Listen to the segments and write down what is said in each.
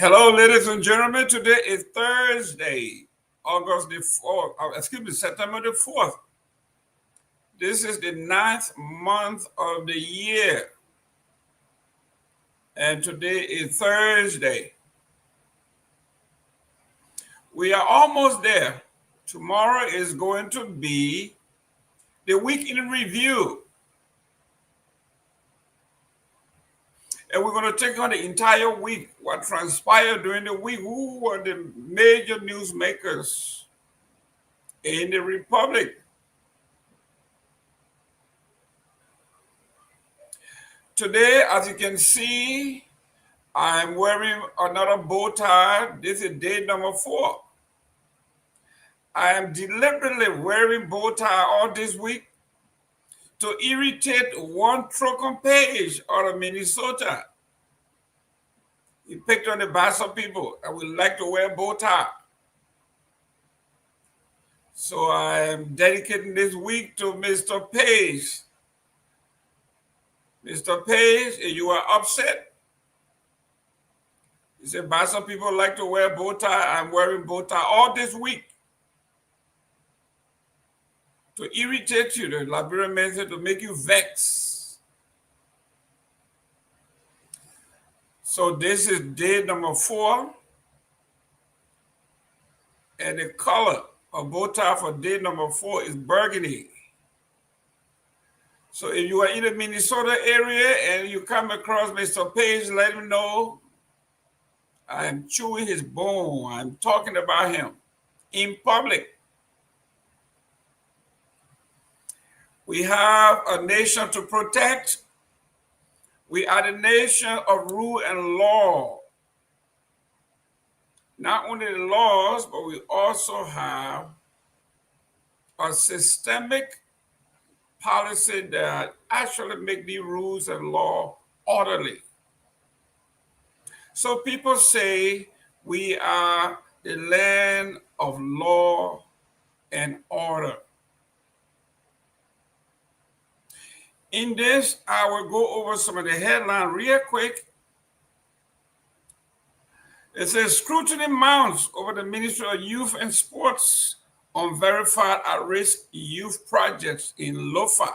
Hello, ladies and gentlemen. Today is Thursday, August the 4th, September the 4th. This is the 9th month of the year. And today is Thursday. We are almost there. Tomorrow is going to be the week in review. And we're going to take on the entire week, what transpired during the week, who were the major newsmakers in the Republic. Today, as you can see, I'm wearing another bow tie. This is day number 4. I am deliberately wearing bow tie all this week to irritate one Trocom page out of Minnesota. He picked on the Bassa people that would like to wear bow tie. So I am dedicating this week to Mr. Page. Mr. Page, if you are upset, he said Bassa people like to wear bow tie. I'm wearing bow tie all this week to irritate you, the Liberian men said, to make you vex. So this is day number 4. And the color of bow tie for day number 4 is burgundy. So if you are in the Minnesota area and you come across Mr. Page, let him know I'm chewing his bone. I'm talking about him in public. We have a nation to protect. We are the nation of rule and law. Not only the laws, but we also have a systemic policy that actually make the rules and law orderly. So people say we are the land of law and order. In this, I will go over some of the headlines real quick. It says scrutiny mounts over the Ministry of Youth and Sports on verified at-risk youth projects in Lofa.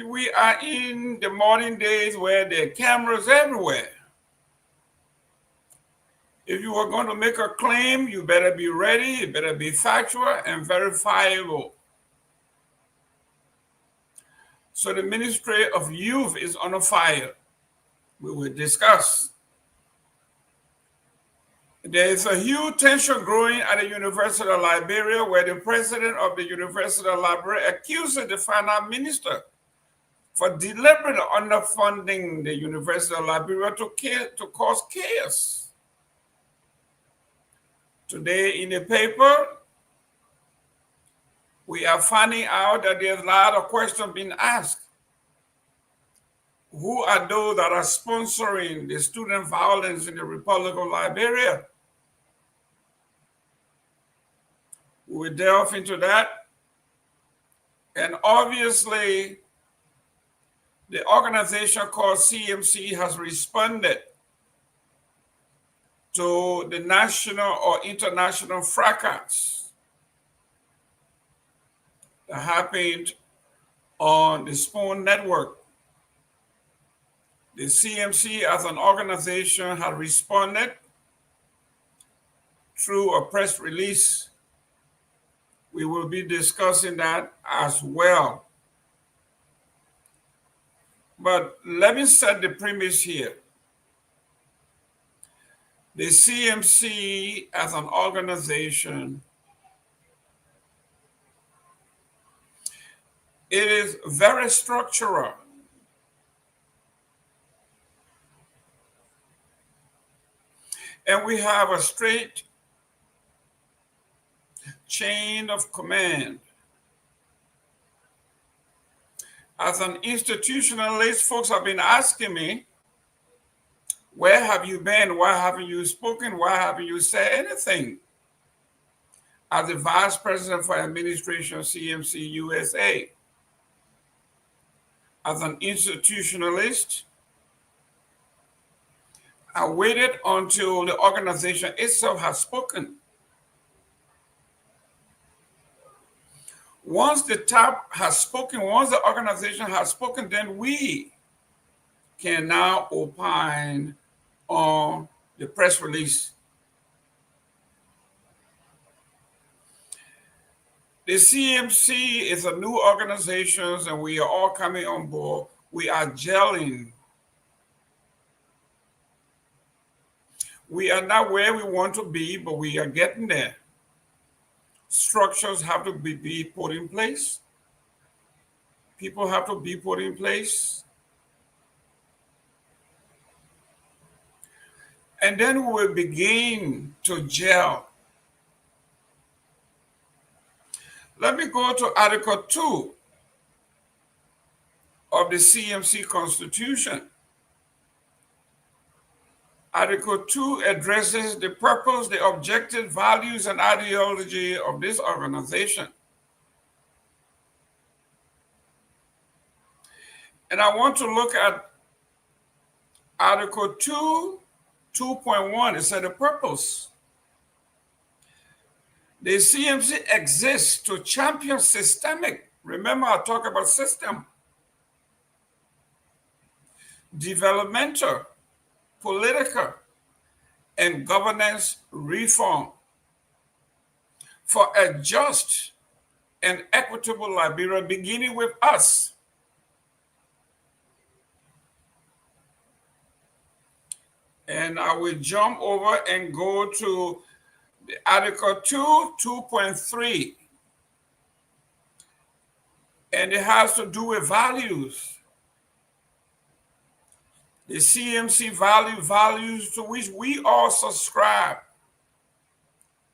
We are in the modern days where there are cameras everywhere. If you are going to make a claim, you better be ready, it better be factual and verifiable. So the Ministry of Youth is on fire. We will discuss. There is a huge tension growing at the University of Liberia, where the president of the University of Liberia accuses the finance minister for deliberately underfunding the University of Liberia to cause chaos. Today in the paper, we are finding out that there's a lot of questions being asked. Who are those that are sponsoring the student violence in the Republic of Liberia? We will delve into that. And obviously, the organization called CMC has responded to the national or international fracas that happened on the Spoon Network. The CMC as an organization has responded through a press release. We will be discussing that as well. But let me set the premise here. The CMC as an organization, it is very structural. And we have a straight chain of command. As an institutionalist, folks have been asking me, where have you been? Why haven't you spoken? Why haven't you said anything? As the Vice President for Administration, CMC USA. As an institutionalist, I waited until the organization itself has spoken. Once the top has spoken, once the organization has spoken, then we can now opine on the press release. The CMC is a new organization and we are all coming on board. We are gelling. We are not where we want to be, but we are getting there. Structures have to be put in place. People have to be put in place. And then we will begin to gel. Let me go to Article 2 of the CMC Constitution. Article 2 addresses the purpose, the objective, values, and ideology of this organization. And I want to look at Article 2, 2.1. It said the purpose. The CMC exists to champion systemic, remember I talk about system, developmental, political, and governance reform for a just and equitable Liberia, beginning with us. And I will jump over and go to Article 2, 2.3. And it has to do with values. The CMC values to which we all subscribe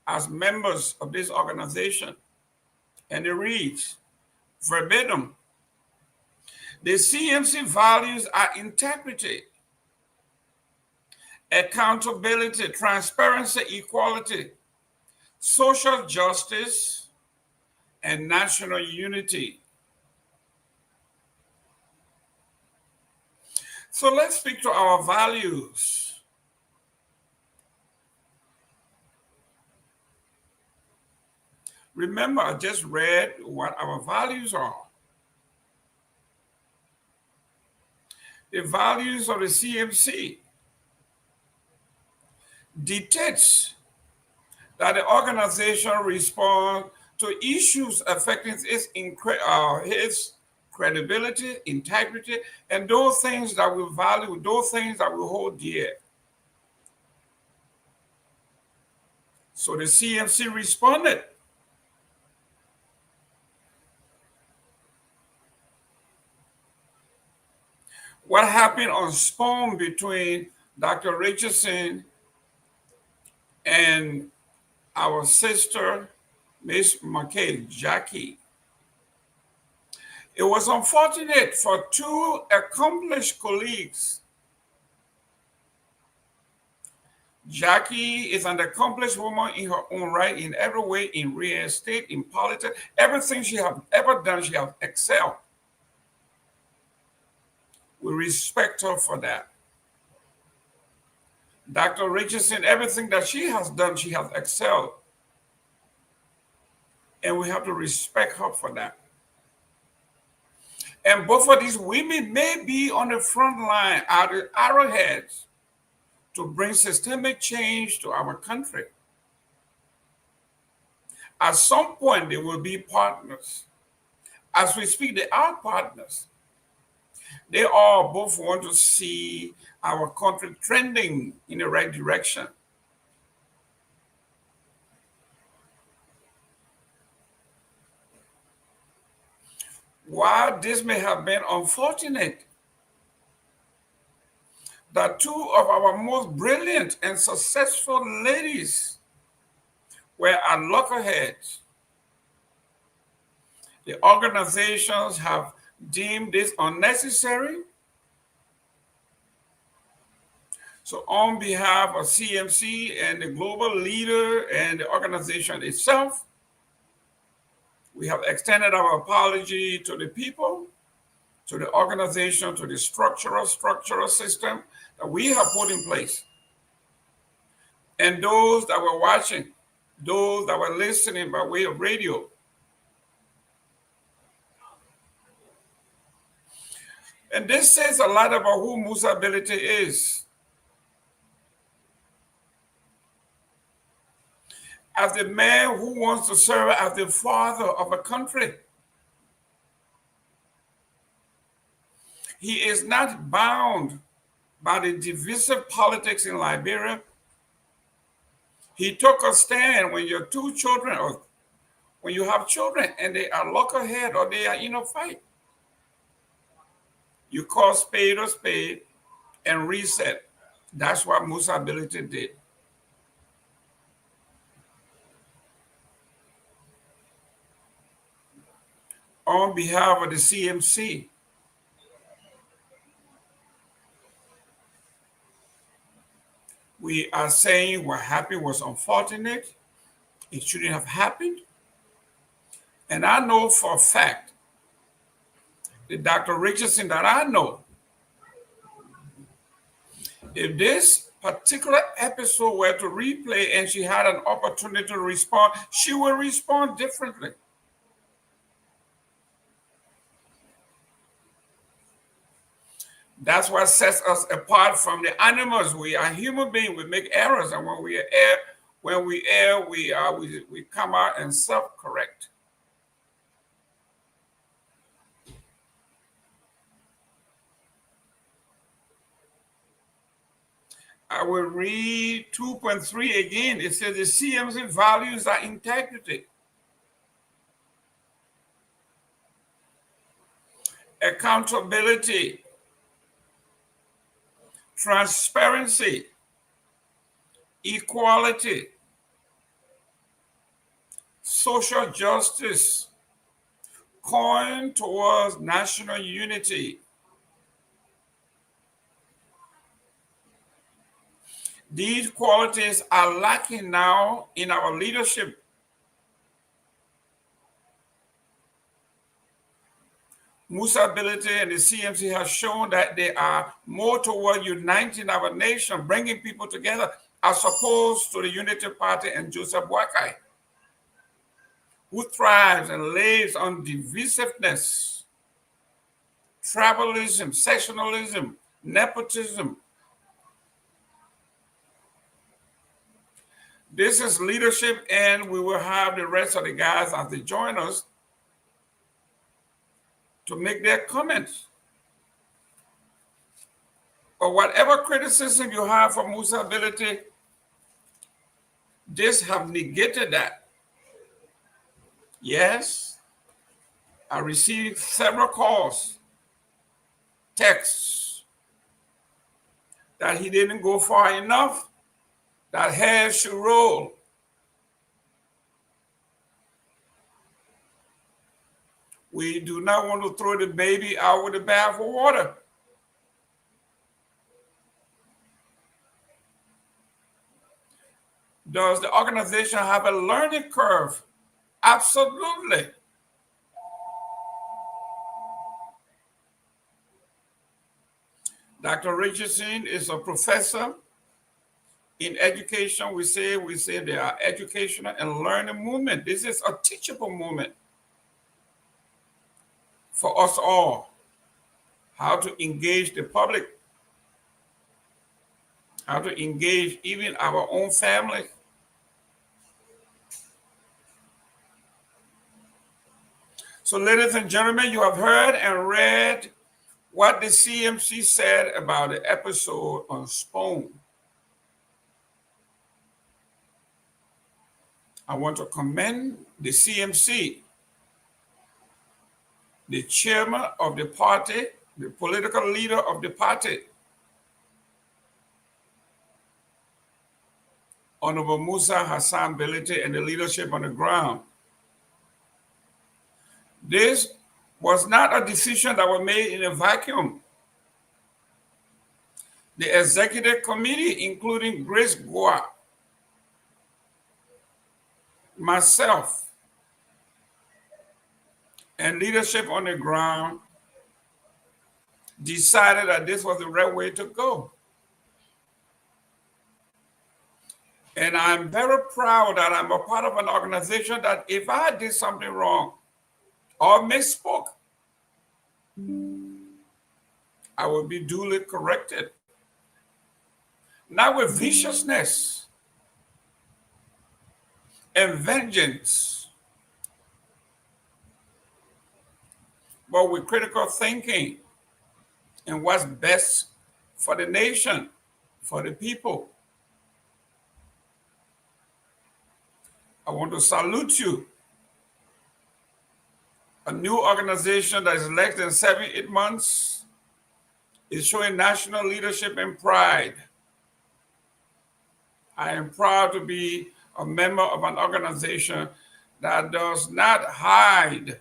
as members of this organization. And it reads verbatim: the CMC values are integrity, accountability, transparency, equality, social justice, and national unity. So let's speak to our values. Remember, I just read what our values are. The values of the CMC dictates that the organization responds to issues affecting its credibility, integrity, and those things that we value, those things that we hold dear. So the CMC responded. What happened on Spawn between Dr. Richardson and our sister, Miss McKay, Jackie? It was unfortunate for two accomplished colleagues. Jackie is an accomplished woman in her own right, in every way, in real estate, in politics. Everything she has ever done, she has excelled. We respect her for that. Dr. Richardson, everything that she has done, she has excelled. And we have to respect her for that. And both of these women may be on the front line, are the arrowheads to bring systemic change to our country. At some point, they will be partners. As we speak, they are partners. They all both want to see our country trending in the right direction. While this may have been unfortunate, that two of our most brilliant and successful ladies were at loggerheads, the organizations have deemed this unnecessary. So on behalf of CMC and the global leader and the organization itself, we have extended our apology to the people to the organization, to the structural system that we have put in place. And those that were watching, those that were listening by way of radio, and this says a lot about who Musa Ability is. As the man who wants to serve as the father of a country. He is not bound by the divisive politics in Liberia. He took a stand when your two children, or when you have children and they are lockerhead or they are in a fight. You call spade a spade and reset. That's what Musa Ability did. On behalf of the CMC, we are saying what happened was unfortunate. It shouldn't have happened. And I know for a fact that Dr. Richardson that I know, if this particular episode were to replay and she had an opportunity to respond, she will respond differently. That's what sets us apart from the animals. We are human beings. We make errors, and when we err, we come out and self-correct. I will read 2.3 again. It says the CMC values are integrity, accountability, transparency, equality, social justice, coin towards national unity. These qualities are lacking now in our leadership. Musa Ability and the CMC have shown that they are more toward uniting our nation, bringing people together, as opposed to the Unity Party and Joseph Boakai, who thrives and lives on divisiveness, tribalism, sectionalism, nepotism. This is leadership, and we will have the rest of the guys as they join us to make their comments. Or whatever criticism you have for Musa Ability, this have negated that. Yes, I received several calls, texts, that he didn't go far enough, that hair should roll. We do not want to throw the baby out with the bathwater. Does the organization have a learning curve? Absolutely. Dr. Richardson is a professor in education. We say they are educational and learning movement. This is a teachable movement for us all. How to engage the public, how to engage even our own family. So, ladies and gentlemen, you have heard and read what the CMC said about the episode on Spoon. I want to commend the CMC, the chairman of the party, the political leader of the party, Honorable Musa Hassan Ability, and the leadership on the ground. This was not a decision that was made in a vacuum. The executive committee, including Garguah, myself, and leadership on the ground, decided that this was the right way to go. And I'm very proud that I'm a part of an organization that if I did something wrong or misspoke, I will be duly corrected. Not with viciousness and vengeance, but with critical thinking and what's best for the nation, for the people. I want to salute you. A new organization that is less than 7-8 months is showing national leadership and pride. I am proud to be a member of an organization that does not hide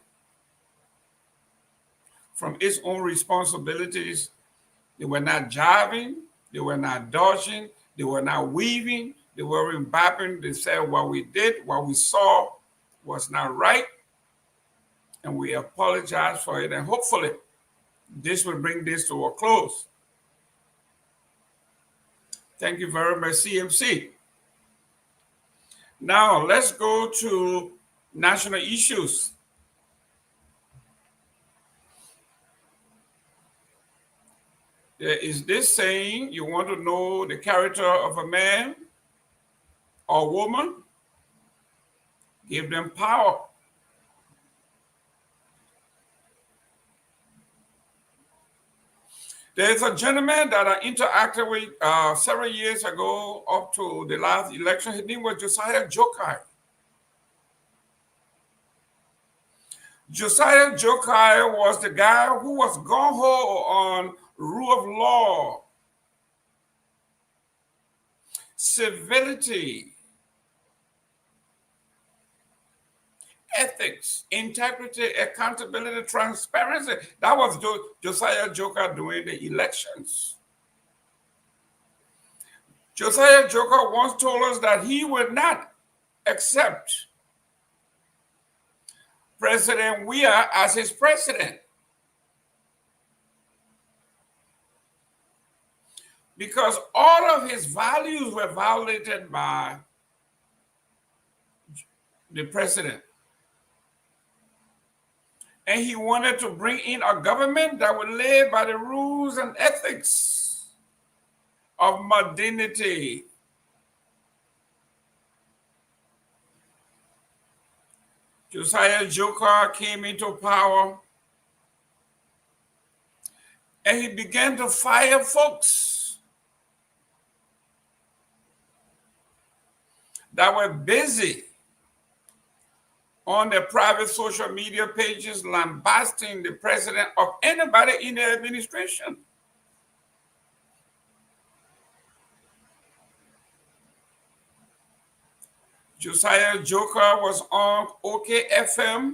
from its own responsibilities. They were not jiving, they were not dodging, they were not weaving, they were bopping. They said what we did, what we saw was not right, and we apologize for it. And hopefully, this will bring this to a close. Thank you very much, CMC. Now, let's go to national issues. There is this saying, you want to know the character of a man or woman? Give them power. There's a gentleman that I interacted with several years ago up to the last election. His name was Josiah Jokai. Josiah Jokai was the guy who was gung-ho on rule of law, civility, ethics, integrity, accountability, transparency. That was Josiah Joker during the elections. Josiah Joker once told us that he would not accept President Myean as his president because all of his values were violated by the president. And he wanted to bring in a government that would live by the rules and ethics of modernity. Josiah Joker came into power and he began to fire folks that were busy on their private social media pages lambasting the president or anybody in the administration. Josiah Joker was on OKFM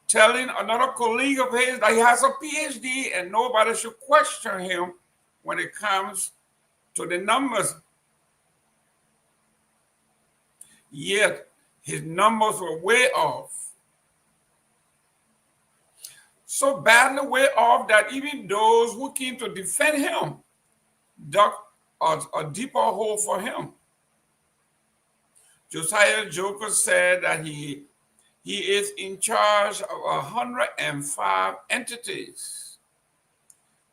telling another colleague of his that he has a PhD and nobody should question him when it comes to the numbers. Yet his numbers were way off. So badly way off that even those who came to defend him dug a deeper hole for him. Josiah Joker said that he is in charge of 105 entities,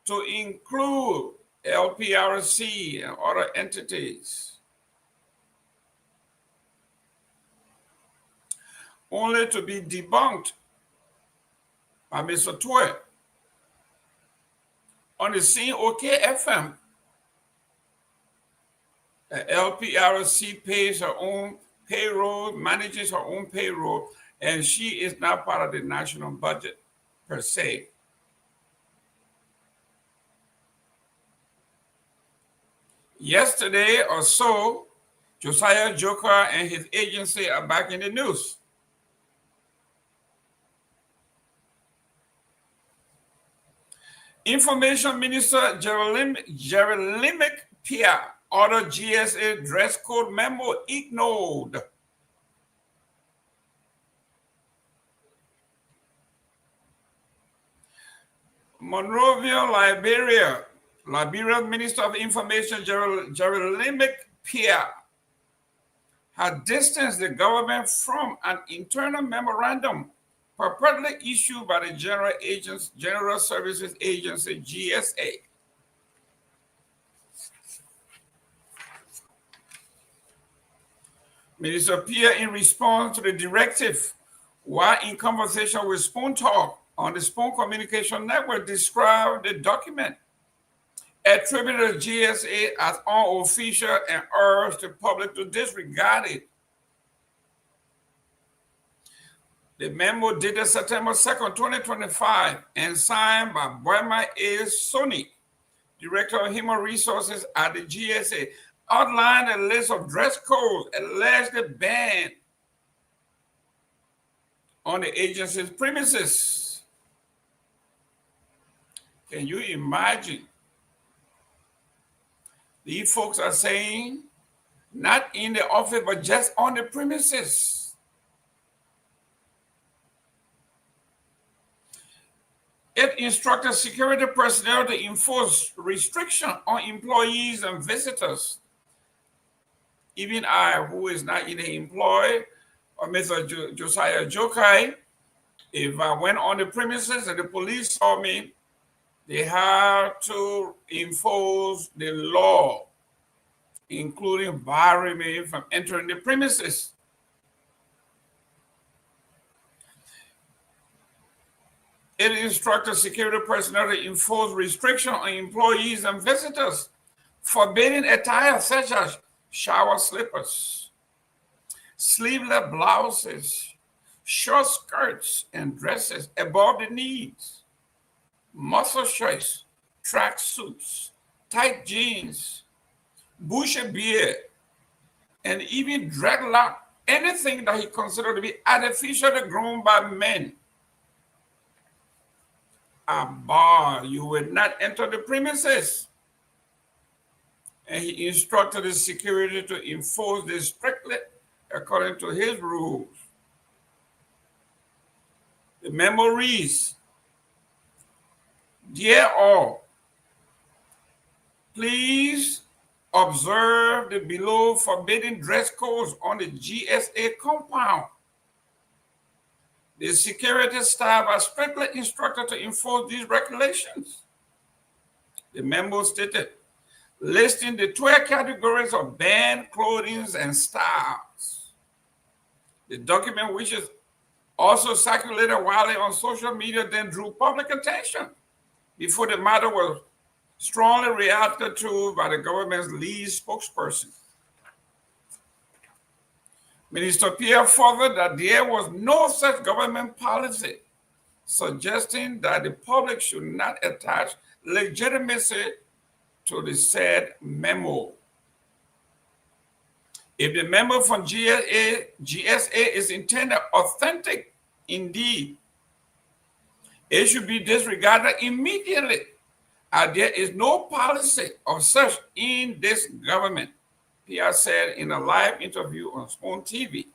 to include LPRC and other entities, only to be debunked by Mr. Pewee on the scene OKFM. The LPRC pays her own payroll, manages her own payroll, and she is not part of the national budget per se. Yesterday or so, Josiah Joker and his agency are back in the news. Information Minister Jerome Gayman ordered GSA dress code memo ignored. Monrovia, Liberia. Liberia's Minister of Information, Jerome Pewee, had distanced the government from an internal memorandum purportedly issued by the General Services Agency, GSA. Minister Pewee, in response to the directive, while in conversation with Spoon Talk on the Spoon Communication Network, described the document, attributed to GSA as unofficial, and urged the public to disregard it. The memo dated September 2nd, 2025, and signed by Boima A. Soni, Director of Human Resources at the GSA, outlined a list of dress codes allegedly banned on the agency's premises. Can you imagine? These folks are saying, not in the office, but just on the premises. It instructed security personnel to enforce restriction on employees and visitors. Even I, who is not in the employ, or Mr. Josiah Jokai, if I went on the premises and the police saw me, they had to enforce the law, including barring me from entering the premises. It instructed security personnel to enforce restriction on employees and visitors, forbidding attire such as shower slippers, sleeveless blouses, short skirts and dresses above the knees, muscle shirts, track suits, tight jeans, bushy beard, and even dreadlock, anything that he considered to be artificially grown by men. A bar, you will not enter the premises. And he instructed the security to enforce this strictly according to his rules. The memo reads, "Dear all, please observe the below forbidden dress codes on the GSA compound. The security staff are strictly instructed to enforce these regulations." The memo stated, listing the 12 categories of banned clothing and styles. The document, which is also circulated widely on social media, then drew public attention before the matter was strongly reacted to by the government's lead spokesperson. Minister Pewee furthered that there was no such government policy, suggesting that the public should not attach legitimacy to the said memo. If the memo from GSA is intended authentic indeed, it should be disregarded immediately, as there is no policy of such in this government, Pierre said in a live interview on Spoon TV.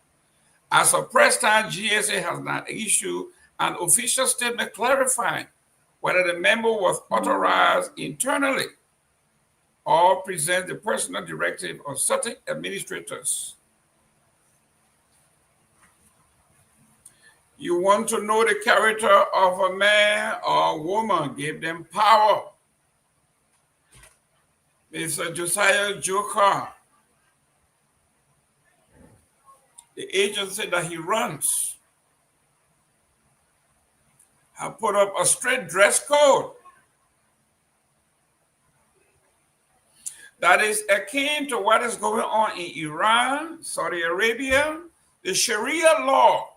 As of press time, GSA has not issued an official statement clarifying whether the memo was authorized internally or presents the personal directive of certain administrators. You want to know the character of a man or a woman, give them power. Mr. Josiah Jokai, the agency that he runs, have put up a strict dress code that is akin to what is going on in Iran, Saudi Arabia, the Sharia law,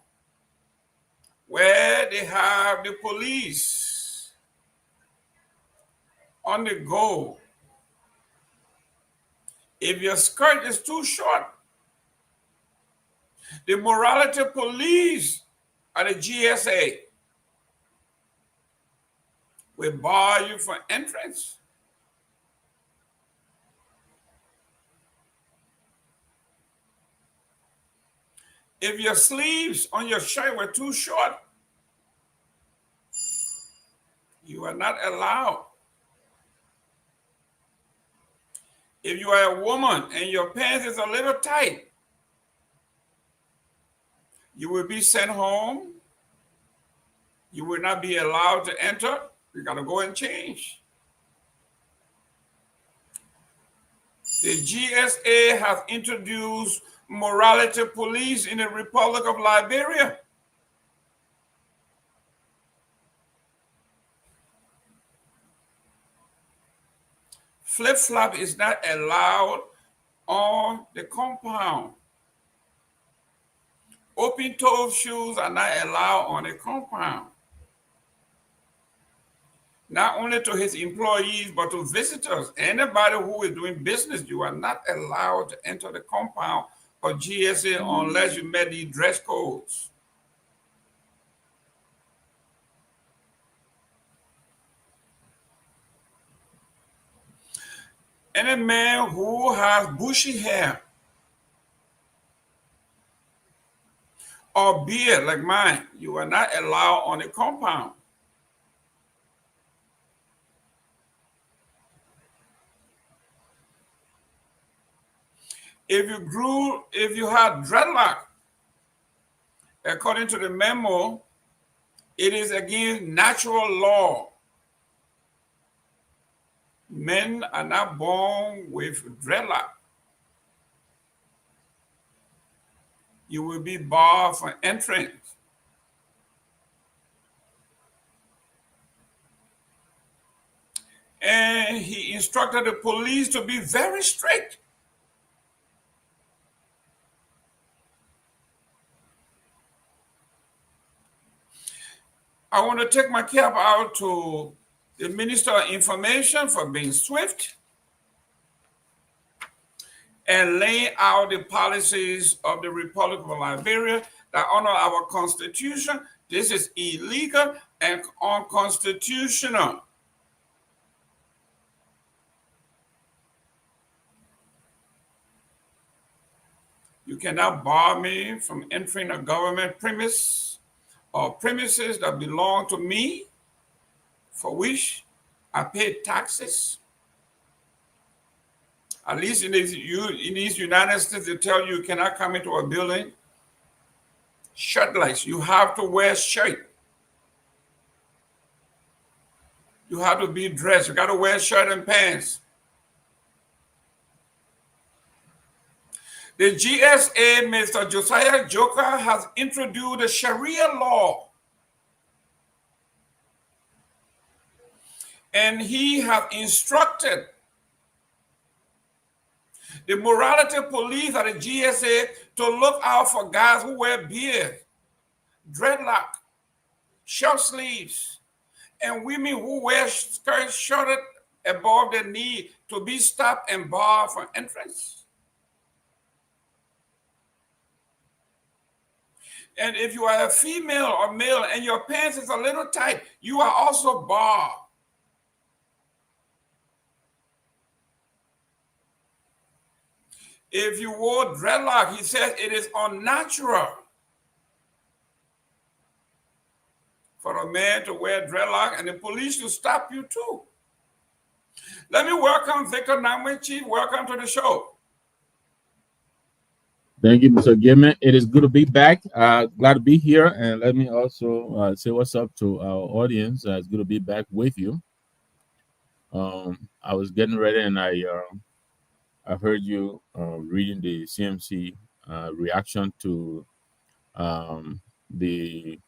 where they have the police on the go. If your skirt is too short, the morality police at the GSA will bar you from entrance. If your sleeves on your shirt were too short, You are not allowed. If you are a woman and your pants is a little tight, you will be sent home. You will not be allowed to enter. You got to go and change. The GSA has introduced morality police in the Republic of Liberia. Flip-flop is not allowed on the compound. Open-toed shoes are not allowed on the compound. Not only to his employees, but to visitors. Anybody who is doing business, you are not allowed to enter the compound of GSA unless you met the dress codes. Any man who has bushy hair or beard like mine, you are not allowed on the compound. If you had dreadlock, according to the memo, it is against natural law. Men are not born with dreadlock. You will be barred from entrance. And he instructed the police to be very strict. I want to take my cap out to the Minister of Information for being swift and laying out the policies of the Republic of Liberia that honor our Constitution. This is illegal and unconstitutional. You cannot bar me from entering a government premise or premises that belong to me, for which I pay taxes. At least in these United States, they tell you cannot come into a building shirtless. You have to wear a shirt. You have to be dressed. You got to wear a shirt and pants. The GSA, Mr. Josiah Joker, has introduced a Sharia law. And he has instructed the morality police at the GSA to look out for guys who wear beard, dreadlock, short sleeves, and women who wear skirts shorted above their knee to be stopped and barred from entrance. And if you are a female or male and your pants is a little tight, you are also barred. If you wore dreadlock, he says it is unnatural for a man to wear dreadlock, and the police should stop you too. Let me welcome Victor Nagbe, Chief. Welcome to the show. Thank you, Mr. Gayman. It is good to be back. Glad to be here. And let me also say what's up to our audience. It's good to be back with you. I was getting ready and I heard you reading the CMC reaction to the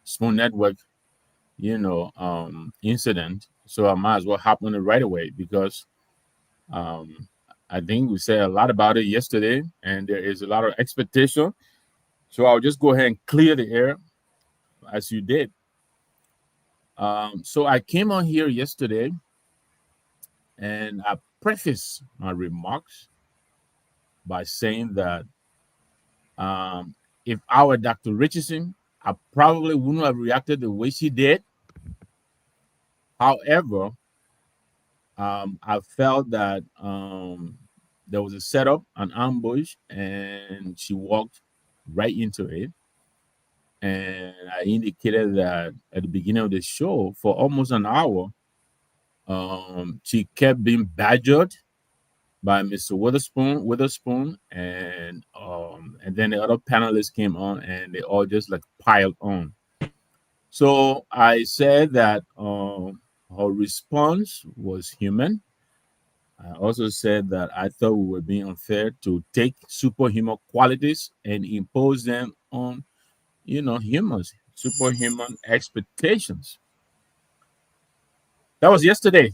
Spoon Network, incident. So I might as well hop on it right away because I think we said a lot about it yesterday, and there is a lot of expectation. So I'll just go ahead and clear the air as you did. So I came on here yesterday, and I prefaced my remarks by saying that if I were Dr. Richardson, I probably wouldn't have reacted the way she did. However, I felt that there was a setup, an ambush, and she walked right into it. and I indicated that at the beginning of the show for almost an hour, she kept being badgered by Mr. Witherspoon, and then the other panelists came on, and they all just like piled on. So I said that her response was human. I also said that I thought we were being unfair to take superhuman qualities and impose them on, humans, superhuman expectations. That was yesterday.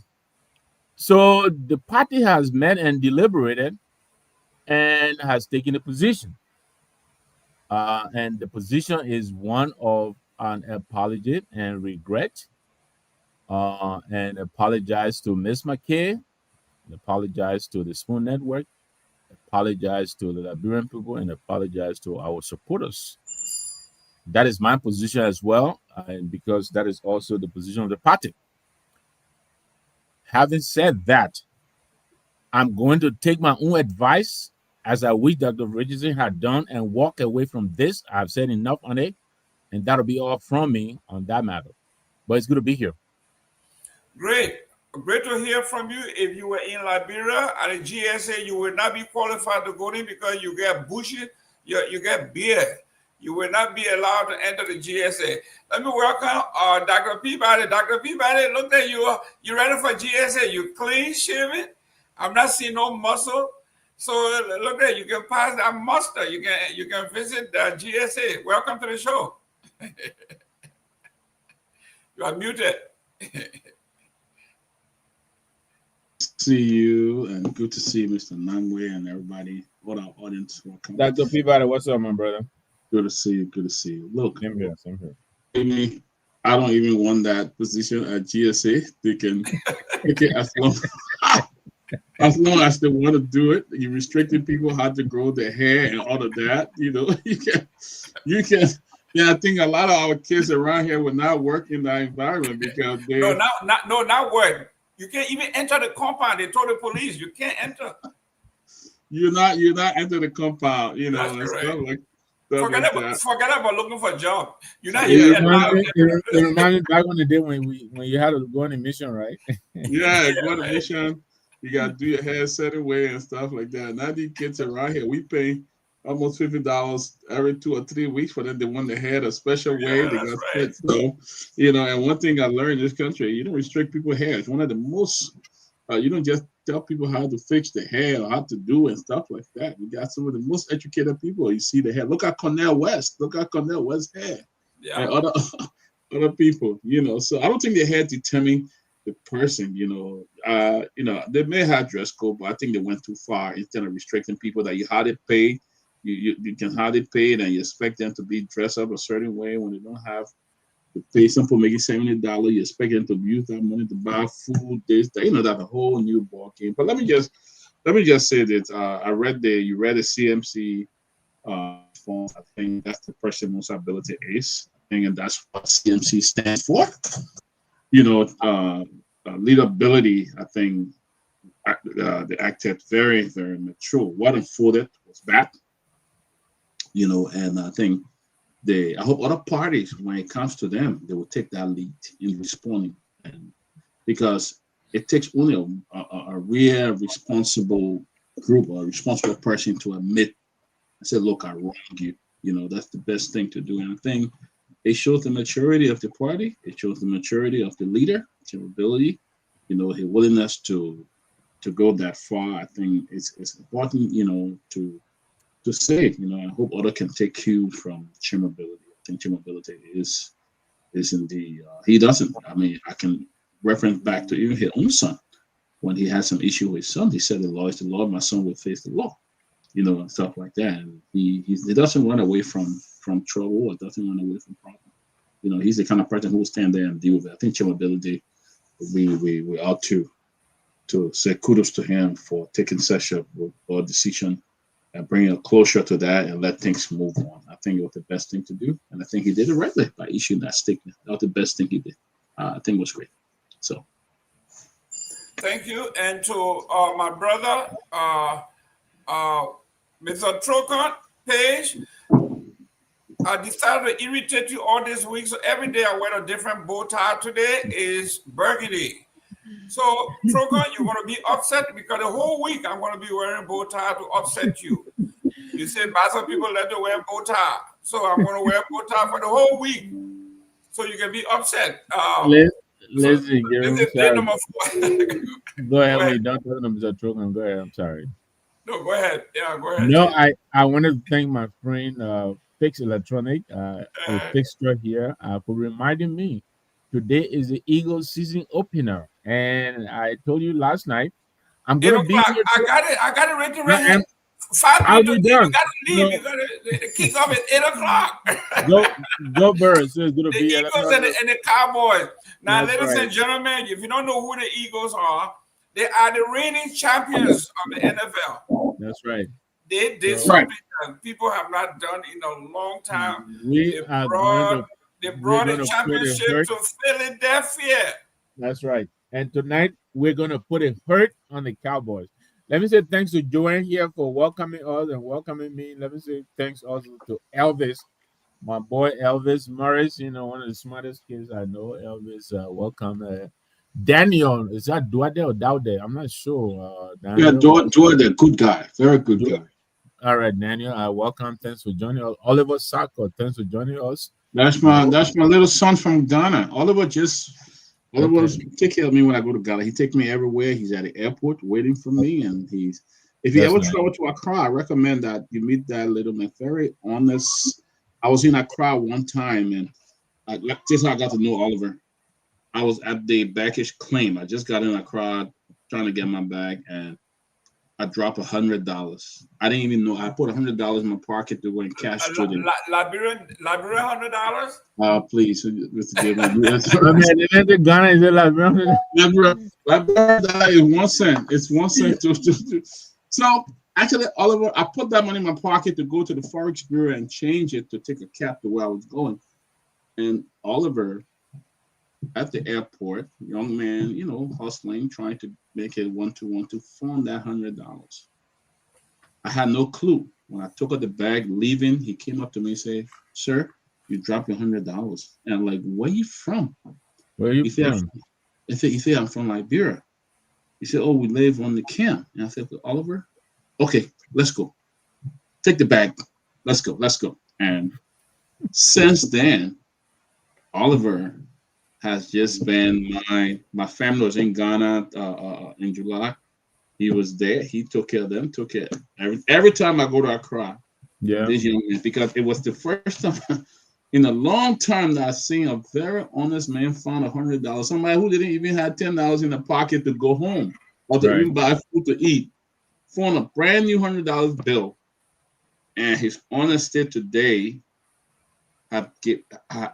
So the party has met and deliberated and has taken a position. And the position is one of an apology and regret, and apologize to Miss McKay, apologize to the Spoon Network, apologize to the Liberian people, and apologize to our supporters. That is my position as well, and because that is also the position of the party. Having said that, I'm going to take my own advice, as I wish Dr. Richardson had done, and walk away from this. I've said enough on it, and that'll be all from me on that matter. But it's good to be here. Great. Great to hear from you. If you were in Liberia at the GSA, you will not be qualified to go in because you get bushy, you get beard. You will not be allowed to enter the GSA. Let me welcome Dr. Peabody. Dr. Peabody, look at you. You ready for GSA? You clean shaven? I'm not seeing no muscle. So look at you can pass that muster. You can visit the GSA. Welcome to the show. You are muted. See you, and good to see Mr. Nagbe and everybody. What our audience, welcome. Dr. Peabody, what's up, my brother? Good to see you. Good to see you. Look, Same here. Amy, I don't even want that position at GSA. They can take it as long as they want to do it. You restricting people how to grow their hair and all of that. You can. Yeah, I think a lot of our kids around here will not work in that environment because they not work. You can't even enter the compound. They told the police you can't enter. You're not enter the compound, and stuff like that. Forget about looking for a job. You're not It reminds me back on the day when you had to go on a mission, right? Yeah, go on a mission. You gotta do your hair a certain way and stuff like that. Now these kids around here, we pay almost $50 every 2 or 3 weeks for them. They want their hair a special way. They got right. So, and one thing I learned in this country, you don't restrict people's hair. It's one of the most, you don't just tell people how to fix the hair or how to do and stuff like that. You got some of the most educated people. You see the hair. Look at Cornel West. Look at Cornel West's hair. Yeah. And other people, So I don't think the hair determine the person, they may have dress code, but I think they went too far instead of restricting people that you had to pay. You can have it paid and you expect them to be dressed up a certain way when they don't have to pay. Some people making $70, you expect them to use that money to buy food. That's a whole new ball game. But let me just say that you read the CMC form. I think that's the person most ability is. I think, and that's what CMC stands for. Leadability. I think they acted very, very mature. What unfolded was bad. And I think I hope other parties, when it comes to them, they will take that lead in responding, and because it takes only a real responsible group or a responsible person to admit and say, "Look, I wronged you." That's the best thing to do, and I think it shows the maturity of the party. It shows the maturity of the leader, his ability, his willingness to go that far. I think it's important, to say, I hope others can take cue from Chimability. I think Chimability is indeed, he doesn't. I mean, I can reference back to even his own son. When he had some issue with his son, he said, "The law is the law, my son will face the law," and stuff like that. And he doesn't run away from trouble or doesn't run away from problems. He's the kind of person who will stand there and deal with it. I think Chimability, we ought to say kudos to him for taking such a decision and bringing a closure to that and let things move on. I think it was the best thing to do. And I think he did it rightly by issuing that statement. That was the best thing he did. I think it was great. So. Thank you. And to my brother, Mr. Trocon Page, I decided to irritate you all this week, so every day I wear a different bow tie. Today is burgundy. So, Trogan, you're going to be upset because the whole week I'm going to be wearing bow tie to upset you. You said, "But some people let to wear bow tie." So I'm going to wear bow tie for the whole week so you can be upset. Listen, This is day number 4. Go ahead, wait, don't tell them Mr. Trogan. Go ahead, I'm sorry. No, go ahead. Yeah, go ahead. No, I want to thank my friend Fix Electronic, a fixture here, for reminding me today is the Eagles season opener. And I told you last night, I'm 8 going to be o'clock. here. I got it written right here. 5 I'll minutes. be You done. got to leave. You got to kick off at 8 o'clock. Go Birds. So it's going to The be Eagles and the Cowboys. Now, That's ladies and gentlemen, if you don't know who the Eagles are, they are the reigning champions of the NFL. That's right. They did something that people have not done in a long time. They brought the championship to Philadelphia. That's right. And tonight we're going to put a hurt on the Cowboys. Let me say thanks to Joanne here for welcoming us and welcoming me. Let me say thanks also to Elvis, my boy Elvis Morris, one of the smartest kids I know. Elvis, welcome. Daniel, is that Duade or Daude? I'm not sure. Yeah, Duade, good guy. Very good guy. All right, Daniel, welcome. Thanks for joining us. Oliver Sacco, thanks for joining us. That's my little son from Ghana. Oliver take care of me when I go to Ghana. He takes me everywhere. He's at the airport waiting for me, and if you ever travel to Accra, I recommend that you meet that little man. Very honest. I was in Accra one time, and this is how I got to know Oliver. I was at the baggage claim. I just got in Accra trying to get my bag, and I dropped $100. I didn't even know. I put $100 in my pocket to go and cash to them. Liberian $100? Please, Mr. Gayman. Ghana is Liberian. Liberian is 1 cent. It's 1 cent. So actually, Oliver, I put that money in my pocket to go to the Forex Bureau and change it to take a cab to where I was going. And Oliver, at the airport, young man, hustling, trying to make it 1-2-1-2, found that $100. I had no clue. When I took out the bag, leaving, he came up to me and said, "Sir, you dropped your $100." And I'm like, "Where you from?" Where you from? He said, "I'm from Liberia." He said, "Oh, we live on the camp." And I said, "Oliver, okay, let's go. Take the bag. Let's go." And since then, Oliver has just been my family was in Ghana in July. He was there. He took care of them. Took care every time I go to Accra. Yeah, this young man, because it was the first time in a long time that I've seen a very honest man found $100. Somebody who didn't even have $10 in the pocket to go home or to even buy food to eat. Found a brand new $100 bill, and his honesty today have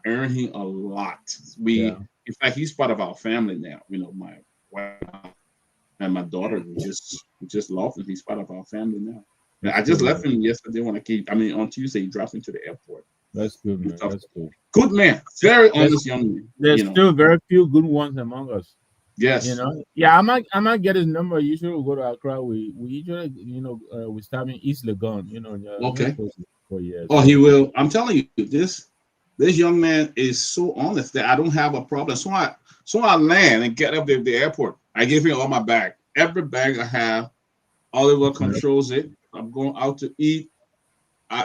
earned him a lot. In fact, he's part of our family now. My wife and my daughter just love him. He's part of our family now. I just left him yesterday on Tuesday. He dropped into the airport. That's good, man. That's good. Good man. Very honest young man. There's still very few good ones among us. Yes. Yeah, I might get his number. Usually we go to Accra. We usually, we start in East Legon, Okay. For years. Oh, he will. I'm telling you, this young man is so honest that I don't have a problem. So I land and get up at the airport. I give him all my bag. Every bag I have, Oliver controls it. I'm going out to eat.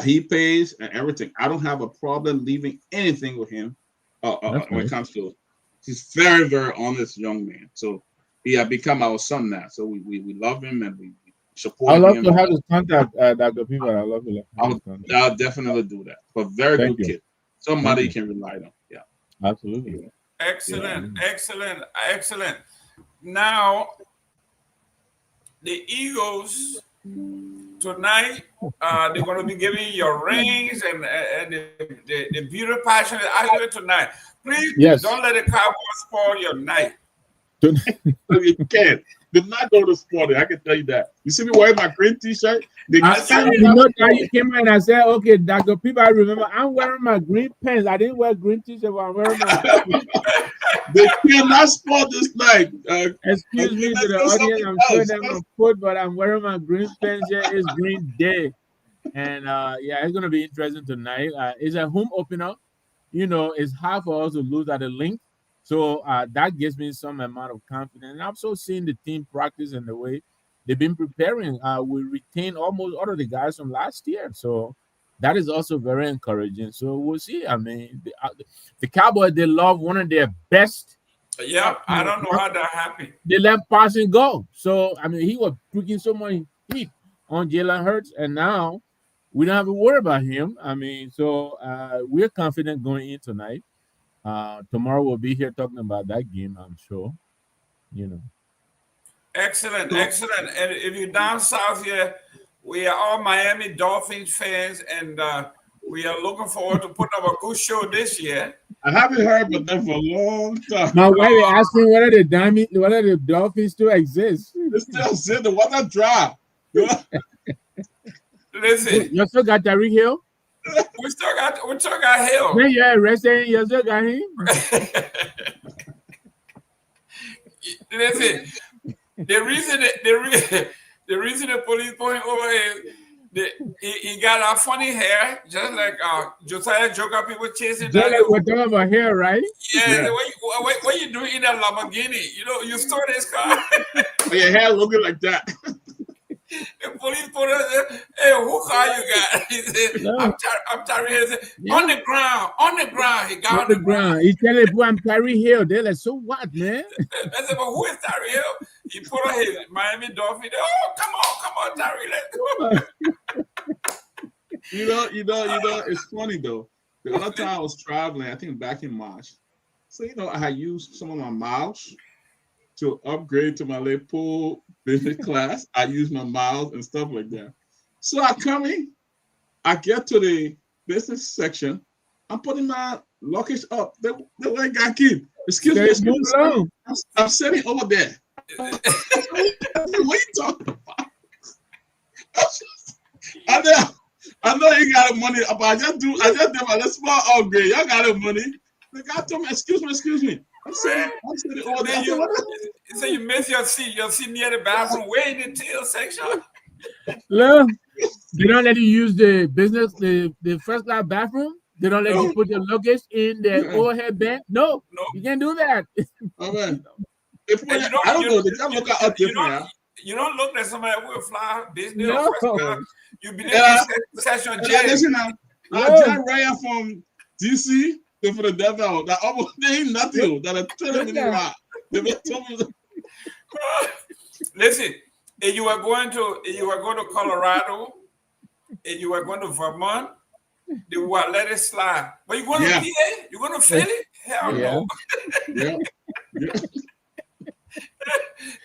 He pays and everything. I don't have a problem leaving anything with him when it comes to. He's very, very honest young man. So he has become our son now. So we love him and we support him. I love to have his contact, Dr. People. I love to I'll definitely do that. But very good kid. Somebody you can rely on. Yeah. Absolutely. Excellent. Now, the Eagles tonight, they're going to be giving you your rings and the beautiful passion tonight. Please don't let the Cowboys spoil your night. You can't. They're not going to spoil it. I can tell you that. You see me wearing my green T-shirt? You came in and I said, "Okay, Dr. People, I remember I'm wearing my green pants. I didn't wear green T-shirt, but I'm wearing my." They cannot spoil this night. Excuse me to the audience. I'm sure they're going to put, but I'm wearing my green pants here. It's Green Day. And yeah, it's gonna be interesting tonight. It's a home opener. It's hard for us to lose at the link. So that gives me some amount of confidence. And I'm also seeing the team practice and the way they've been preparing. We retained almost all of the guys from last year. So that is also very encouraging. So we'll see. I mean, the Cowboys, they love one of their best. Yeah, I don't know how that happened. They let passing go. So, I mean, he was putting so much heat on Jalen Hurts. And now we don't have to worry about him. I mean, so we're confident going in tonight. Tomorrow we'll be here talking about that game, I'm sure. Excellent. And if you're down south here, we are all Miami Dolphins fans, and we are looking forward to putting up a good show this year. I haven't heard about them for a long time. My wife is asking whether the Dolphins still exist. They still sit the water dry. Listen, you still got Tyreek Hill? We still got Hill. When you're arrested, you still got him. Listen, the reason the police put him over is he got a funny hair, just like Josiah Joker people chasing. Just like we're talking about hair, right? Yeah. What you doing in that Lamborghini? You stole this car. Your hair looking like that. The police put us there. Hey, who car you got? He said, No. I'm Tyree Hill. On the ground. He got On the ground. He's telling people I'm Tyreek Hill. They're like, so what, man? I said, but who is Tyree Hill? He put on his Miami Dolphins. Oh, come on, Tyree. Let's go. You know, it's funny though. The other time I was traveling, I think back in March. So I had used some of my miles to upgrade to my Leopold business class. I use my miles and stuff like that. So I come in, I get to the business section, I'm putting my luggage up. The way got kid. Excuse me. I'm sitting over there. What are you talking about? I know you got the money, but I just did my small upgrade. Y'all got the money. The guy told me, excuse me. I'm sitting over there. So you miss your seat near the bathroom, way in the tail section. Look, they don't let you use the first class bathroom. They don't let you put your luggage in the overhead bin. No, you can't do that. Okay. I don't know. They just look at us different. You don't look like somebody will fly business No. or first class. You be there in session J. Listen now. John Ryan from DC to Philadelphia. That almost ain't nothing. That a 20-minute ride. Listen, if you are going to Colorado, if you are going to Vermont, they will let it slide. But you going to PA? You going to Philly? Hell no. Yeah.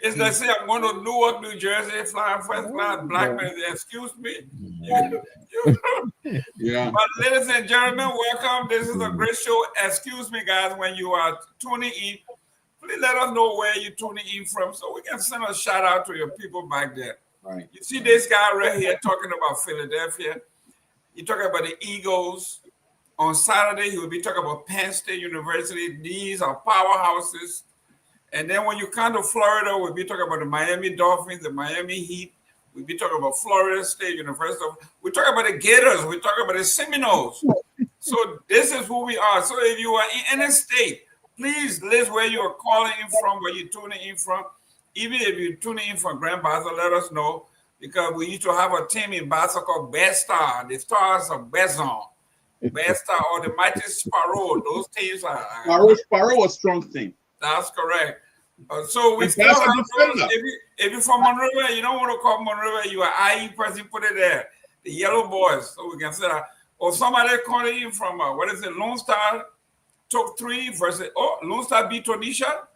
It's like say I'm going to Newark, New Jersey, flying first class, black man. Excuse me. Yeah. But ladies and gentlemen, welcome. This is a great show. Excuse me, guys, when you are tuning in, please let us know where you're tuning in from so we can send a shout out to your people back there. Right. You see this guy right here talking about Philadelphia. You're talking about the Eagles. On Saturday, he will be talking about Penn State University. These are powerhouses. And then when you come to Florida, we'll be talking about the Miami Dolphins, the Miami Heat. We'll be talking about Florida State University. We're talking about the Gators. We're talking about the Seminoles. So this is who we are. So if you are in any state, please list where you are calling in from, where you're tuning in from. Even if you're tuning in from Grand Bassa, let us know. Because we used to have a team in Bassa called Best Star. The Stars of Bezon. Best Star or the Mighty Sparrow. Those teams are... Sparrow was a strong team. That's correct. So we still have those. If you're from Monrovia, you don't want to call Monrovia, you are IE person, put it there. The Yellow Boys, so we can say that. Or somebody calling in from, Lone Star took 3 versus, Lone Star beat Tunisia?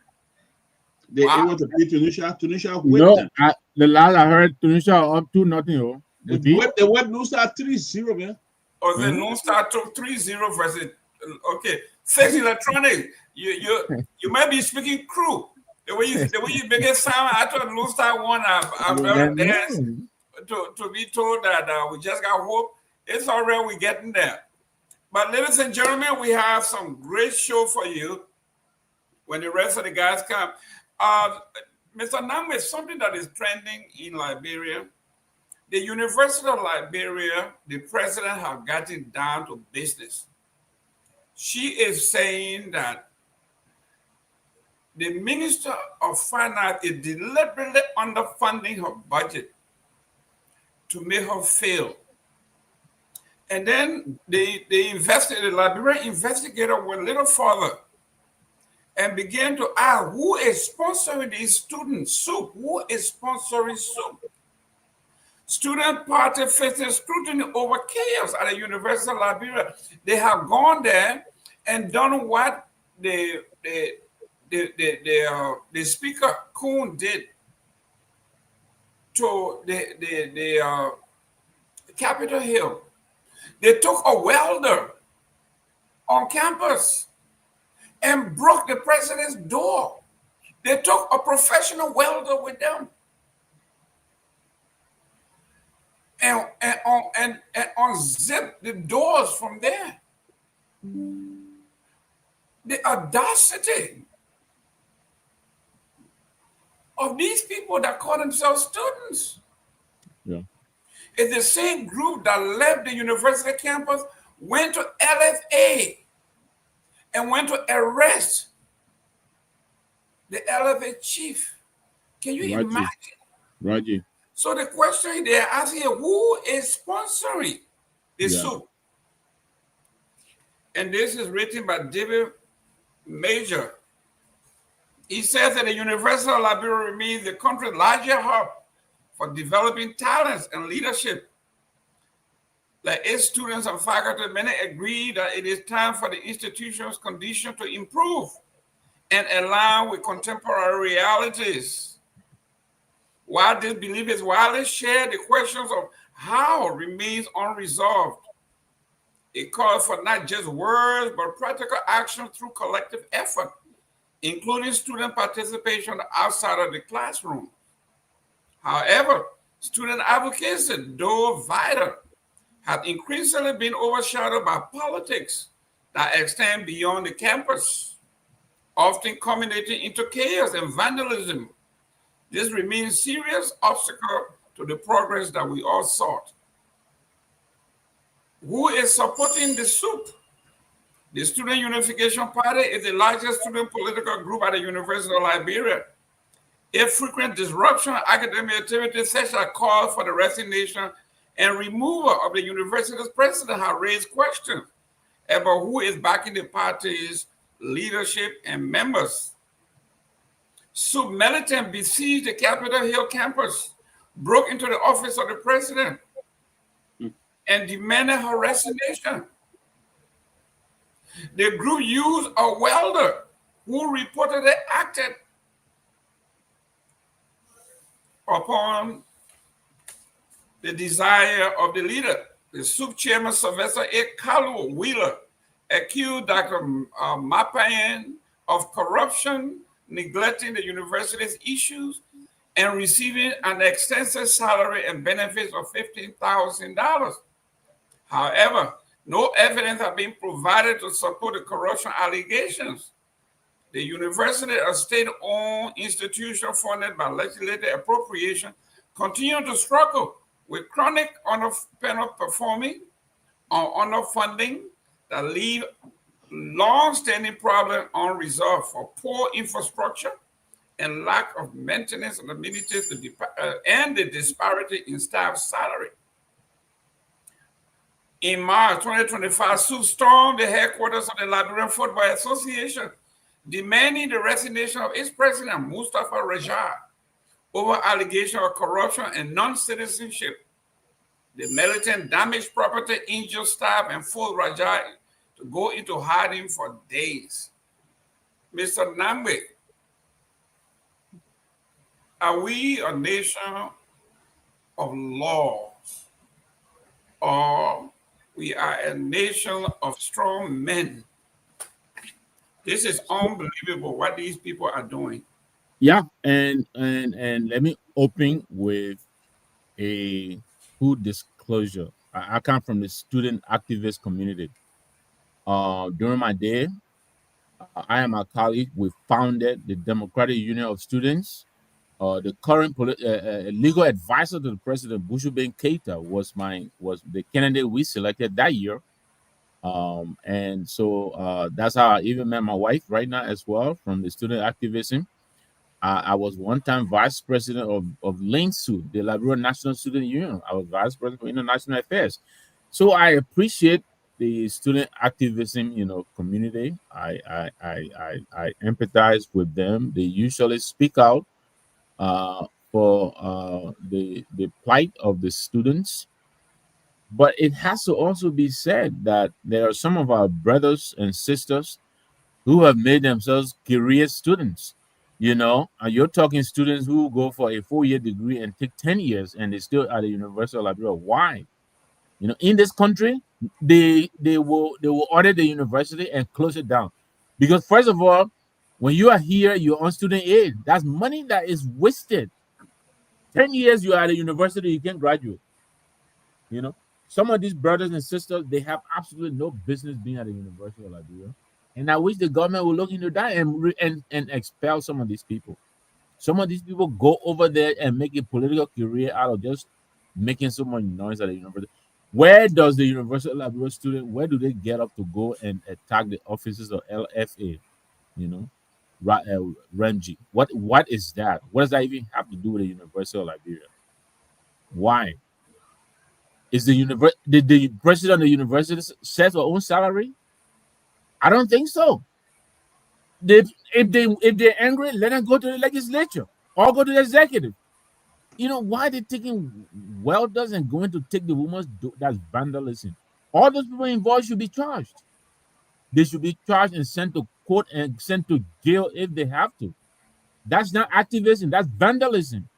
It was a beat Tunisia. Tunisia No, whipped them. the last I heard, Tunisia up 2-0. They whipped Lone Star 3-0, man. Or the Lone Star took 3-0 versus, Sex Electronic, you might be speaking crew. The way you make it sound, I thought Lone Star won a better dance to be told that we just got whooped. It's all right, we're getting there. But ladies and gentlemen, we have some great show for you when the rest of the guys come. Mr. Nagbe, something that is trending in Liberia. The University of Liberia, the president has gotten down to business. She is saying that the Minister of Finance is deliberately underfunding her budget to make her fail. And then the Liberian investigator went a little further and began to ask, who is sponsoring these students' soup? Who is sponsoring soup? Student party facing scrutiny over chaos at the University of Liberia. They have gone there and done what the Speaker Kuhn did to the Capitol Hill. They took a welder on campus and broke the president's door. They took a professional welder with them and unzipped the doors from there. The audacity of these people that call themselves students. Yeah. It's the same group that left the university campus, went to LFA, and went to arrest the LFA chief. Can you imagine? Raji. So the question they're asking, who is sponsoring the soup? And this is written by David Major. He says that the University of Liberia remains the country's largest hub for developing talents and leadership. Like its students and faculty, many agree that it is time for the institution's condition to improve and align with contemporary realities. While this belief is widely shared, the questions of how remains unresolved. It calls for not just words, but practical action through collective effort, including student participation outside of the classroom. However, student advocacy, though vital, have increasingly been overshadowed by politics that extend beyond the campus, often culminating into chaos and vandalism. This remains a serious obstacle to the progress that we all sought. Who is supporting the soup? The Student Unification Party is the largest student political group at the University of Liberia. A frequent disruption of academic activities such as calls for the resignation and removal of the university's president have raised questions about who is backing the party's leadership and members. SUP militants besieged the Capitol Hill campus, broke into the office of the president, and demanded her resignation. The group used a welder who reportedly acted upon the desire of the leader. The SUP chairman, Sylvester Pewee, accused Dr. Myean of corruption, neglecting the university's issues, and receiving an extensive salary and benefits of $15,000. However, no evidence has been provided to support the corruption allegations. The university, a state-owned institution funded by legislative appropriation, continues to struggle with chronic underperforming or underfunding that leave long-standing problems unresolved for poor infrastructure and lack of maintenance and amenities and the disparity in staff salary. In March 2025, SUP stormed the headquarters of the Liberian Football Association, demanding the resignation of its president, Mustafa Rajah, over allegations of corruption and non-citizenship. The militant damaged property, injured staff, and forced Rajah to go into hiding for days. Mr. Nagbe, are we a nation of laws, or we are a nation of strong men? This is unbelievable what these people are doing. Yeah, and let me open with a full disclosure. I come from the student activist community. During my day, I and my colleague, we founded the Democratic Union of Students, the current legal advisor to the president, Bushu Keita, was the candidate we selected that year. And so that's how I even met my wife right now as well from the student activism. I was one time vice president of LINSU, the Liberia National Student Union. I was vice president for international affairs. So I appreciate the student activism, community. I empathize with them. They usually speak out for the plight of the students. But it has to also be said that there are some of our brothers and sisters who have made themselves career students. You're talking students who go for a 4-year degree and take 10 years and they still at the University of Liberia. Why? In this country, they will audit the university and close it down. Because first of all, when you are here, you're on student aid. That's money that is wasted. 10 years you are at a university, you can't graduate. Some of these brothers and sisters, they have absolutely no business being at the University of Liberia. And I wish the government would look into that and expel some of these people. Some of these people go over there and make a political career out of just making so much noise at the university. Where does the University of Liberia student, where do they get up to go and attack the offices of LFA? Renji. What is that? What does that even have to do with the University of Liberia? Why? Is did the president of the university set her own salary? I don't think so. If they're angry, let them go to the legislature or go to the executive. Why they taking welders and going to take the woman's that's vandalism? All those people involved should be charged. They should be charged and sent to court and sent to jail if they have to. That's not activism, that's vandalism.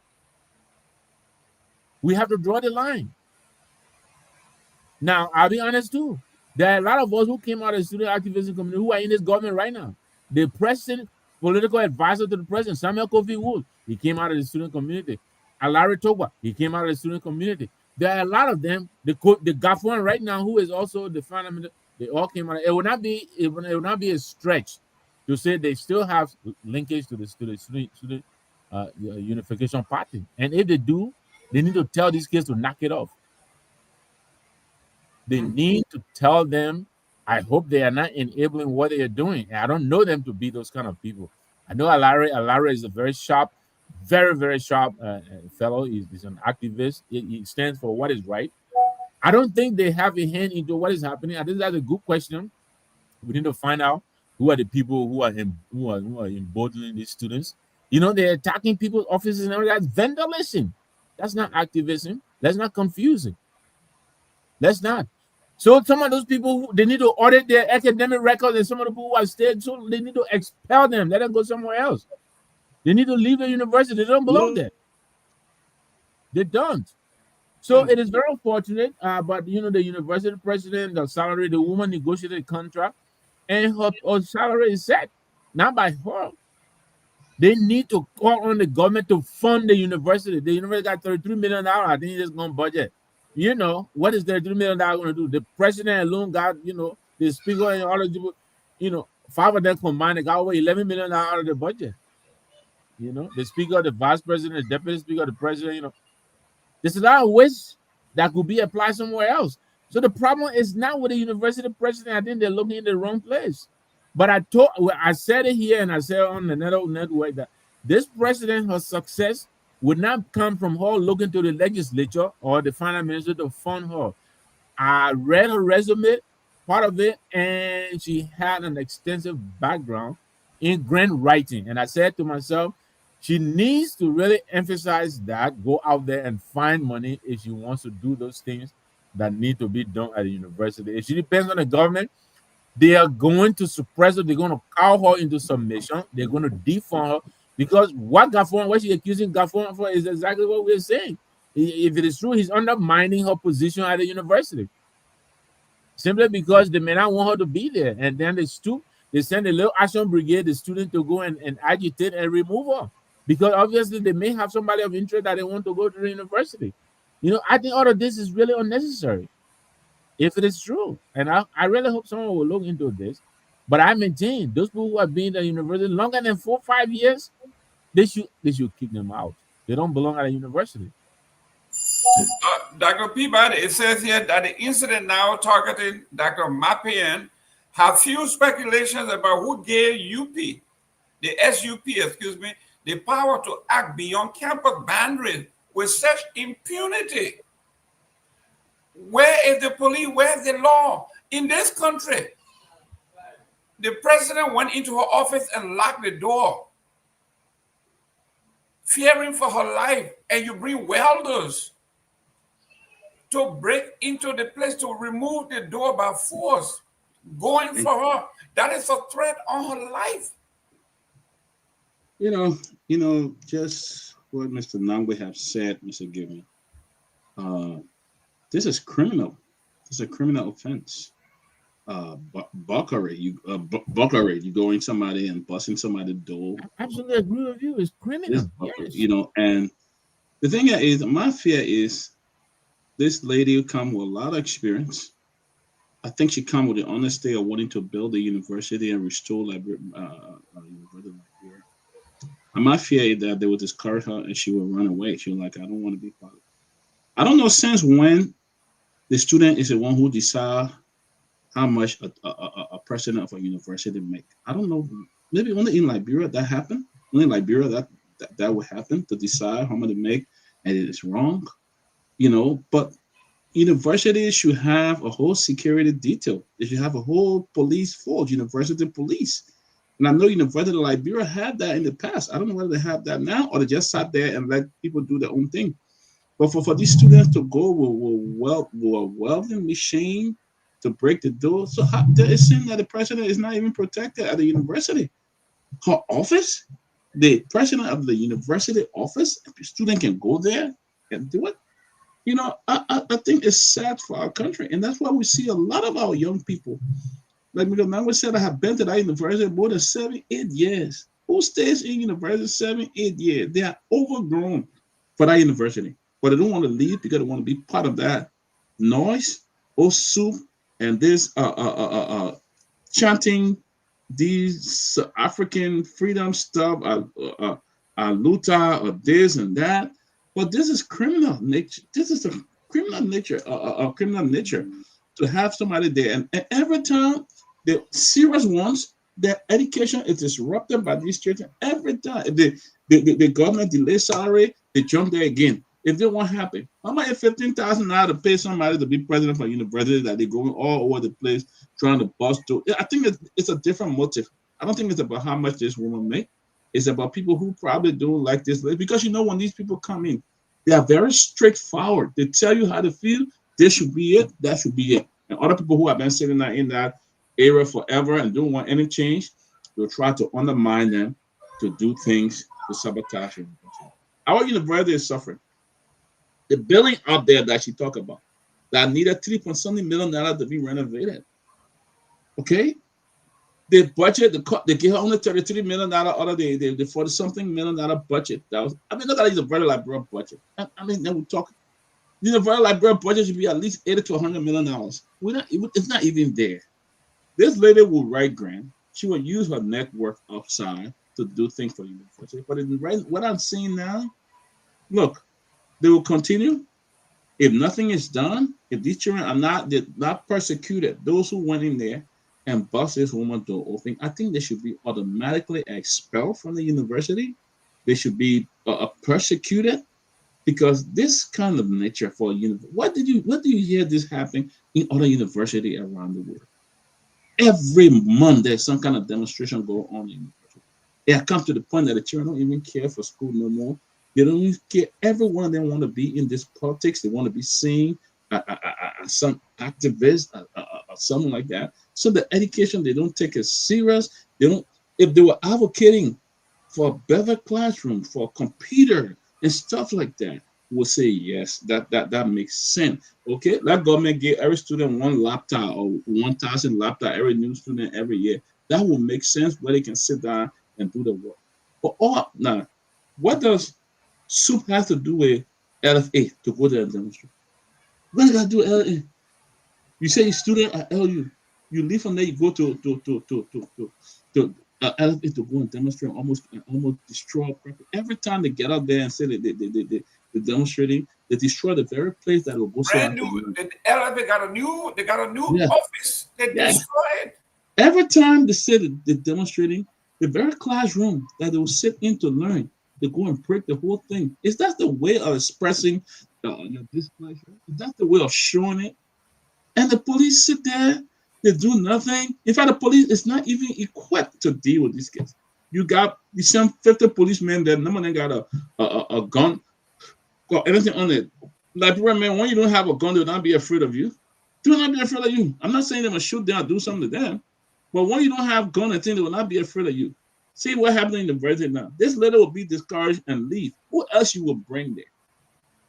We have to draw the line. Now, I'll be honest too. There are a lot of us who came out of the student activism community who are in this government right now. The president, political advisor to the president, Samuel Kofi Wood, he came out of the student community. Alari Toba, he came out of the student community. There are a lot of them. The Garguah right now, who is also the fundamental, they all came out. It will not be a stretch to say they still have linkage to the student unification party. And if they do, they need to tell these kids to knock it off. They need to tell them. I hope they are not enabling what they are doing. And I don't know them to be those kind of people. I know Alari is a very sharp, very, very sharp fellow. He's an activist. He stands for what is right. I don't think they have a hand into what is happening. I think that's a good question. We need to find out who are the people who are emboldening these students. They're attacking people's offices and everything. That's vandalism. That's not activism. Let's not confuse it. Let's not. So some of those people, they need to audit their academic records, and some of the people who have stayed, so they need to expel them. Let them go somewhere else. They need to leave the university. They don't belong there. They don't. So it is very unfortunate. But the university president, the salary, the woman negotiated a contract, and her salary is set, not by her. They need to call on the government to fund the university. The university got $33 million. I think it's going to budget. What is $33 million going to do? The president alone got, the speaker and all the people, 5 of them combined, they got over $11 million out of the budget. The speaker, the vice president, the deputy speaker, the president, there's a lot of ways that could be applied somewhere else. So the problem is not with the university president. I think they're looking in the wrong place. But I said it here and I said on the network that this president, her success would not come from her looking to the legislature or the finance minister to fund her. I read her resume, part of it, and she had an extensive background in grant writing. And I said to myself, she needs to really emphasize that, go out there and find money if she wants to do those things that need to be done at the university. If she depends on the government, they are going to suppress her. They're going to cow her into submission. They're going to defund her because what she's accusing Garguah for is exactly what we're saying. If it is true, he's undermining her position at the university simply because they may not want her to be there. And then they send a little action brigade, the student, to go and agitate and remove her because obviously they may have somebody of interest that they want to go to the university. I think all of this is really unnecessary. If it is true, and I really hope someone will look into this, but I maintain those people who have been at the university longer than 4 or 5 years, They should kick them out. They don't belong at a university. Dr. Peabody, it says here that the incident now targeting Dr. Myean have few speculations about who gave UP, the SUP, excuse me, the power to act beyond campus boundaries with such impunity. Where is the police? Where's the law? In this country, the president went into her office and locked the door, fearing for her life, and you bring welders to break into the place to remove the door by force, going for her. That is a threat on her life. Just what Mr. Nagbe have said, Mr. Gayman. This is criminal. This is a criminal offense. Buckery, you going somebody and busting somebody's door. I absolutely agree with you. It's criminal. Yes. And the thing is, my fear is this lady who come with a lot of experience. I think she come with the honesty of wanting to build a university and restore Liberia. And my fear is that they will discourage her and she will run away. She'll like, I don't want to be part of it. I don't know since when the student is the one who decide how much a president of a university make. I don't know. Maybe only in Liberia that happened. Only in Liberia that would happen, to decide how much to make, and it is wrong. But universities should have a whole security detail. They should have a whole police force, university police. And I know University of Liberia had that in the past. I don't know whether they have that now or they just sat there and let people do their own thing. But for these students to go with a welding machine to break the door, so it seems that the president is not even protected at the university. Her office, the president of the university office, the student can go there and do it. I think it's sad for our country, and that's why we see a lot of our young people. Like Nagbe said, I have been to that university more than 7-8 years. Who stays in university 7-8 years? They are overgrown for that university, but they don't want to leave because they want to be part of that noise, soup, and this chanting these African freedom stuff, Luta, or this and that. But this is criminal nature. This is a criminal nature, to have somebody there. And every time the serious ones, their education is disrupted by these children. Every time the government delays salary, they jump there again. If they won't happen, how much $15,000 to pay somebody to be president of a university that they're going all over the place trying to bust through? I think it's a different motive. I don't think it's about how much this woman make. It's about people who probably don't like this, because when these people come in, they are very straightforward. They tell you how to feel. This should be it. That should be it. And other people who have been sitting in that area forever and don't want any change, they'll try to undermine them to do things to sabotage them. Our university is suffering. The building up there that she talked about, that needed $3.something million to be renovated. Okay? The budget, they gave her only $33 million out of the $40-something million budget. Look at the University Liberia budget. Then we talk. The University Liberia budget should be at least $80 to $100 million. It's not even there. This lady will write grant. She will use her network outside to do things for the university. But what I'm seeing now, look, they will continue. If nothing is done, if these children are not persecuted, those who went in there and bust this woman door open, I think they should be automatically expelled from the university. They should be persecuted, because this kind of nature for university. What do you hear this happening in other universities around the world? Every month there's some kind of demonstration going on in university. It has come to the point that the children don't even care for school no more. They don't even care. Every one of them want to be in this politics. They want to be seen as some activist or something like that. So the education, they don't take it serious. They don't. If they were advocating for a better classroom, for a computer and stuff like that, we'll say yes, that makes sense. Okay, that government give every student one laptop or 1,000 laptop, every new student every year. That will make sense where they can sit down and do the work. But now, what does SUP have to do with LFA to go there and demonstrate? What does that do with LFA? You say you're student at LU, you leave from there, you go to elephant to go and demonstrate, almost destroy. Every time they get out there and say they're demonstrating, they destroy the very place that will go so Brand after new. you. The elephant got a new Yeah. office. They Yeah. destroyed. Every time they say that they're demonstrating, the very classroom that they will sit in to learn, they go and break the whole thing. Is that the way of expressing your displeasure? Is that the way of showing it? And the police sit there, they do nothing. In fact, the police is not even equipped to deal with these kids. You send 50 policemen there, none of them got a gun, got anything on it. Like, man, when you don't have a gun, they will not be afraid of you. They will not be afraid of you. I'm not saying they must shoot them or do something to them, but when you don't have gun and things, they will not be afraid of you. See what happened in the verdict now. This letter will be discouraged and leave. Who else you will bring there?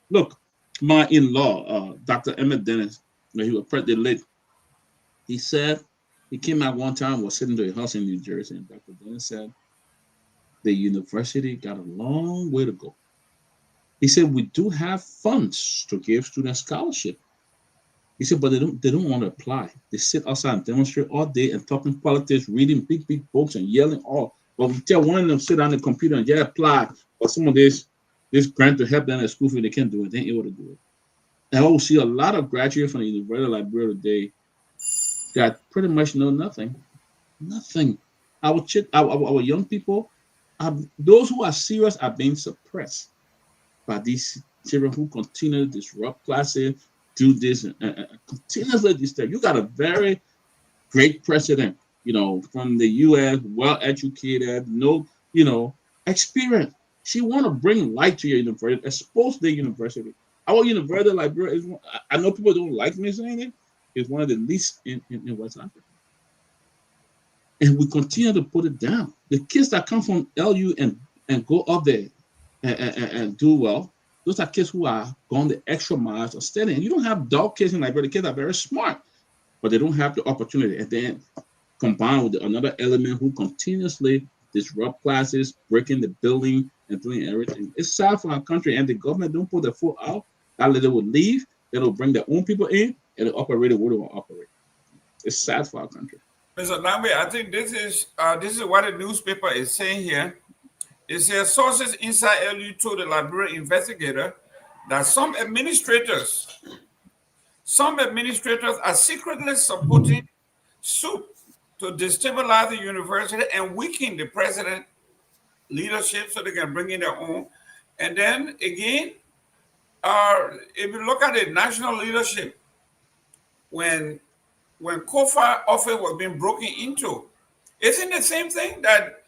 Look, my in-law, Dr. Emmett Dennis, when he was pretty late, he said, he came out one time, was sitting to a house in New Jersey, and Dr. Dennis said, the university got a long way to go. He said, we do have funds to give students scholarship. He said, but they don't want to apply. They sit outside and demonstrate all day and talking politics, reading big books and yelling all. But we tell one of them sit on the computer and apply for some of this grant to help them at school fee, they can't do it. They ain't able to do it. And I will see a lot of graduates from the University of Liberia today that pretty much know nothing. Nothing. Our young people, those who are serious are being suppressed by these children who continue to disrupt classes, do this and continuously disturb. You got a very great president, from the U.S., well-educated, experience. She want to bring light to your university, expose the university. Our university, Liberia, is. I know people don't like me saying it. It's one of the least in West Africa, and we continue to put it down. The kids that come from LU and go up there and do well, those are kids who are going the extra miles of studying. You don't have dull kids in Liberia. The kids are very smart, but they don't have the opportunity. And then combined with another element who continuously disrupt classes, breaking the building and doing everything. It's sad for our country, and the government don't put their foot out. That they will leave, they will bring their own people in, and they operate the way they will operate. It's sad for our country. Mr. Nagbe, I think this is what the newspaper is saying here. It says sources inside LU told the Liberia investigator that some administrators are secretly supporting suit to destabilize the university and weaken the president leadership so they can bring in their own. And then again, if you look at the national leadership, when Kofa office was being broken into, isn't the same thing that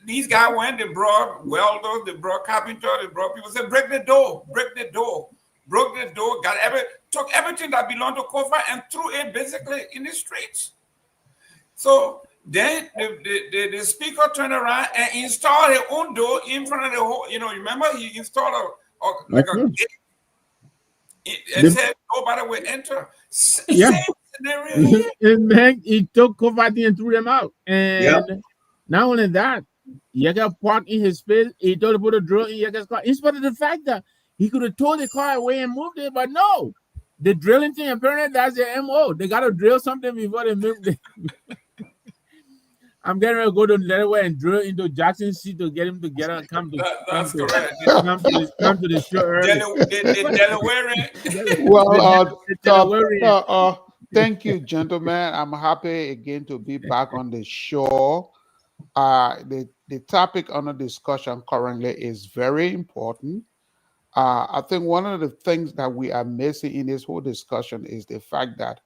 these guys went, they brought welders, they brought carpenters, they brought people, said, break the door, broke the door, took everything that belonged to Kofa and threw it basically in the streets. So then the speaker turned around and installed his own door in front of the whole, remember he installed a gate and said nobody will enter. Yeah. Same scenario here. And then he took Kofi and threw them out. And not only that, Yaga parked in his space. He told to put a drill in Yaga's car. In spite of the fact that he could have towed the car away and moved it, but no. The drilling thing, apparently that's their MO. They got to drill something before they move. I'm getting ready to go to Delaware and drill into Jackson City to get him to get on. Come to the show early. Well, thank you, gentlemen. I'm happy again to be back on the show. The topic under discussion currently is very important. I think one of the things that we are missing in this whole discussion is the fact that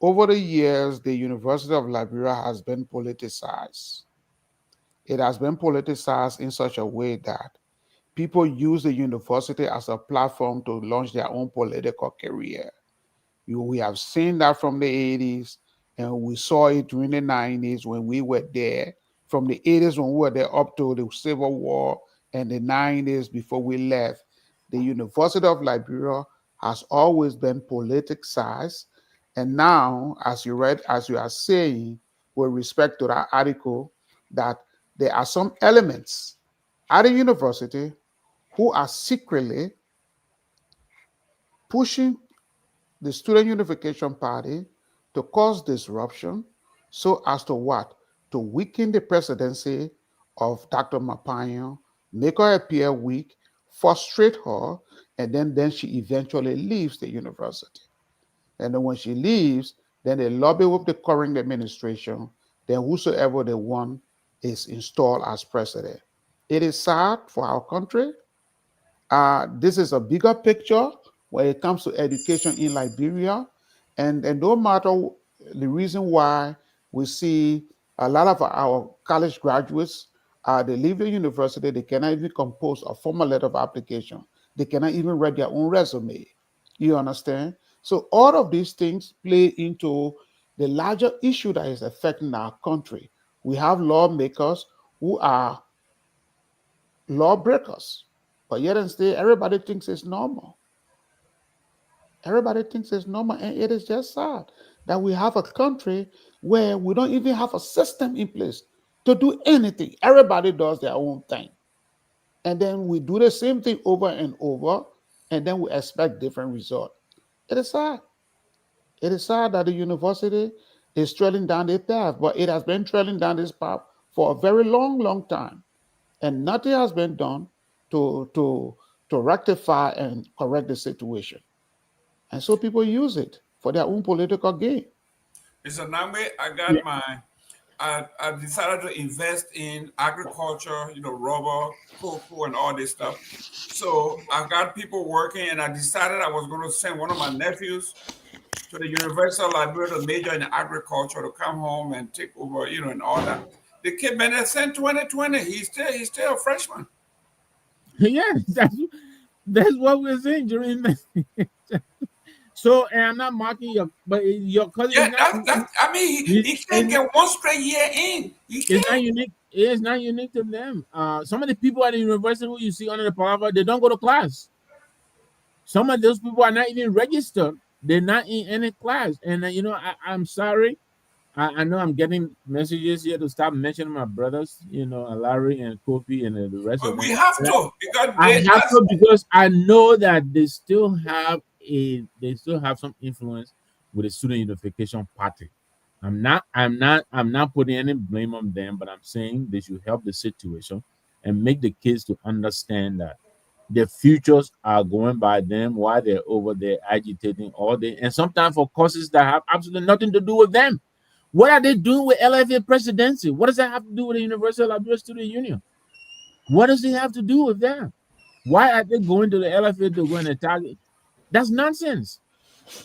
over the years, the University of Liberia has been politicized. It has been politicized in such a way that people use the university as a platform to launch their own political career. We have seen that from the 80s, and we saw it during the 90s when we were there. From the 80s when we were there up to the Civil War and the 90s before we left, the University of Liberia has always been politicized. And now, as you are saying, with respect to that article, that there are some elements at the university who are secretly pushing the Student Unification Party to cause disruption so as to what? to weaken the presidency of Dr. Mapanyang, make her appear weak, frustrate her, and then she eventually leaves the university. And then when she leaves, then they lobby with the current administration, then whosoever they want is installed as president. It is sad for our country. This is a bigger picture when it comes to education in Liberia. And no matter the reason why we see a lot of our college graduates, they leave the university, they cannot even compose a formal letter of application. They cannot even write their own resume. You understand? So all of these things play into the larger issue that is affecting our country. We have lawmakers who are lawbreakers, but yet and still everybody thinks it's normal. Everybody thinks it's normal, and it is just sad that we have a country where we don't even have a system in place to do anything. Everybody does their own thing. And then we do the same thing over and over, and then we expect different results. It is sad. It is sad that the university is trailing down this path, but it has been trailing down this path for a very long time. And nothing has been done to rectify and correct the situation. And so people use it for their own political gain. Mr. Nagbe, I decided to invest in agriculture, rubber, cocoa, and all this stuff. So I got people working, and I decided I was going to send one of my nephews to the University of Liberia to major in agriculture, to come home and take over, and all that. The kid, man, that sent 2020. He's still a freshman. Yeah, that's what we're saying during the So, and I'm not mocking you, but your cousin. Yeah, he can't get one straight year in. It's not unique. It's not unique to them. Some of the people at the university who you see under the palaver, they don't go to class. Some of those people are not even registered. They're not in any class. And I'm sorry. I know I'm getting messages here to stop mentioning my brothers, Larry and Kofi and the rest of them. We have to, because I have to, because I know that they still have some influence with the Student Unification Party. I'm not putting any blame on them, but I'm saying they should help the situation and make the kids to understand that their futures are going by them while they're over there agitating all day, and sometimes for causes that have absolutely nothing to do with them. What are they doing with LFA presidency? What does that have to do with the University of Liberia Student Union? What does it have to do with that? Why are they going to the LFA to go and attack it? That's nonsense.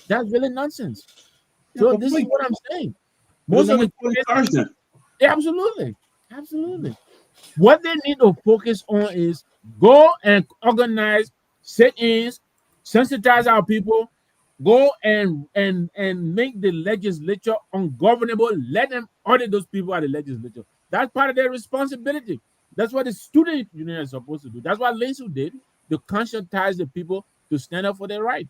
That's really nonsense. So this is what I'm saying. Most of the kids, absolutely. What they need to focus on is go and organize sit-ins, sensitize our people, go and make the legislature ungovernable. Let them audit those people at the legislature. That's part of their responsibility. That's what the student union is supposed to do. That's what Linsu did, to conscientize the people to stand up for their rights.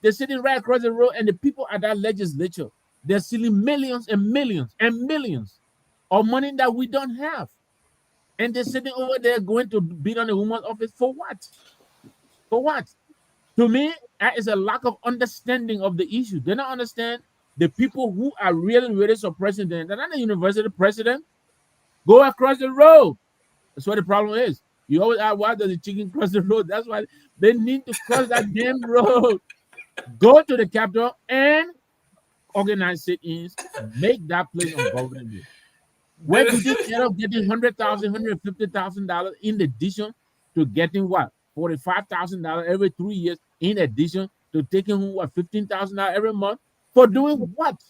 They're sitting right across the road, and the people at that legislature, they're stealing millions and millions and millions of money that we don't have. And they're sitting over there going to beat on the woman's office for what? For what? To me, that is a lack of understanding of the issue. They don't understand the people who are really suppressing them. They're not the university president. Go across the road. That's what the problem is. You always ask, why does the chicken cross the road? That's why they need to cross that damn road. Go to the Capitol and organize sit-ins, make that place ungovernable. Where could you end up getting $100,000, $150,000 in addition to getting what? $45,000 every 3 years, in addition to taking home what, $15,000 every month for doing what?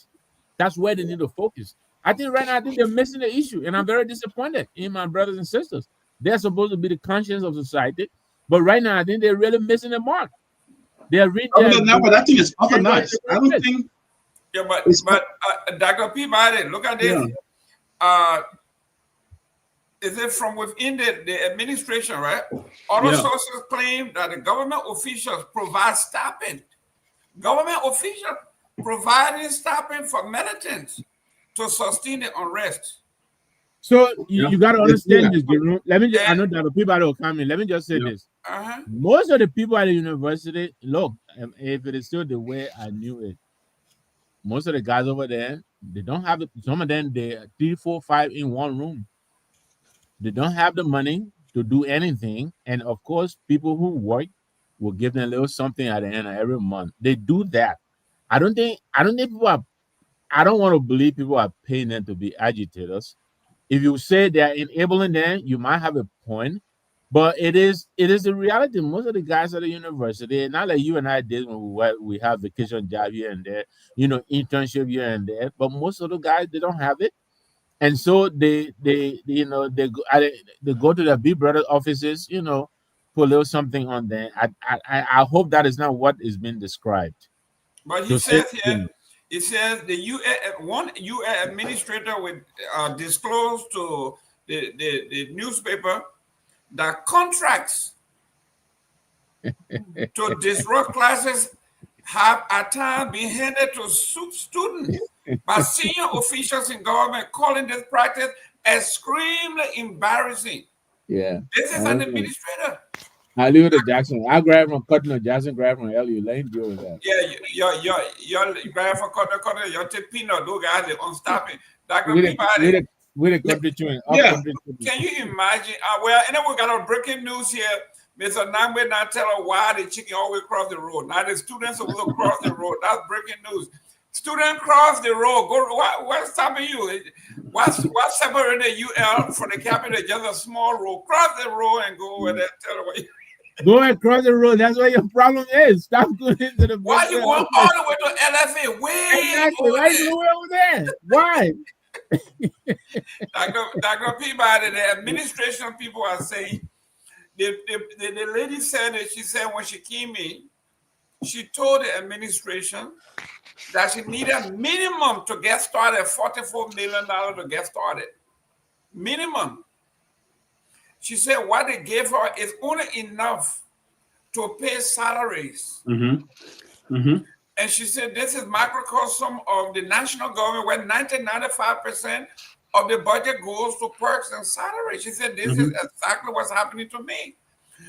That's where they need to focus. I think right now, they're missing the issue, and I'm very disappointed in my brothers and sisters. They're supposed to be the conscience of society, but right now, I think they're really missing the mark. They're but I think it's organized. I don't think. Yeah, but Dr. Peabody, look at this. Yeah. Is it from within the administration, right? Other sources claim that the government officials provide stopping. Government officials providing stopping for militants to sustain the unrest. So you got to understand this, Jerome. I know that the people will come in. Let me just say this. Most of the people at the university, look, if it is still the way I knew it, most of the guys over there, they don't have it. Some of them, they 3, 4, 5 in one room. They don't have the money to do anything. And of course, people who work will give them a little something at the end of every month. They do that. I don't think people are, I don't want to believe people are paying them to be agitators. If you say they're enabling them, you might have a point. But it is the reality. Most of the guys at the university, not like you and I did when we have vacation job here and there, internship here and there. But most of the guys, they don't have it. And so they go to their big brother offices, put a little something on there. I hope that is not what is being described. But he says here, it says the one UN administrator would disclose to the newspaper that contracts to disrupt classes have at times been handed to students by senior officials in government, calling this practice extremely embarrassing. Yeah. This is an administrator. I live with Jackson. I grab from Cutler, Jackson grab from LU. Lane deal with that. Yeah, your grab from Cutler, your tip peanut, those guys are unstopping. Dr. Peabody. With a country chewing. Yeah. Can you imagine? Well, and then we got a breaking news here. Mr. Nagbe now tell her why the chicken always cross the road. Now the students will cross the road. That's breaking news. Student cross the road. What's stopping you? What's separating the UL from the capital? Just a small road. Cross the road and go over there. Tell her what you. Go and cross the road. That's what your problem is. Stop going into the. Why you going all the way to LFA? Exactly. Why you going over there? Why? Dr. Peabody, the administration people are saying. The lady said that she said when she came in, she told the administration that she needed minimum to get started, $44 million to get started. Minimum. She said what they gave her is only enough to pay salaries. And she said this is microcosm of the national government where 95% of the budget goes to perks and salaries. She said this is exactly what's happening to me.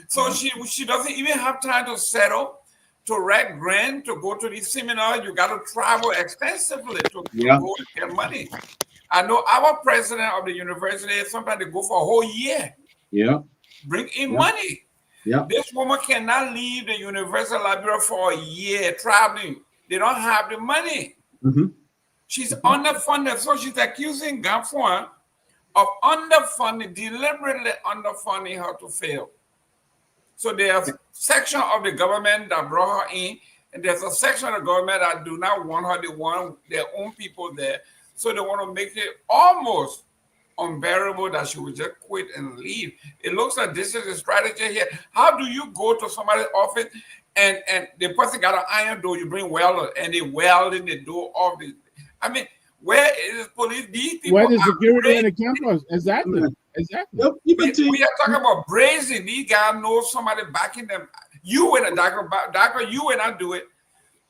So she doesn't even have time to settle, to write grant, to go to these seminars. You got to travel extensively to go and get money. I know our president of the university, sometimes they go for a whole year. Yeah. Bring in money. Yeah. This woman cannot leave the University of Liberia for a year traveling. They don't have the money. She's underfunded. So she's accusing Garguah of underfunding, deliberately underfunding her to fail. So there's a section of the government that brought her in, and there's a section of the government that do not want her. They want their own people there. So they want to make it almost unbearable that she would just quit and leave. It looks like this is a strategy here. How do you go to somebody's office and the person got an iron door, you bring welder, and they weld in the door of the... I mean, where is police? These people where the security in the campus? Exactly. We are talking about brazen. These guys know somebody backing them. You would not, you would not do it.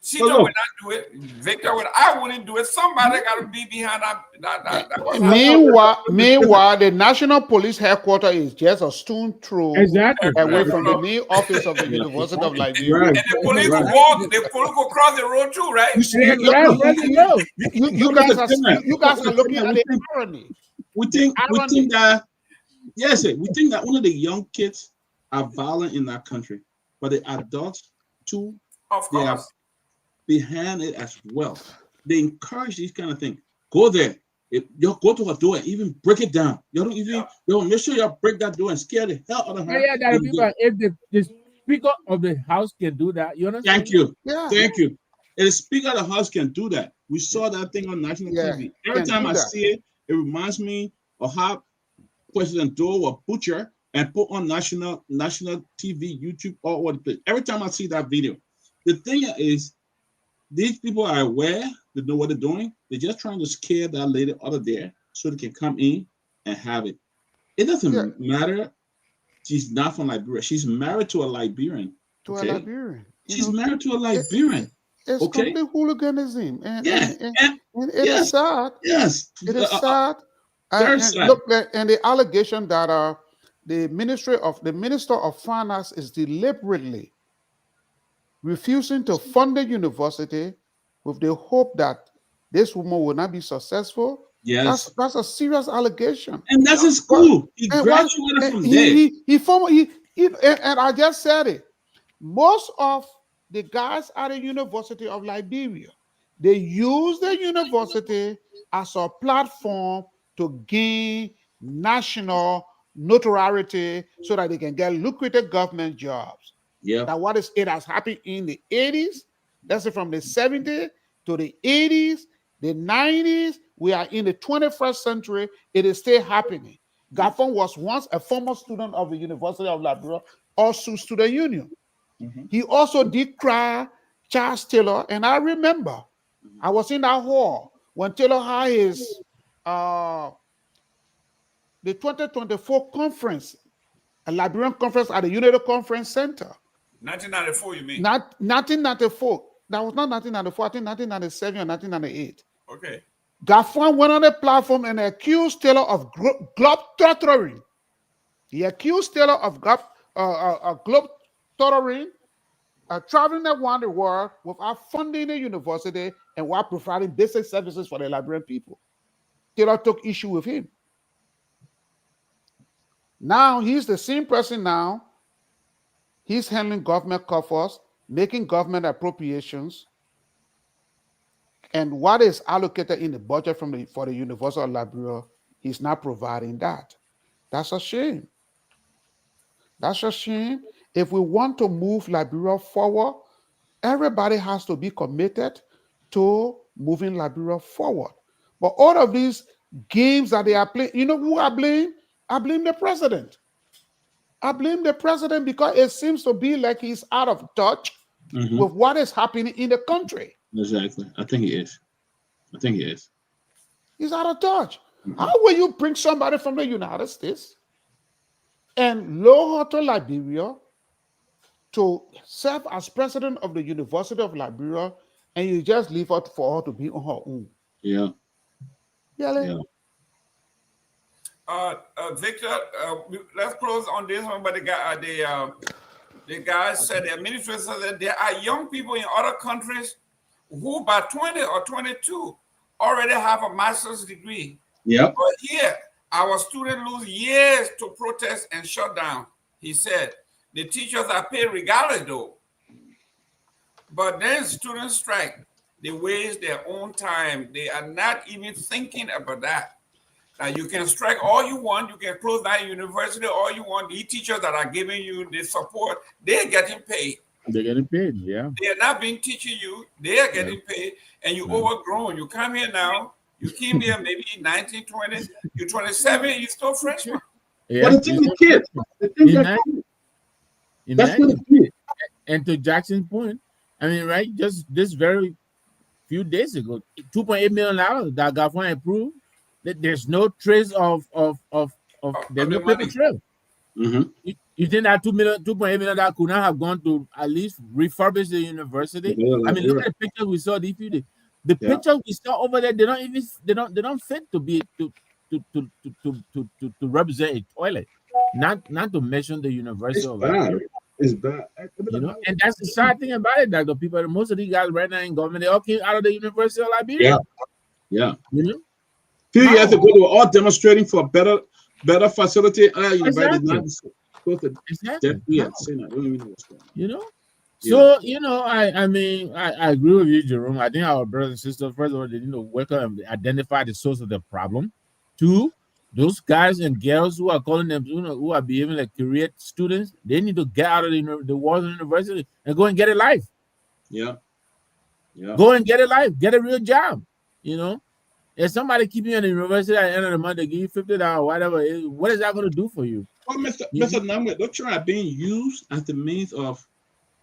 She would not do it. Victor would. I wouldn't do it. Somebody got to be behind that. Meanwhile, the National Police Headquarters is just a stone throw away from the main office of the University of Liberia. And the police will walk. The police will cross the road too, right? You guys are looking at the irony. We think that one of the young kids are violent in that country, but the adults too. Of course. Behind it as well. They encourage these kind of things. Go there. You go to a door, even break it down. You don't even make sure you break that door and scare the hell out of her. If the speaker of the house can do that, you understand? Thank you. Yeah. Thank you. If the speaker of the house can do that. We saw that thing on national TV. Every time I see it, it reminds me of how President Doe was butcher and put on national TV, YouTube, all over the place. Every time I see that video, the thing is, these people are aware, they know what they're doing. They're just trying to scare that lady out of there so they can come in and have it. It doesn't matter. She's not from Liberia. She's married to a Liberian. She's married to a Liberian. It's complete hooliganism. And it is sad. Yes. It is sad. Very sad. Look, and the allegation that the Minister of Finance is deliberately refusing to fund the university with the hope that this woman will not be successful. Yes. That's a serious allegation. And that's his school. He And graduated from there. And I just said it. Most of the guys at the University of Liberia, they use the university as a platform to gain national notoriety so that they can get lucrative government jobs. Yeah. That it has happened in the 80s. That's it, from the 70s to the 80s, the 90s. We are in the 21st century. It is still happening. Garguah was once a former student of the University of Liberia, also student union. He also decried Charles Taylor, and I remember I was in that hall when Taylor had his the 2024 conference, a Liberian conference at the United Conference Center. 1994, you mean? Not 1994. That was not 1994. I think 1997 or 1998. Okay. Garguah went on the platform and accused Taylor of globe-trottering. He accused Taylor of globe-trottering, traveling around the world without funding the university and while providing basic services for the Liberian people. Taylor took issue with him. Now he's the same person now. He's handling government coffers, making government appropriations, and what is allocated in the budget for the University of Liberia, he's not providing that. That's a shame. That's a shame. If we want to move Liberia forward, everybody has to be committed to moving Liberia forward. But all of these games that they are playing, you know who I blame? I blame the president. I blame the president because it seems to be like he's out of touch with what is happening in the country. Exactly. I think he is. He's out of touch. How will you bring somebody from the United States and lure her to Liberia to serve as president of the University of Liberia, and you just leave her for her to be on her own? Yeah. Really? Yeah. Victor, let's close on this one. But the guy said, the administrator said, there are young people in other countries who by 20 or 22 already have a master's degree. Yeah. But here, our students lose years to protest and shut down. He said, the teachers are paid regardless though. But then students strike. They waste their own time. They are not even thinking about that. Now, you can strike all you want. You can close down university all you want. The teachers that are giving you the support, they're getting paid. They're getting paid, yeah. They are not being teaching you. They are getting paid. And you're overgrown. You come here now. You came here maybe 19, 20. You're 27. You're still freshman. Yeah. But the thing is, kids. That's what it is. And to Jackson's point, I mean, right, just this very few days ago, $2.8 million that Garguah approved. There's no trace of there's no paper trail. You think that $2.8 million that could not have gone to at least refurbish the university? I mean, look at the pictures we saw. The pictures we saw over there, they don't fit to be to represent a toilet. Not to mention the university. It's bad. You know, and that's the sad thing about it. That the people, most of these guys right now in government, they all came out of the University of Liberia. Yeah. You know. Few years ago, they were all demonstrating for better facility. You know, so you know, I mean, I agree with you, Jerome. I think our brothers and sisters, first of all, they need to work on identify the source of the problem. Two, those guys and girls who are calling them, you know, who are behaving like career students, they need to get out of the walls of the university and go and get a life. Yeah. Go and get a life, get a real job. You know. If somebody keep you in the university at the end of the month, they give you $50, whatever, what is that going to do for you? Well, Mr. Nagbe, don't you are being used as the means of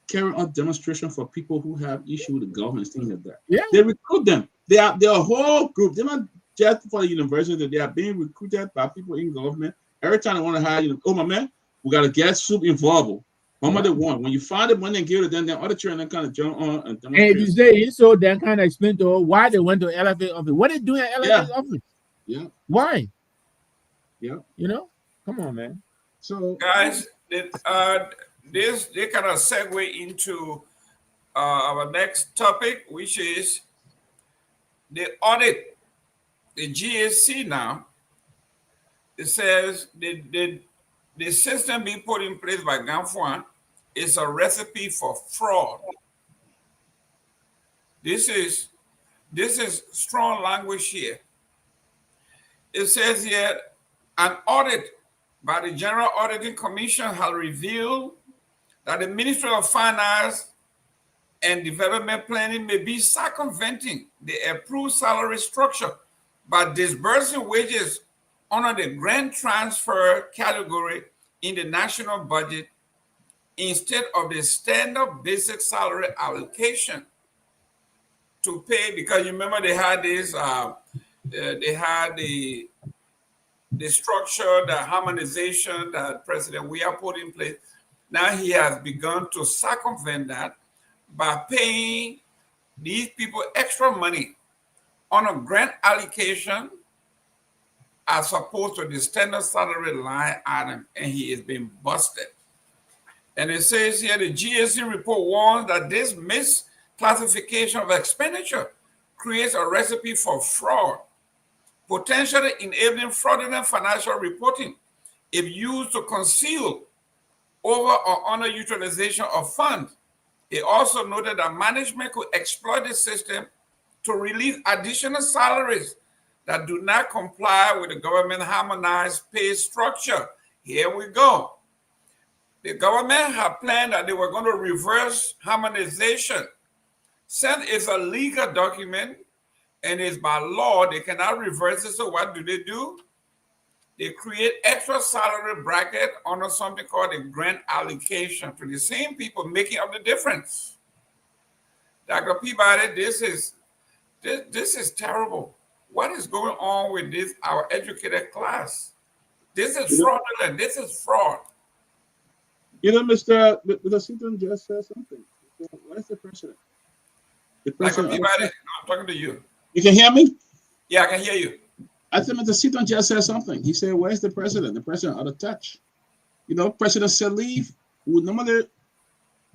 carrying out demonstration for people who have issue with the government, things like that. Yeah. They recruit them. They're a whole group. They're not just for the university. They are being recruited by people in government. Every time they want to hire you, oh, my man, we got to get soup involved. What they want. When you find it, when they give it, then the other children kind of jump on and demonstrate. And if you say so, then kind of explain to her why they went to LFA office. What are they doing at LFA office? Yeah. Why? Yeah. You know? Come on, man. So guys, they kind of segue into our next topic, which is they audit the GAC now. It says the system being put in place by Garguah is a recipe for fraud. This is strong language here. It says here, an audit by the General Auditing Commission has revealed that the Ministry of Finance and Development Planning may be circumventing the approved salary structure by disbursing wages under the grant transfer category in the national budget instead of the standard basic salary allocation to pay, because you remember they had this, they had the structure, the harmonization that President Weah put in place. Now he has begun to circumvent that by paying these people extra money on a grant allocation as opposed to the standard salary line item, and he is being busted. And it says here, the GAC report warns that this misclassification of expenditure creates a recipe for fraud, potentially enabling fraudulent financial reporting if used to conceal over or underutilization of funds. It also noted that management could exploit the system to release additional salaries that do not comply with the government harmonized pay structure. Here we go. The government had planned that they were going to reverse harmonization. Since it's a legal document and it's by law, they cannot reverse it. So what do? They create extra salary bracket under something called a grant allocation to the same people, making up the difference. Dr. Peabody, this is terrible. What is going on with this, our educated class? This is fraudulent. This is fraud. You know, Mr. Seaton just said something. Where's the president? Dr. Peabody, I'm talking to you. You can hear me? Yeah, I can hear you. I think Mr. Seaton just said something. He said, where's the president? The president out of touch. You know, President Sirleaf would normally,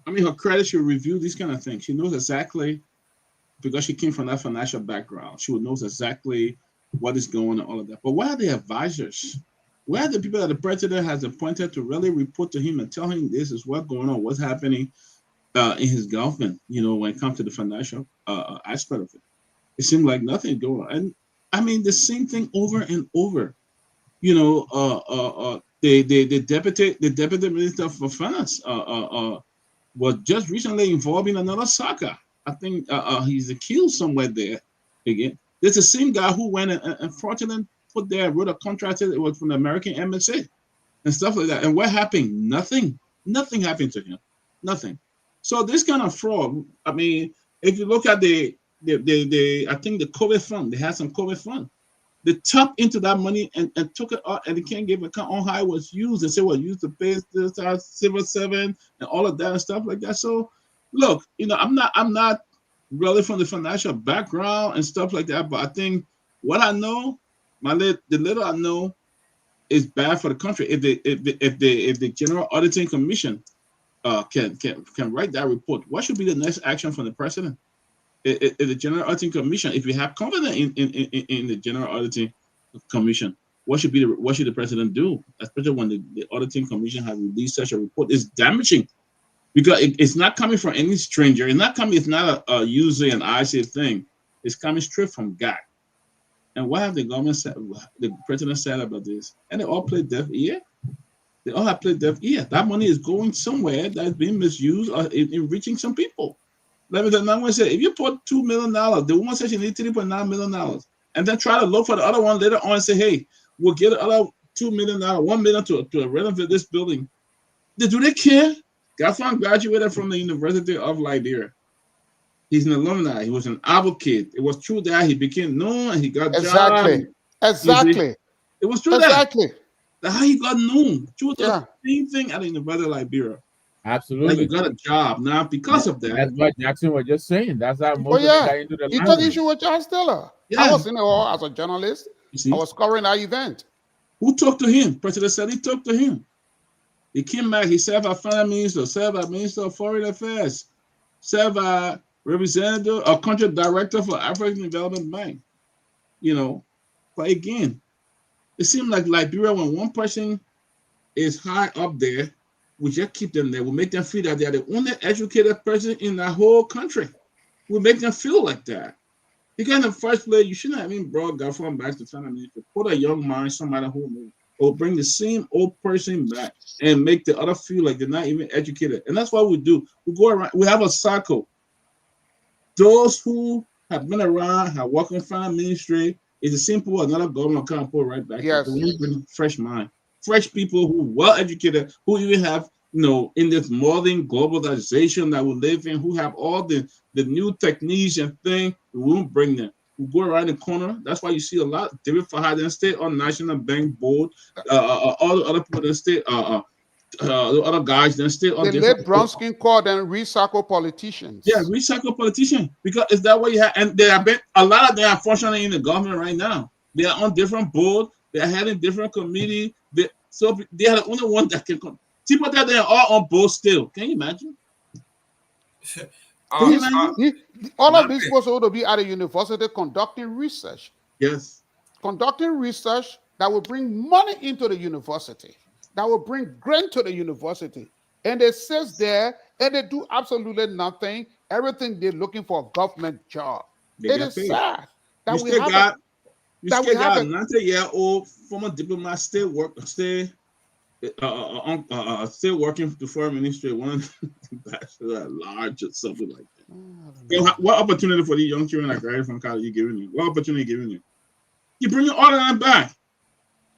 her credit, she would review these kind of things. She knows exactly, because she came from that financial background, she would know exactly what is going on, all of that. But where are the advisors? Where are the people that the president has appointed to really report to him and tell him this is what's going on, what's happening in his government, when it comes to the financial aspect of it? It seemed like nothing is going on. And the same thing over and over. The deputy minister for finance was just recently involved in another saga. I think he's accused somewhere there again. This is the same guy who went and fraudulently put there, wrote a contract. It was from the American embassy and stuff like that. And what happened? Nothing. Nothing happened to him. Nothing. So this kind of fraud. If you look at I think the COVID fund, they had some COVID fund. They tapped into that money and took it out, and they can't give account on how it was used. They say, well, used to pay this civil servant and all of that and stuff like that. So look, I'm not really from the financial background and stuff like that, but I think what I know, the little I know, is bad for the country. If the General Auditing Commission can write that report, what should be the next action from the president? If the General Auditing Commission, if you have confidence in the General Auditing Commission, what should the president do? Especially when the Auditing Commission has released such a report, it's damaging. Because it's not coming from any stranger. It's not a user and I say thing. It's coming straight from God. And what have the government said, the president said about this? And they all play deaf ear. They all have played deaf ear. That money is going somewhere that's being misused or in reaching some people. Let me tell you, say, if you put $2 million, the woman says she needs $3.9 million, and then try to look for the other one later on and say, hey, we'll get the other $2 million, $1 million to renovate this building. Do they care? Garguah graduated from the University of Liberia. He's an alumni. He was an advocate. It was true that he became known and he got exactly. jobs. Exactly. It was true exactly. That's how he got known. True, yeah. The same thing at the University of Liberia. Absolutely. Like you got a job now because of that. That's what Jackson was just saying. That's how most of them got into the He took issue with John Stiller. Yeah. I was in the hall as a journalist. I was covering that event. Who talked to him? President said he talked to him. He came back. He served as Finance Minister, served as Minister of Foreign Affairs, served as representative or country director for African Development Bank. You know, but again, it seems like Liberia, when one person is high up there, we just keep them there. We make them feel that they're the only educated person in the whole country. We make them feel like that. Because in the first place, you shouldn't have even brought Garguah back to China. To put a young mind, somebody who will bring the same old person back and make the other feel like they're not even educated. And that's what we do. We go around, we have a cycle. Those who have been around, have worked in finance ministry, is the same people another government can't put right back. Yes. We bring fresh mind, fresh people who well educated, who even have, in this modern globalization that we live in, who have all the new techniques and things. We won't bring them. We go around the corner. That's why you see a lot. David Fahad stay on National Bank Board. All the other people that stay, the other guys that stay on. The late Bronskin called them recycle politicians. Yeah, recycle politicians, because it's that way you have, and there have been a lot of them are functioning in the government right now. They are on different boards. They are having different committees. So they are the only one that can come. People that they are all on board still. Can you imagine? All of these people supposed to be at a university conducting research. Yes. Conducting research that will bring money into the university, that will bring grant to the university. And they sit there and they do absolutely nothing. Everything they're looking for a government job. It is sad that we have a 90-year-old former diplomat still working to foreign ministry, one bachelor at large or something like that. What opportunity for these young children that graduated from college you giving them? What opportunity you giving them? You bring all of them back.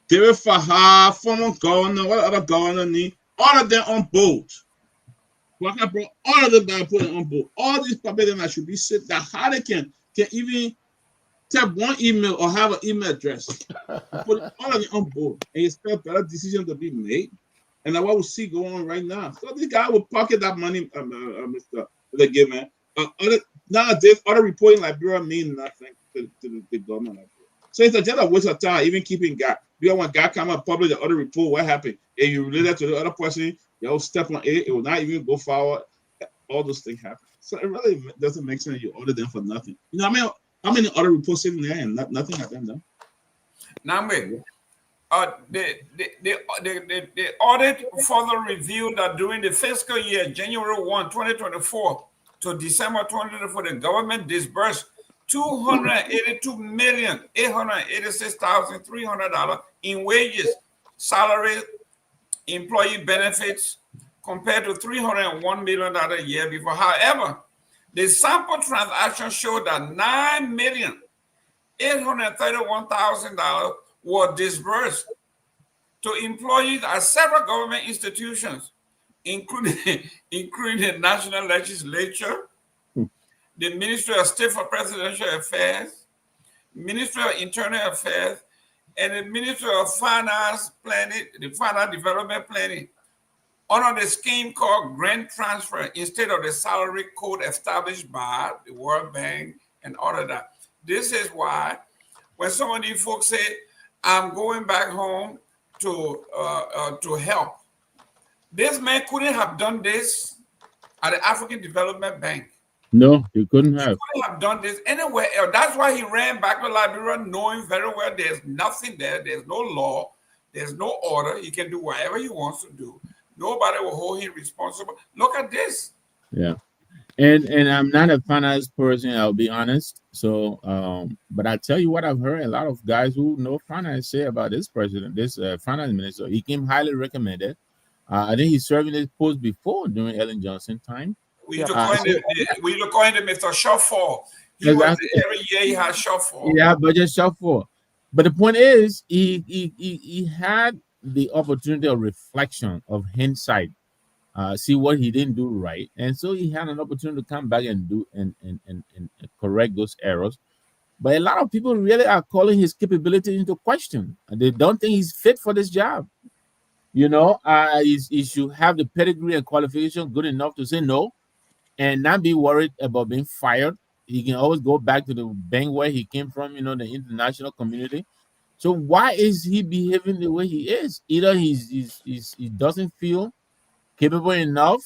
David Fahad, former governor, what other governor need? All of them on board. Well, I brought all of them back and put them on board. All these people that should be sit that how they can even tap one email or have an email address. Put all of them on board and expect better decisions to be made. And that's what we see going on right now. So this guy will pocket that money, Mr. Gayman. Nowadays, other reporting Liberia mean nothing to the government. So it's just a waste of time, even keeping God. Because when God come up publish the other report, what happened? If you relate to the other person, you'll step on it, it will not even go forward. All those things happen. So it really doesn't make sense you order them for nothing. How many other reports sitting there and nothing has been done? Nagbe, the audit further revealed that during the fiscal year January 1, 2024 to December 2024, the government disbursed $282,886,300 in wages, salary, employee benefits, compared to $301 million a year before. However, the sample transaction showed that $9,831,000 were disbursed to employees at several government institutions, including the National Legislature, the Ministry of State for Presidential Affairs, Ministry of Internal Affairs, and the Ministry of Finance Planning, the Finance Development Planning, under the scheme called grant transfer instead of the salary code established by the World Bank and all of that. This is why when some of these folks say, I'm going back home to help, this man couldn't have done this at the African Development Bank. No, he couldn't have. He couldn't have done this anywhere else. That's why he ran back to Liberia, knowing very well there's nothing there. There's no law. There's no order. He can do whatever he wants to do. Nobody will hold him responsible. Look at this. Yeah. And I'm not a finance person, I'll be honest. So, but I tell you what, I've heard a lot of guys who know finance say about this president, this finance minister. He came highly recommended. I think he's serving this post before during Ellen Johnson time. We look into Mr. Shuffle. Every year he has Shuffle. Yeah, budget Shuffle. But the point is, he had the opportunity of reflection, of hindsight, see what he didn't do right, and so he had an opportunity to come back and do and correct those errors. But a lot of people really are calling his capability into question, and they don't think he's fit for this job. He should have the pedigree and qualification good enough to say no, and not be worried about being fired. He can always go back to the bank where he came from, the international community. So why is he behaving the way he is? Either he doesn't feel capable enough,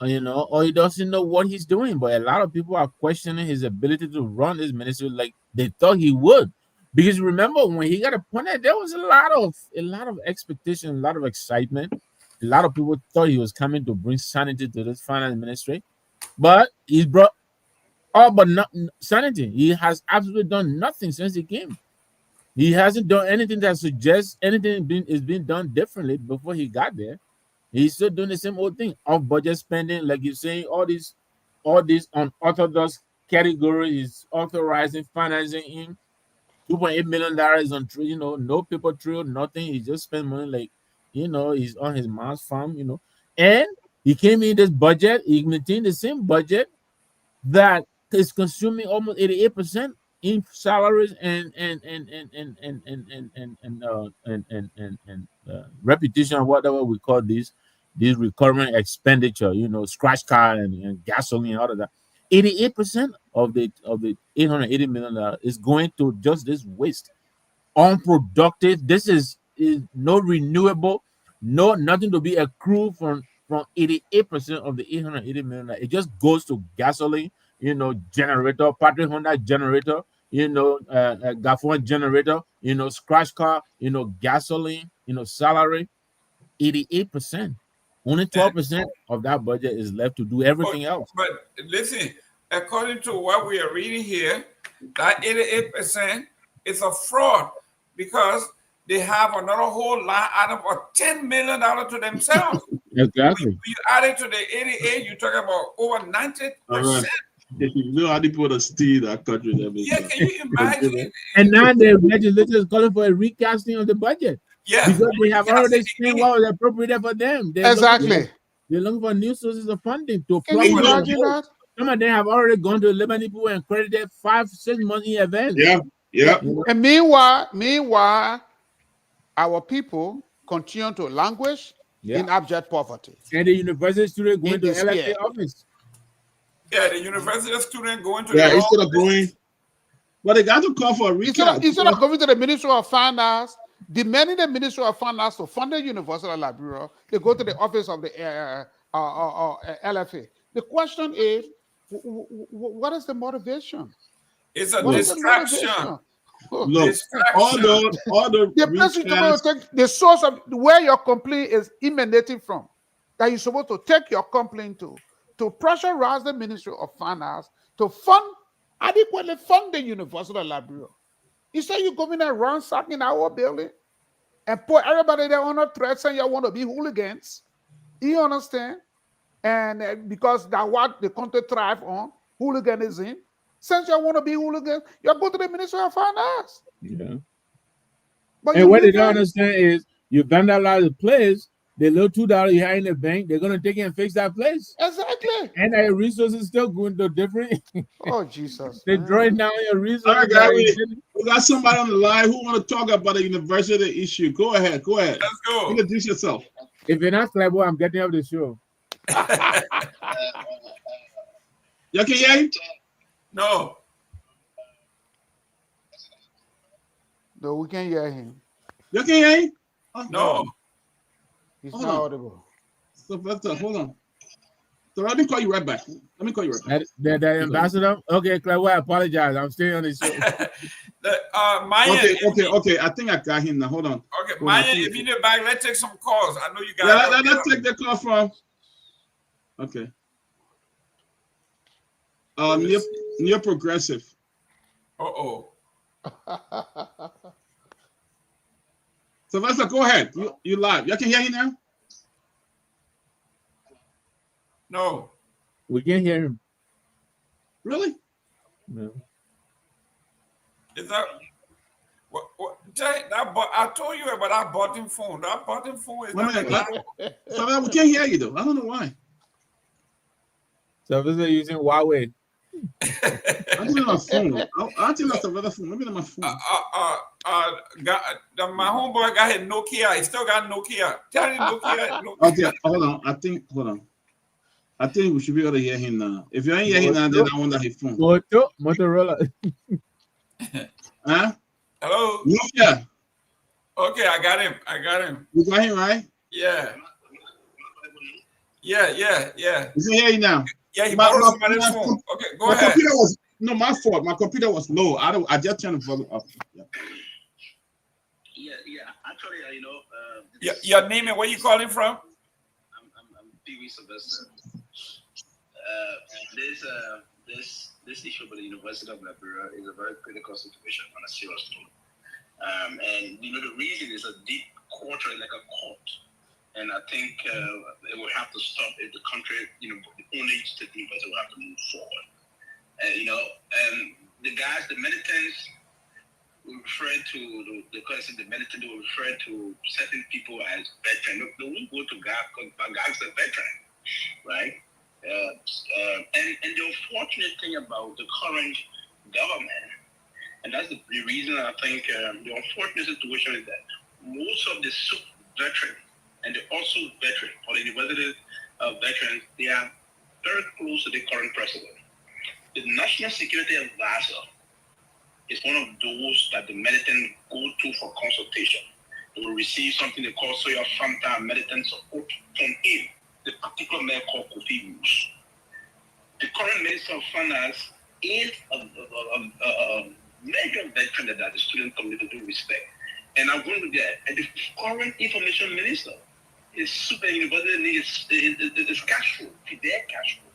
or he doesn't know what he's doing. But a lot of people are questioning his ability to run this ministry like they thought he would. Because remember, when he got appointed, there was a lot of expectation, a lot of excitement. A lot of people thought he was coming to bring sanity to this finance ministry, but he brought all but not sanity. He has absolutely done nothing since he came. He hasn't done anything that suggests anything is being done differently before he got there. He's still doing the same old thing of budget spending, like you're saying. All these unorthodox categories authorizing financing him. $2.8 million on no paper trail, nothing. He just spent money like he's on his mom's farm, and he came in this budget. He maintained the same budget that is consuming almost 88% in salaries and repetition, whatever we call these recurring expenditure, scratch card and gasoline and all of that. 88% of the $880 million is going to just this waste, unproductive. This is no renewable, nothing to be accrued from 88% of the $880 million. It just goes to gasoline, generator, Patrick Honda generator, Garguah generator, scratch car, gasoline, salary. 88%. Only 12% of that budget is left to do everything else. But listen, according to what we are reading here, that 88% is a fraud because they have another whole line item of $10 million to themselves. Exactly. When you add it to the 88, you're talking about over 90%. You know how people to steal that country. Yeah, can you imagine? And now the legislature is calling for a recasting of the budget. Yeah, because they have already spent what was appropriated for them. They're looking for new sources of funding to Can you imagine that? Some of them have already gone to Lebanese people and credited 5-6 months in advance. Yeah. And meanwhile, our people continue to languish in abject poverty. And the university student going to LFA office. Yeah, the university student going to instead of going. Well, they got to call for a recap. Instead of going to the Ministry of Finance, demanding the Ministry of Finance to fund the University of Liberia, they go to the office of the LFA. The question is, what is the motivation? It's a distraction. Look, all the place you're supposed to take the source of where your complaint is emanating from, that you're supposed to take your complaint to pressurize the Ministry of Finance to adequately fund the University of Liberia. You say you're going and ransacking our building and put everybody there on a threat saying you want to be hooligans. You understand? And because that's what the country thrive on, hooliganism. Since you want to be hooligans, you go to the Ministry of Finance. Yeah. But and what they don't understand is you vandalize the place, the little $2 you have in the bank, they're gonna take it and fix that place. Exactly. And the resources still going to different. Oh Jesus! They're drawing down your resources. All right, guys, we got somebody on the line who want to talk about the university issue. Go ahead. Let's go. Introduce yourself. If you're not Kehleboe, I'm getting off the show. You can hear him? No. No, we can't hear him. You can hear him? No. He's not audible. So, hold on. So let me call you right back. The ambassador? Okay, Kehleboe, I apologize. I'm staying on the show. Myean, okay. I think I got him now. Hold on. Okay, Myean, if you need back, let's take some calls. I know you got let's take the call from. Okay. Near progressive. Sylvester, go ahead. You live. You can hear him now? No. We can't hear him. Really? No. Is that what I told you about that button phone. That button phone is Sylvester, we can't hear you though. I don't know why. Sylvester using Huawei. I'm using my phone. I'm using Sylvester's phone. Maybe not my phone. My homeboy got his Nokia. He still got Nokia. Tell him Nokia. Okay, hold on. I think we should be able to hear him now. If you ain't hear him now, then I wonder his phone. Motorola. Huh? Hello? Nokia. Okay, I got him. You got him, right? Yeah. Yeah. Is it hearing now? Yeah, he borrowed somebody's phone. Okay, go ahead. Computer was my fault. My computer was low. I just turned the volume up. Yeah. Actually, Your name and where you calling from? I'm Pewee Sylvester. This issue with the University of Liberia is a very critical situation on a serious note. And the reason is a deep quarter, like a court. And I think it will have to stop if the country, the only state university will have to move forward. And the guys, the militants, will refer to the militant will refer to certain people as veterans. They won't go to God because God's a veteran, right? And the unfortunate thing about the current government, and that's the reason I think the unfortunate situation is that most of the veterans and the also veterans or the university veterans, they are very close to the current president. The National Security Advisor is one of those that the militant go to for consultation. They will receive something they call Soya Fanta militant support from him, the particular man called Kofi Bruce. The current Minister of Finance is a major veteran that the student community do respect. And I'm going with that. And the current information minister is super university needs is cash flow, their cash flow.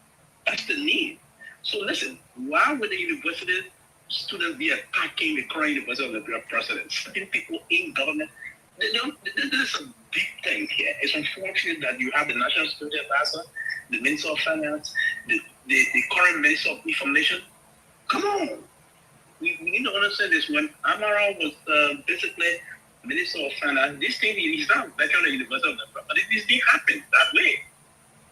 That's the need. So listen, why would the university students be attacking the current University of Liberia president? Certain people in government, this is a big thing here. It's unfortunate that you have the National Security Advisor, the Minister of Finance, the current Minister of Information. Come on. We need to understand this. When Kamara was basically Minister of Finance, this thing is not veteran of the University of Liberia, but this didn't happen that way.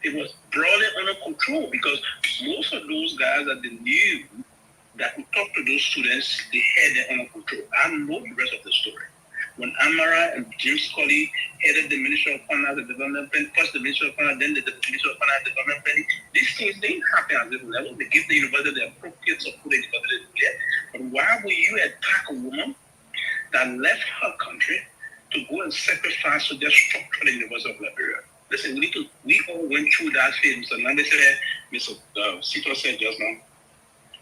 It was broadly under control because most of those guys that they knew that would talk to those students, they had them under control. I know the rest of the story. When Amara and James Colley headed the Ministry of Finance and Development, first the Ministry of Finance, then the Ministry of Finance and Development, these things didn't happen at this level. They give the university the appropriate support the university there. But why would you attack a woman that left her country to go and sacrifice to their structure the University of Liberia? Listen, we all went through that phase. Mr. Nagbe said, Mr. Sito said just now,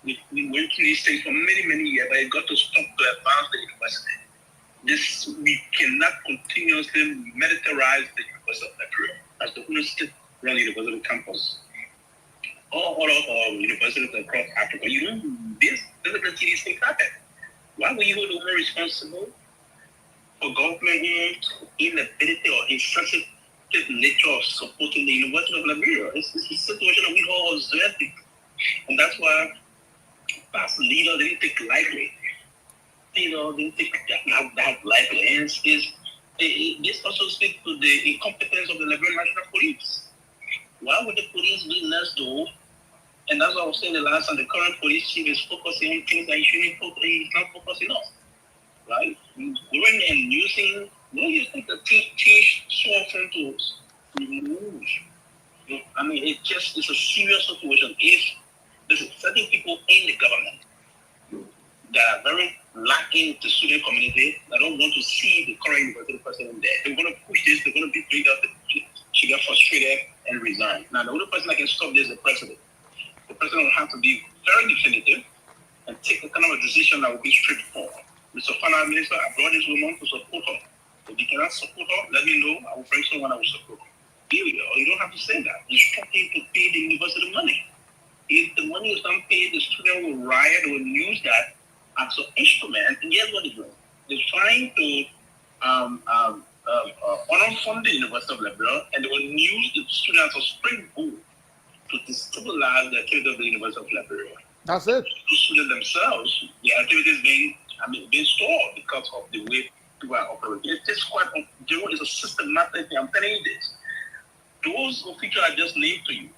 we went through these things for many, many years, but it got to stop to advance the university. We cannot continuously militarize the University of Liberia as the only state-run university campus. All other universities across Africa, these things happen. Why were you the one responsible for government inability or insensitive nature of supporting the University of Liberia? It's a situation that we all observed it. And that's why past leaders didn't take lightly. Didn't take that lightly. And this also speaks to the incompetence of the Liberian National Police. Why would the police be less though? And that's what I was saying the last time. The current police chief is focusing on things that he's not focusing on. Right? Going and using, you think the teach software tools remove. I mean, it's a serious situation. If there's certain people in the government that are very lacking the student community, that don't want to see the current university president there. They're going to push this, they're going to be big up, she got frustrated and resign. Now, the only person that can stop this is the president. The president will have to be very definitive and take a kind of a decision that will be straightforward. Mr. Finance Minister, I brought this woman to support her. If you cannot support her, let me know. I will bring someone that will support her. Period. Or you don't have to say that. Instruct him to pay the university money. If the money is not paid, the student will riot, will use that as an instrument. And guess what they're doing? They're trying to unfund the University of Liberia, and they will use the students as a springboard to destabilize the activity of the University of Liberia. That's it. The students themselves, the activities being stalled because of the way people are operating. It's quite, Jerome is a systematic thing. I'm telling you this. Those officials I just named to you,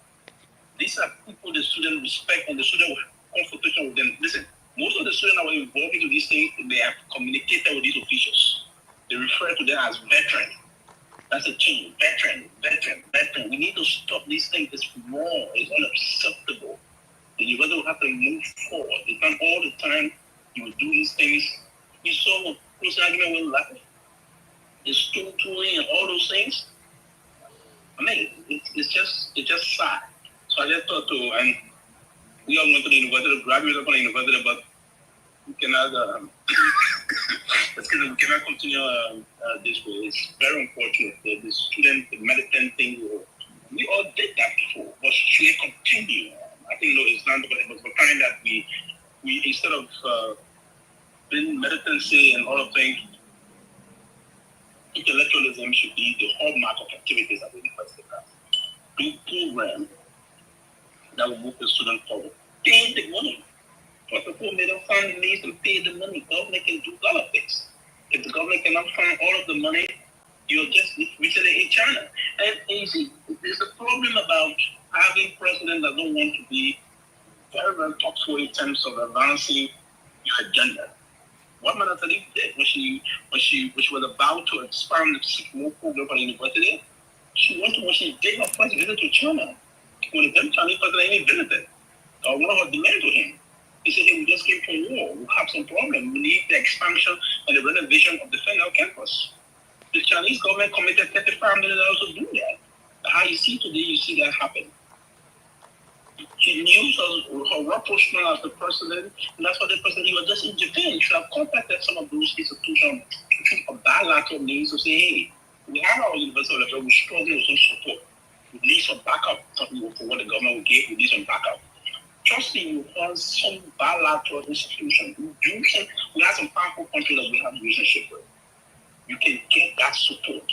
these are people the student respect and the student will have consultation with them. Listen, most of the students that were involved into these things, they have communicated with these officials. They refer to them as veteran. That's a change. Veteran. We need to stop these things. It's wrong. It's unacceptable. The university will have to move forward. It's not all the time you will do these things. You saw close argument with life, the stool tooling and all those things. I mean, it's just sad. So I just thought and we all went to the university, graduated from the university, but we cannot, we cannot continue this way. It's very unfortunate that the student, the militant thing, we all did that before, but should it continue? I think it's not, but it was the kind that we instead of being militancy and all of things, intellectualism should be the hallmark of activities at the university. Do programs that will move the student forward. Pay the money. But the people don't find the means to pay the money. Government can do a lot of things. If the government cannot find all of the money, you're just recently in China. And you see, there's a problem about having president that don't want to be very, very thoughtful in terms of advancing your agenda. What Madam Sadiq did when she was about to expand the more program for the university, she went to when she did her first visit to China. When the Chinese president even visited, one of her demands to him, he said, "Hey, we just came from war. We have some problem. We need the expansion and the renovation of the federal campus." The Chinese government committed $35 million to do that. How you see today, you see that happen. She knew her rapprochement as the president, and that's why the president, he was just in Japan. He should have contacted some of those institutions of bilateral means to say, "Hey, we have our university level, we're struggling with some support. We need some backup for what the government will give. We need some backup." Trust me, you have some bilateral institutions. We have some powerful countries that we have a relationship with. You can get that support.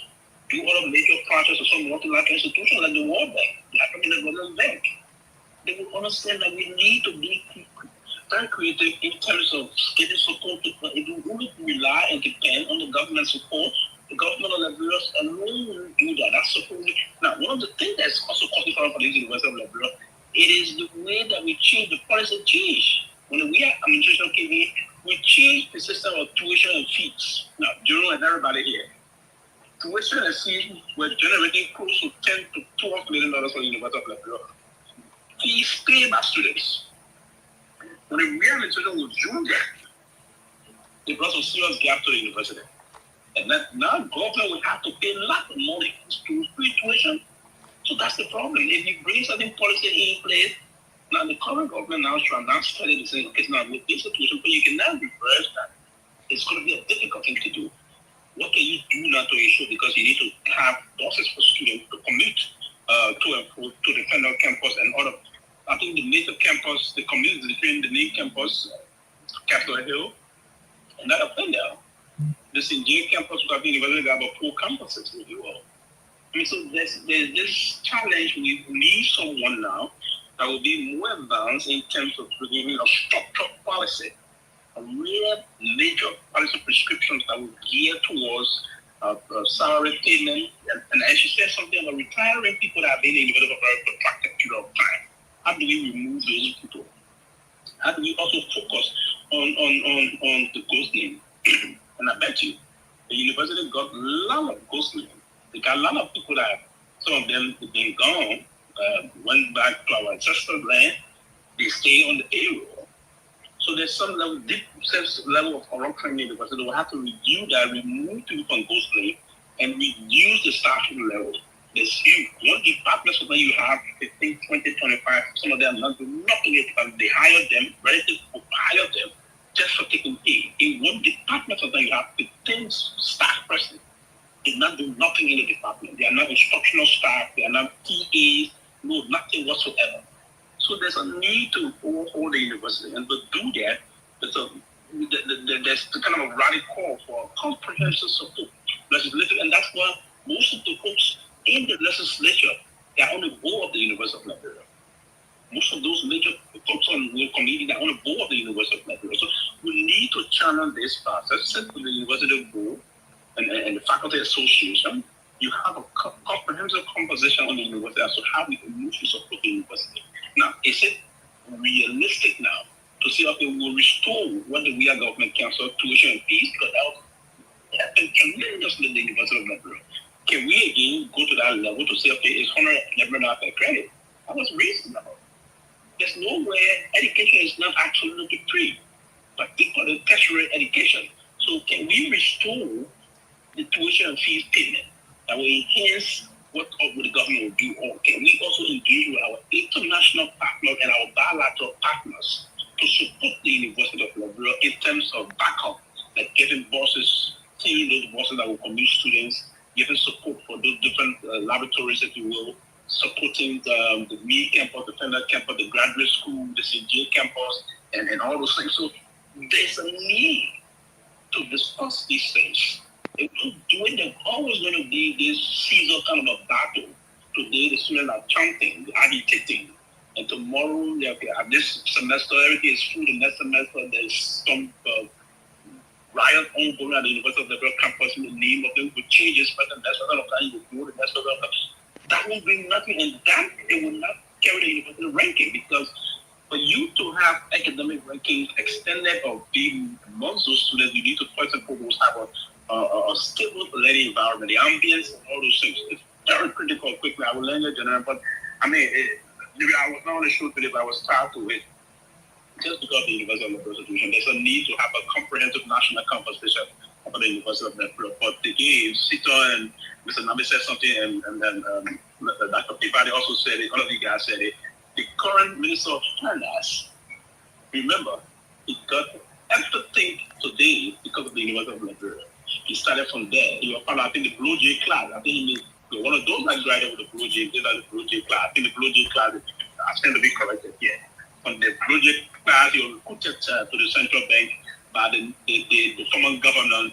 Do all the major projects of some multilateral institutions like the World Bank, the African Development Bank. They will understand that we need to be very creative in terms of getting support. If you only rely and depend on the government support, the government of Liberia alone will do that. That's supposed to. Now, one of the things that's also causing problem for the University of Liberia, it is the way that we change the policy change. When we administration came in, we changed the system of tuition and fees. Now, Jerome and everybody here, tuition and fees were generating close to $10 to $12 million for the University of Liberia. Fees paid by students. When the real administration was doing that, it brought some serious gap to the university. And that now government will have to pay a lot of money to free tuition. So that's the problem. If you bring certain policy in place, now the current government now is trying to study to say, okay, now with this situation, but you can now reverse that. It's going to be a difficult thing to do. What can you do now to ensure, because you need to have buses for students to commute to and fro to the federal campus and other. I think the native campus, the community between the main campus, Capitol Hill, and that up and down. The St. James campus, I think they have about 4 campuses with you all. I mean, so there's this challenge. We need someone now that will be more advanced in terms of bringing a structured policy, a real major policy prescriptions that will gear towards salary payment. And as you said something about retiring people that have been in the university for a very protracted period of time. How do we remove those people? How do we also focus on the ghost name? And I bet you, the university got a lot of ghost names. They got a lot of people that, some of them have been gone, went back to our ancestral land, they stay on the payroll. So there's some level, deep sense level of corruption in the university. We'll have to review that, remove people from ghost name, and reduce the staffing level. There's huge. One department, so when you have 15, 20, 25, some of them not doing nothing. They hire them, relative to hire them just for taking pay. In one department, so you have 15 staff person. They not do nothing in the department. They are not instructional staff. They are not TAs. No, nothing whatsoever. So there's a need to overhaul the university, and to do that, there's kind of a radical call for comprehensive support legislation, and that's why most of the folks in the legislature, they are on the board of the University of Liberia. Most of those major folks on the committee, they are on the board of the University of Liberia. So we need to channel this process, send to the university board and the faculty association. You have a comprehensive conversation on the university as to how we can move to support the university. Now, is it realistic now to say, okay, we will restore what the real government council tuition and fees, because that happened tremendously in the University of Liberia. Can we again go to that level to say, okay, it's $100 per credit? That was reasonable. There's nowhere education is not absolutely free, particularly tertiary education. So can we restore the tuition and fees payment that will enhance what would the government will do, or can we also engage with our international partners and our bilateral partners to support the University of Liberia in terms of backup, like getting buses, taking those buses that will commute students, giving support for those different laboratories, if you will, supporting the Myean campus, the Fender campus, the graduate school, the CJ campus, and all those things. So there's a need to discuss these things. If we do it, there's always going to be this season kind of a battle. Today, the students are chanting, agitating, and tomorrow, this semester, everything is full. The next semester, there's some riot ongoing at the University of Liberia campus in the name of them with changes, but the next one of that, you will do the next one of that. That will bring nothing, and that it will not carry the university ranking, because for you to have academic rankings extended or being amongst those students, you need to first and foremost have a stable learning environment, the ambience, and all those things. It's very critical. Quickly, I will learn it, general, but I mean, I was not on the show today, but I was tired to it. Just because of the University of Liberia situation, there's a need to have a comprehensive national campus vision about the University of Liberia. But again, Sito and Mr. Nagbe said something, and then Dr. Peabody also said it, all of you guys said it. The current Minister of Finance, remember, he got everything today because of the University of Liberia. He started from there. He was part of, I think, the Blue Jay class. I think he was one of those that graduated with the Blue Jay. They are the Blue Jay class. I think the Blue Jay class, I stand to be corrected here. From the Blue Jay class, he was recruited to the central bank by the former governor,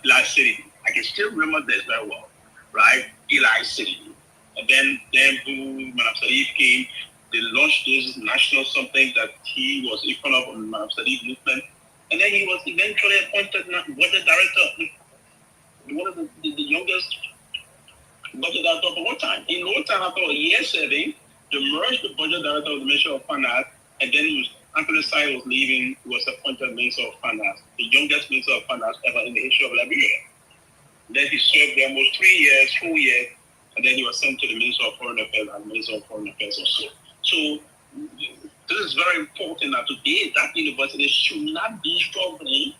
Eli City. I can still remember this very well, right? Eli City. And then when Madam Salif came, they launched this national something that he was in front of on the Madam Salif movement. And then he was eventually appointed budget director, one of the youngest budget director of all time. In no time, after a year serving, they merged the budget director of the Ministry of Finance, and then Anthony Sai was leaving, he was appointed Minister of Finance, the youngest Minister of Finance ever in the history of Liberia. Then he served there almost 4 years, and then he was sent to the Minister of Foreign Affairs and Minister of Foreign Affairs also. So this is very important that today that university should not be struggling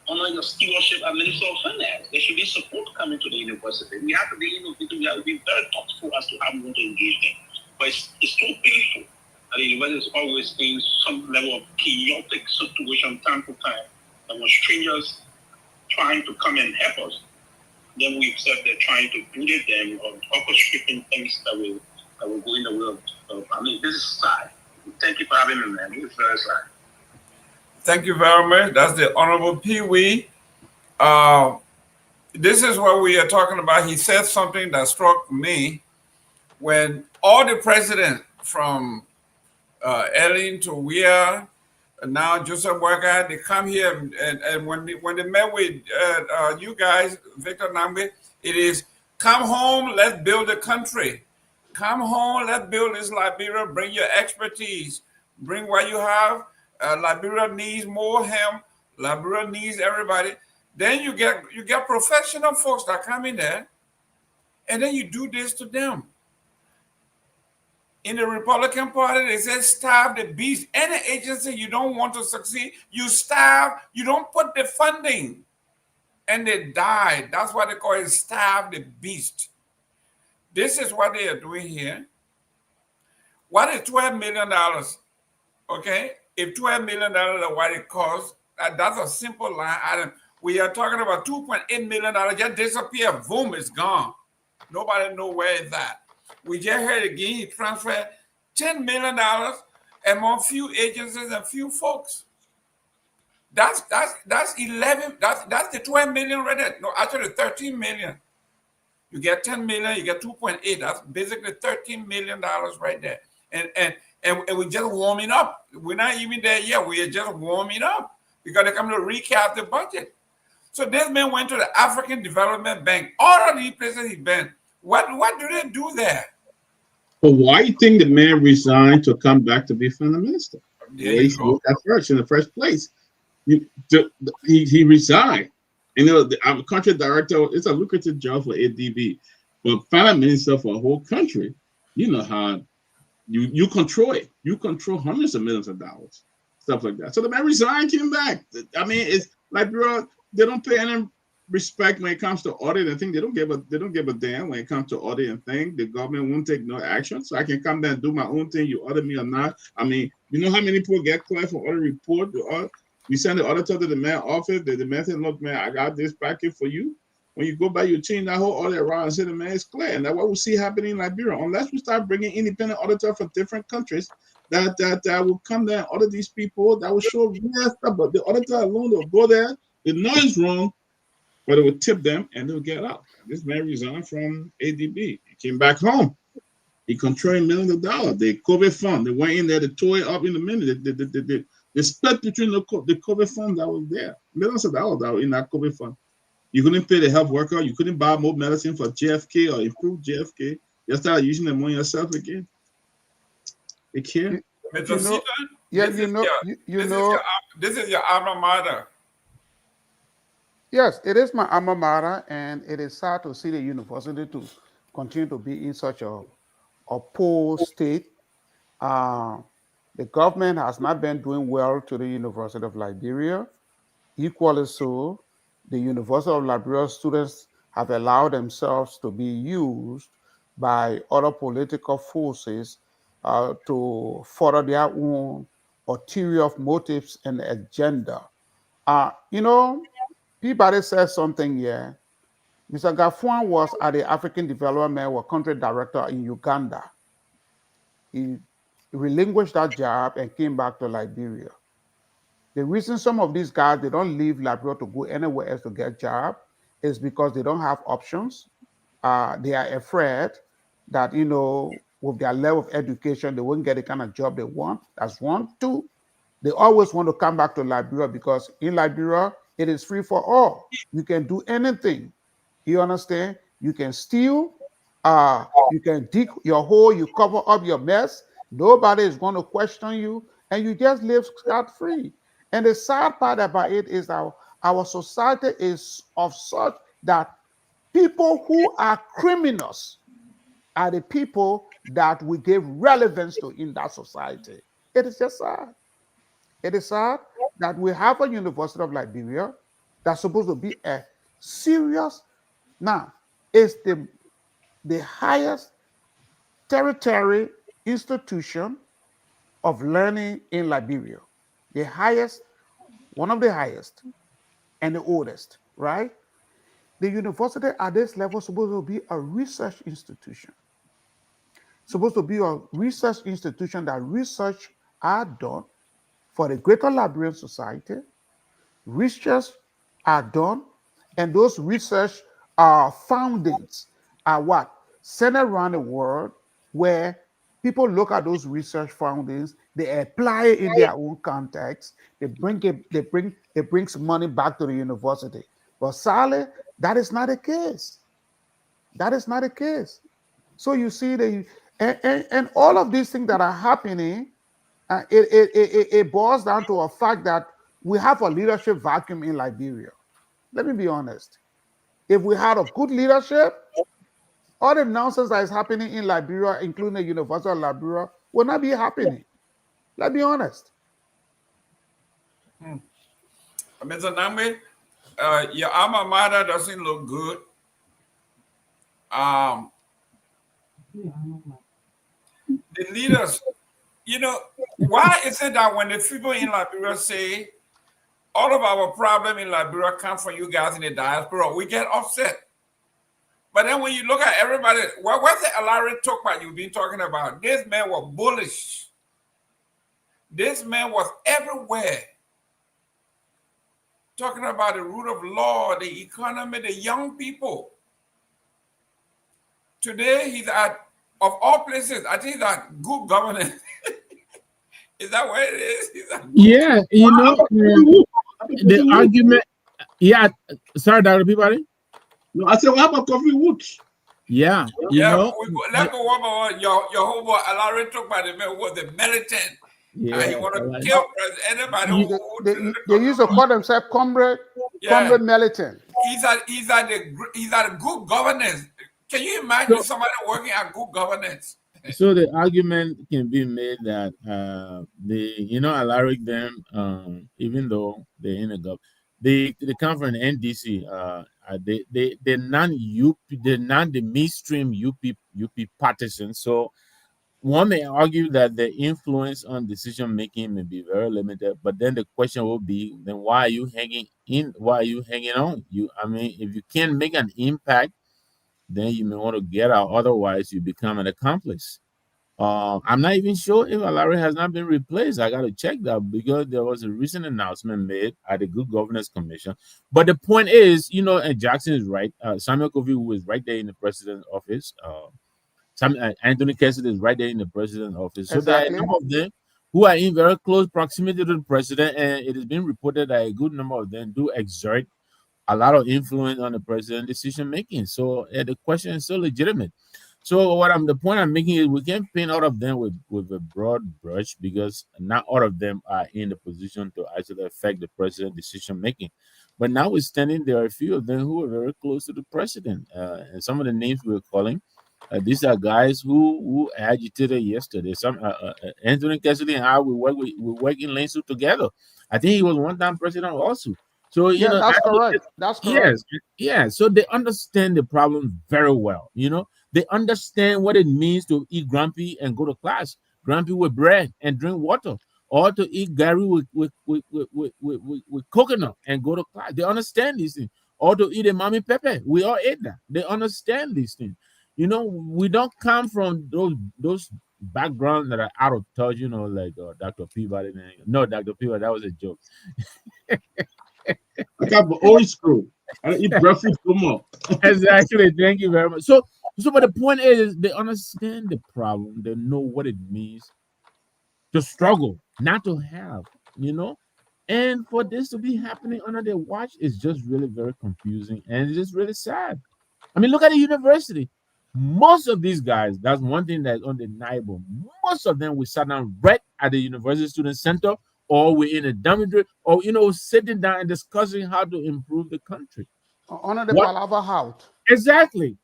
under your stewardship as Minister of Finance. There should be support coming to the university. We have to be very thoughtful as to how we want to engage them. But it's so painful that the university is always in some level of chaotic situation time to time. And when strangers trying to come and help us, then we accept they're trying to bully them or orchestrating things that will go in the world. I mean, this is sad. Thank you for having me, man. It's very sad. Thank you very much. That's the Honorable Pewee. This is what we are talking about. He said something that struck me when all the presidents from Ellen to Weir, now Joseph Walker, they come here, and when they met with you guys, Victor Nagbe, it is come home, let's build a country. Come home, let's build this Liberia. Bring your expertise. Bring what you have. Liberia needs more hemp. Liberia needs everybody. Then you get professional folks that come in there, and then you do this to them. In the Republican Party, they say starve the beast. Any agency you don't want to succeed, you starve. You don't put the funding, and they die. That's why they call it starve the beast. This is what they are doing here. What is $12 million? Okay, if $12 million is what it costs, that's a simple line item. We are talking about $2.8 million just disappear. Boom, it's gone. Nobody know where it's at. We just heard again he transferred $10 million among few agencies and few folks. That's 11. That's the 12 million right there. No, actually 13 million. You get 10 million, you get 2.8. That's basically $13 million right there. And we're just warming up. We're not even there yet. We are just warming up because they're coming to recap the budget. So this man went to the African Development Bank. All of these places he's been. What do they do there? But why do you think the man resigned to come back to be finance minister? At in the first place, he resigned. You know, I'm a country director. It's a lucrative job for ADB, but finance minister for a whole country, you know how you control it. You control hundreds of millions of dollars, stuff like that. So the man resigned, came back. I mean, it's like, bro, they don't pay any respect when it comes to audit and things. They don't give a damn when it comes to audit and things. The government won't take no action. So I can come there and do my own thing. You audit me or not. I mean, you know how many people get cleared for audit report? We send the auditor to the mayor's office. The man said, look, man, I got this packet for you. When you go back, you change that whole audit around and say the man is clear. And that's what we see happening in Liberia. Unless we start bringing independent auditors from different countries that will come there and audit these people, that will show real stuff. But the auditor alone will go there, they know it's wrong, but it will tip them and they'll get out. This man resigned from ADB. He came back home. He controlled millions of dollars. The COVID fund, they went in there, they tore it up in a minute. They split between the COVID fund that was there. Millions of dollars that were in that COVID fund. You couldn't pay the health worker. You couldn't buy more medicine for JFK or improve JFK. You started using the money yourself again. They care. This is your alma mater. Yes, it is my alma mater, and it is sad to see the university to continue to be in such a poor state. The government has not been doing well to the University of Liberia. Equally so, the University of Liberia students have allowed themselves to be used by other political forces to further their own ulterior motives and agenda. Peabody said something here. Mr. Garguah was at the African Development or country director in Uganda. He relinquished that job and came back to Liberia. The reason some of these guys, they don't leave Liberia to go anywhere else to get a job is because they don't have options. They are afraid that, with their level of education, they won't get the kind of job they want. That's one. Two, they always want to come back to Liberia because in Liberia, it is free for all. You can do anything. You understand? You can steal. You can dig your hole. You cover up your mess. Nobody is going to question you. And you just live scot-free. And the sad part about it is that our society is of such that people who are criminals are the people that we give relevance to in that society. It is just sad. It is sad that we have a University of Liberia that's supposed to be a serious, now, it's the highest tertiary institution of learning in Liberia. The highest, one of the highest, and the oldest, right? The university at this level is supposed to be a research institution. Supposed to be a research institution that research are done for the greater Liberian society. Research are done, and those research findings are what? Sent around the world where people look at those research findings, they apply it in their own context, it brings money back to the university. But sadly, that is not the case. That is not the case. So you see, and all of these things that are happening, it boils down to a fact that we have a leadership vacuum in Liberia. Let me be honest. If we had a good leadership, all the nonsense that is happening in Liberia, including the University of Liberia, will not be happening. Let's be honest. Mr. Nagbe, your alma mater doesn't look good. The leaders, why is it that when the people in Liberia say all of our problem in Liberia come from you guys in the diaspora, we get upset? But then when you look at everybody, what's the Alaric Tomalin you've been talking about? This man was bullish. This man was everywhere. Talking about the rule of law, the economy, the young people. Today, he's at, of all places, I think that good governance. Is that what it is? Yeah, the argument. Yeah, sorry, Dr. Peabody. No, I said, what about Coffee Woods? Yeah, let's go one more. Your whole boy, Alaric Tomalin, was the militant. Yeah, and you want to kill anybody they used to call themselves comrade militant. He's at good governance. Can you imagine somebody working at good governance? So the argument can be made that Alaric them, even though they're in the They come from NDC. They're non-UP, they're not the mainstream UP partisans. So one may argue that the influence on decision making may be very limited, but then the question will be, then why are you hanging in? Why are you hanging on? I mean, if you can't make an impact, then you may want to get out. Otherwise, you become an accomplice. I'm not even sure if Larry has not been replaced. I got to check that because there was a recent announcement made at the Good Governance Commission. But the point is, and Jackson is right. Samuel Kofi, who is right there in the president's office, Anthony Cassidy is right there in the president's office. So there are a Exactly. number of them who are in very close proximity to the president, and it has been reported that a good number of them do exert a lot of influence on the president's decision making. So the question is so legitimate. So the point I'm making is we can't paint all of them with a broad brush because not all of them are in the position to actually affect the president's decision making. But notwithstanding, there are a few of them who are very close to the president. And some of the names we're calling, these are guys who agitated yesterday. Some Anthony Cassidy and I we work in Lane together. I think he was one time president also. So Yeah, that's correct. That's correct. yes. So they understand the problem very well. They understand what it means to eat grumpy and go to class, grumpy with bread and drink water, or to eat gari with coconut and go to class. They understand these things. Or to eat a mommy pepper. We all ate that. They understand these things. We don't come from those backgrounds that are out of touch, like Dr. Peabody. No, Dr. Peabody, that was a joke. I got the old school. I eat breakfast more. Exactly. Thank you very much. So, but the point is, they understand the problem. They know what it means to struggle, not to have. And for this to be happening under their watch is just really very confusing, and it's just really sad. I mean, look at the university. Most of these guys, that's one thing that's undeniable. Most of them we sat down right at the University Student Center, or we're in a dormitory, or sitting down and discussing how to improve the country. Under the Palava house. Exactly.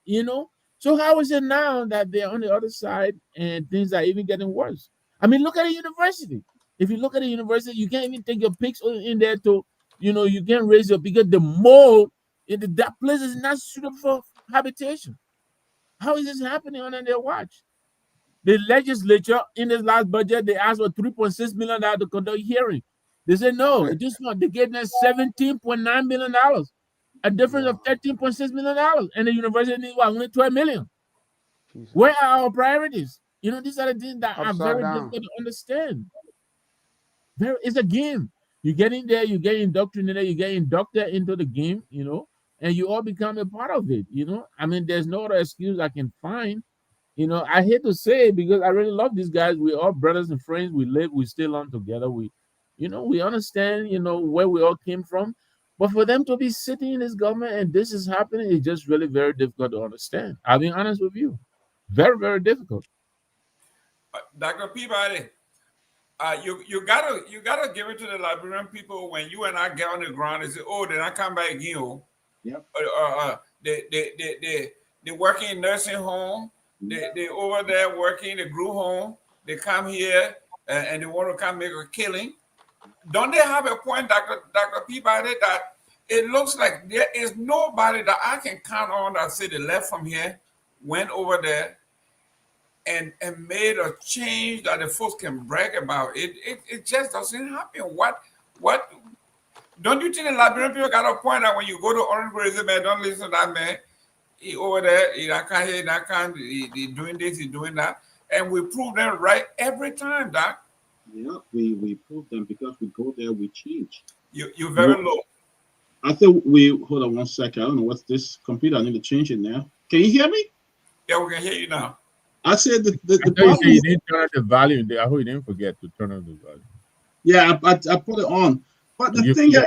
So how is it now that they're on the other side and things are even getting worse? I mean, look at the university. If you look at the university, you can't even take your pigs in there to, you can't raise your because the mold that place is not suitable for habitation. How is this happening under their watch? The legislature in this last budget, they asked for $3.6 million to conduct hearing. They said no. At this point, they gave them $17.9 million, a difference of $13.6 million, and the university needs only $12 million. Jesus. Where are our priorities? These are the things that are very difficult to understand. It's a game. You get in there, you get indoctrinated, you get inducted into the game, and you all become a part of it. I mean, there's no other excuse I can find. I hate to say it because I really love these guys. We're all brothers and friends. We live, we still on together. We understand, where we all came from. But for them to be sitting in this government and this is happening, it's just really very difficult to understand. I'll be honest with you. Very, very difficult. Dr. Peabody, you gotta give it to the Liberian people when you and I get on the ground and say, oh, then I come back again. Yep. They working in nursing home. They over there working the group home. They come here and they want to come make a killing. Don't they have a point, Dr. Peabody, that it looks like there is nobody that I can count on that say they left from here, went over there, and made a change that the folks can brag about. It just doesn't happen. What don't you think the Liberian people got a point that when you go to Orange Grove, man, don't listen to that man. He over there, he doing this, he doing that. And we prove them right every time, Doc. Yeah, we prove them because we go there, we change. You're very low. I think hold on one second. I don't know what's this computer. I need to change it now. Can you hear me? Yeah, we can hear you now. I said the you didn't turn on the volume. I hope you didn't forget to turn on the volume. Yeah, I put it on. But the thing you're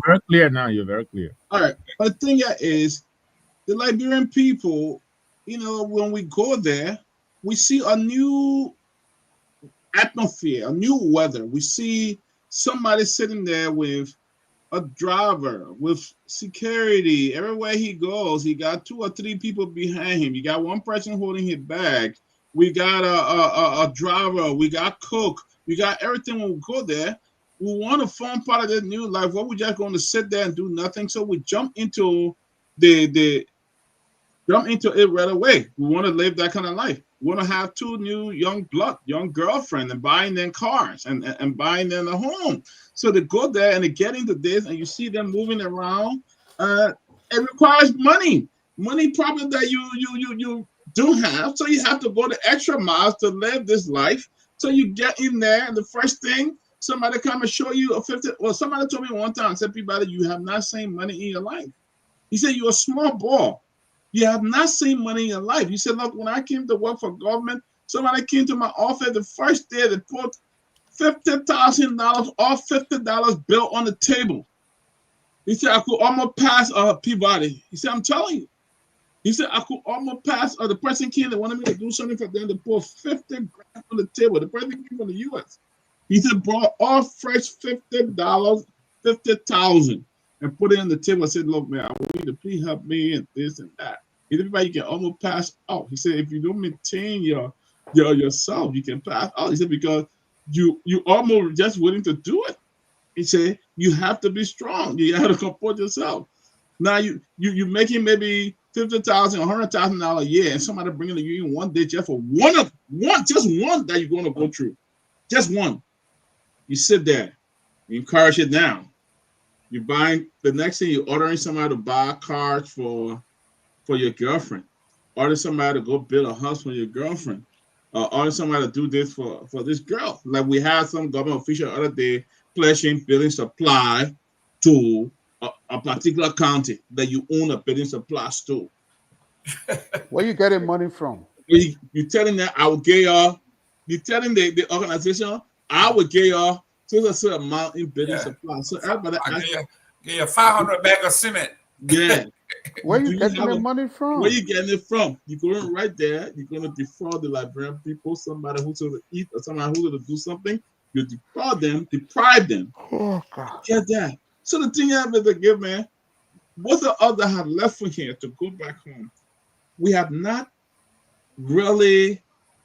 very clear now. You're very clear. All right. But the thing is, the Liberian people, when we go there, we see a new atmosphere, a new weather. We see somebody sitting there with a driver, with security. Everywhere he goes, he got 2 or 3 people behind him. You got one person holding his bag. We got a driver. We got cook. We got everything when we go there. We want to form part of this new life. What we just going to sit there and do nothing? So we jump into it right away. We want to live that kind of life. We want to have 2 new young girlfriends and buying them cars and buying them a home. So they go there and they get into this and you see them moving around. It requires money probably that you don't have. So you have to go the extra miles to live this life. So you get in there and the first thing, somebody come and show you a 50. Well, somebody told me one time, said, "Peabody, you have not seen money in your life." He said, "You're a small ball. You have not seen money in your life." He said, "Look, when I came to work for government, somebody came to my office the first day, they put $50,000 or $50 bill on the table." He said, "I could almost pass Peabody." He said, "I'm telling you." He said, "I could almost pass." The person came, they wanted me to do something for them. They put 50 grand on the table. The person came from the U.S. He said, "Brought all fresh $50, 50,000, and put it on the table." I said, "Look, man, I want you to please help me and this and that." He said, "You can almost pass out." He said, "If you don't maintain yourself, you can pass out." He said, "Because you almost just willing to do it." He said, "You have to be strong. You have to support yourself." Now you making maybe $50,000, $100,000 a year, and somebody bringing you in one day just for just one that you're going to go through, just one. You sit there, you encourage it down. You buying the next thing, you're ordering somebody to buy cars for your girlfriend, order somebody to go build a house for your girlfriend, order somebody to do this for this girl. Like we had some government official the other day pledging building supply to a particular county that you own a building supply store. Where you getting money from? You telling them I will get y'all. You telling the organization I will get y'all to a certain amount in building supply. So everybody, give you 500 bag of cement. Yeah. Where you getting the money from? Where you getting it from? You're going right there. You're going to defraud the Liberian people. Somebody who's going to eat or somebody who's going to do something. You defraud them, deprive them. Oh God. Get that. So the thing I have to give, man, what the other have left for here to go back home, we have not really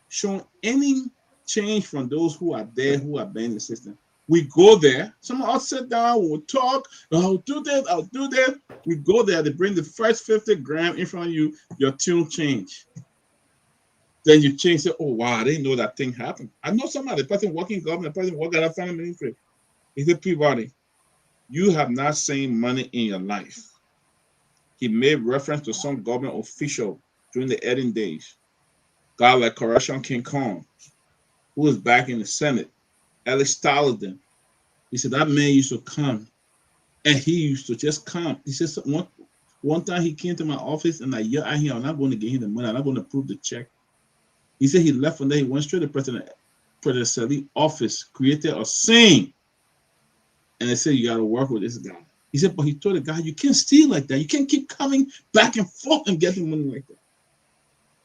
shown any change from those who are there, who have been in the system. We go there, some of us sit down, we'll talk, I'll do this, I'll do that. We go there, they bring the first 50 grand in front of you, your tune change. Then you change, say, "Oh wow, I didn't know that thing happened." I know somebody, the person working in government, the person working at a family ministry. He said, "Peabody, you have not seen money in your life." He made reference to some government official during the Eden days, guy like Corruption King Kong, who was back in the Senate, Alex Stallington. He said that man used to come, and he used to just come. He said one time he came to my office and I yelled at him, "I'm not going to give him the money. I'm not going to approve the check." He said he left from there. He went straight to President Seleke office, created a scene, and they said, "You got to work with this guy." He said, but he told the guy, "You can't steal like that. You can't keep coming back and forth and getting money like that."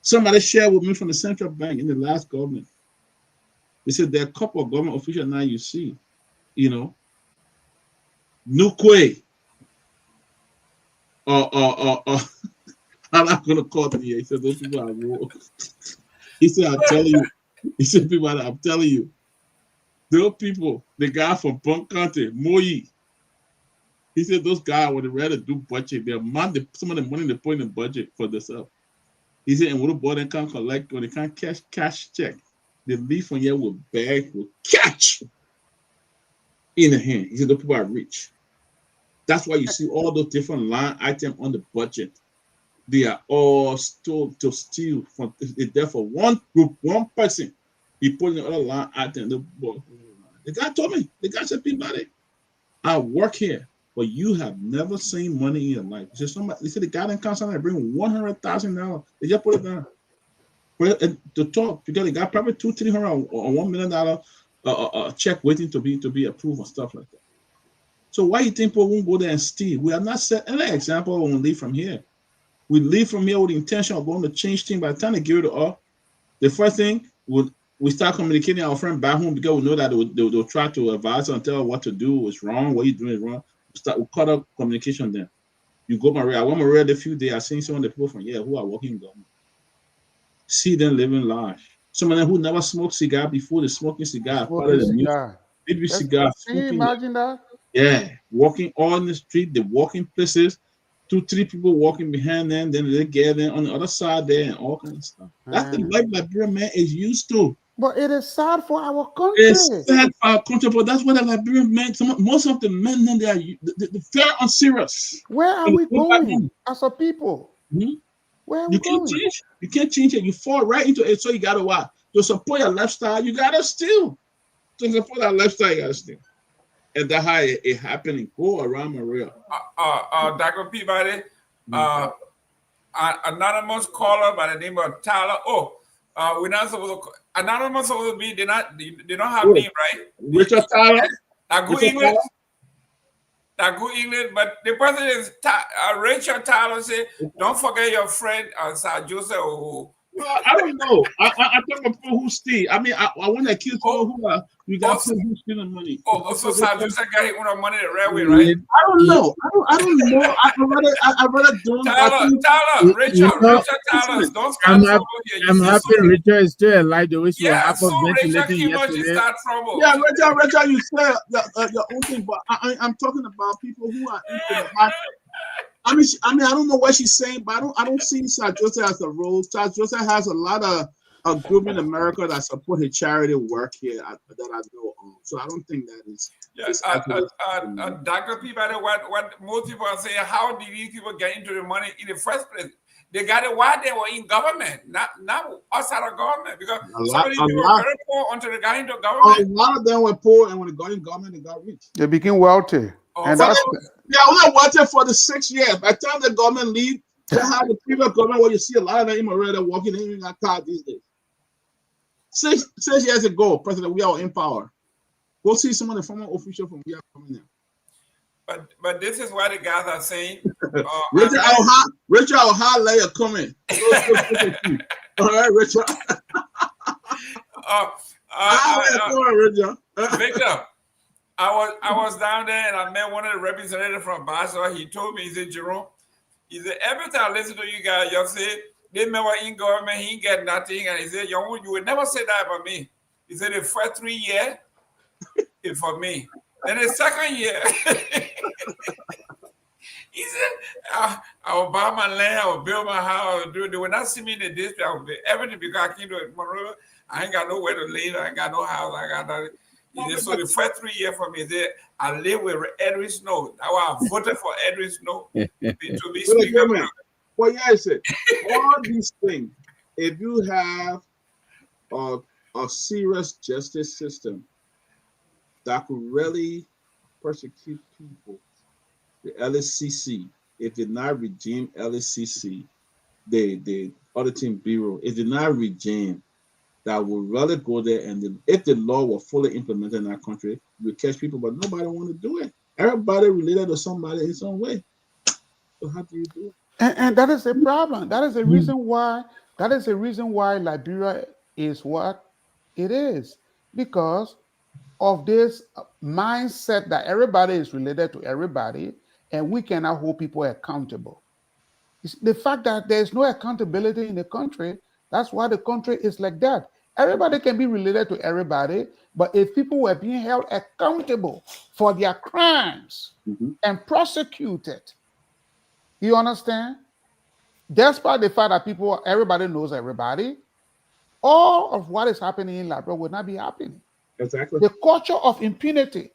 Somebody shared with me from the central bank in the last government. They said there are a couple of government officials now you see, Nukwe, I'm not going to call them here. He said, "Those people are war." He said, "I'm telling you." He said, "People, I'm telling you. Those people, the guy from Bunk Country, Myean." He said, "Those guys, when they ready to do budget, some of the money they put in the budget for themselves." He said, "And when the boy they can't collect, when they can't cash check, they leave from here with bag, with catch in the hand." He said, "Those people are rich." That's why you see all those different line items on the budget. They are all stored to steal from. It's there for one group, one person. He put in the other line item. The guy told me. The guy said, "Peabody, I work here, but you have never seen money in your life." He said the guy didn't come somebody bring $100,000. They just put it down. To talk, because they got probably $200,000-300,000 or $1 million check waiting to be approved and stuff like that. So why you think people won't go there and steal? We have not set any example when we leave from here. We leave from here with the intention of going to change things. By the time they give it to us, the first thing we start communicating our friend back home, because we know that they'll try to advise us and tell us what to do is wrong, what you're doing is wrong. We cut up communication then. You go Maria. I went Maria the few days. I seen some of the people from here who are working in government. See them living large. Some of them who never smoked cigar before, they smoking cigar. Part of the news. big cigar. Can you imagine that? Yeah, walking on the street, the walking places, 2-3 people walking behind them, then they get them on the other side there and all kind of stuff. That's the life Liberian man is used to. But it is sad for our country. It's sad for our country, but that's what the Liberian men, most of the men, then they're very unserious. Where are we going as a people? Mm-hmm. Where are we going? You can't change it. You fall right into it. So you gotta what? To support your lifestyle, you gotta steal. To support that lifestyle, you gotta steal. And that's how it happened in go around Maria. Dr. Peabody, anonymous caller by the name of Tyler. We're not supposed to. Anonymous supposed to be. They don't have name, right? Richard Tyler. Good English. Good English, but the person is Richard Tyler. Say, don't forget your friend Sir Joseph. Well, I don't know. I talk about who steal. I mean, I want to kill people who you got people who stealing money. So Sir Joseph got his own money the right way, right? I don't know. I don't know. I rather don't. Tyler, Richard Tyler, don't start trouble here. I'm happy Richard is still alive. The way she was Richard came out to start trouble. Yeah, Richard, you say your own thing, but I'm talking about people who are into the market. I mean, I don't know what she's saying, but I don't see Sir Joseph as a role. Sir Joseph has a lot of group in America that support his charity work here that I know of. So I don't think that is. Dr. Peabody, what most people are saying, how did these people get into the money in the first place? They got it while they were in government, not outside of government, because some of these people were very poor until they got into government. A lot of them were poor, and when they got in government, they got rich. They became wealthy. And that's only wanted for the 6 years. By the time the government leave, they have the previous government where you see a lot of them already walking in that car these days. 6 years ago, President, we are in power. Go see some of the former officials from we are coming in. But this is why the guys are saying Richard O'Hara coming. All right, Richard. Richard. Victor. I was down there and I met one of the representatives from Basel. He told me, he said, Jerome, he said, every time I listen to you guys, you say, they remember in government, he ain't get nothing. And he said, you would never say that about me. He said, the first 3 years is for me. Then the second year, he said, I will buy my land, I will build my house, they will not see me in the district, I will do everything because I came to Monroe. I ain't got nowhere to live, I ain't got no house, I got nothing. He said, so the first 3 years for me, I live with Edwin Snow. Now I voted for Edwin Snow to be speaker. Well, yeah, I said, all these things, if you have a serious justice system that could really persecute people, the LSCC, if they not regime LSCC, the auditing bureau, if they not regime, that will rather go there and if the law were fully implemented in our country, we catch people, but nobody want to do it. Everybody related to somebody in some way. So how do you do it? And that is the problem. That is the reason why. That is the reason why Liberia is what it is, because of this mindset that everybody is related to everybody, and we cannot hold people accountable. It's the fact that there is no accountability in the country. That's why the country is like that. Everybody can be related to everybody, but if people were being held accountable for their crimes and prosecuted, you understand? Despite the fact that everybody knows everybody, all of what is happening in Liberia would not be happening. Exactly. The culture of impunity.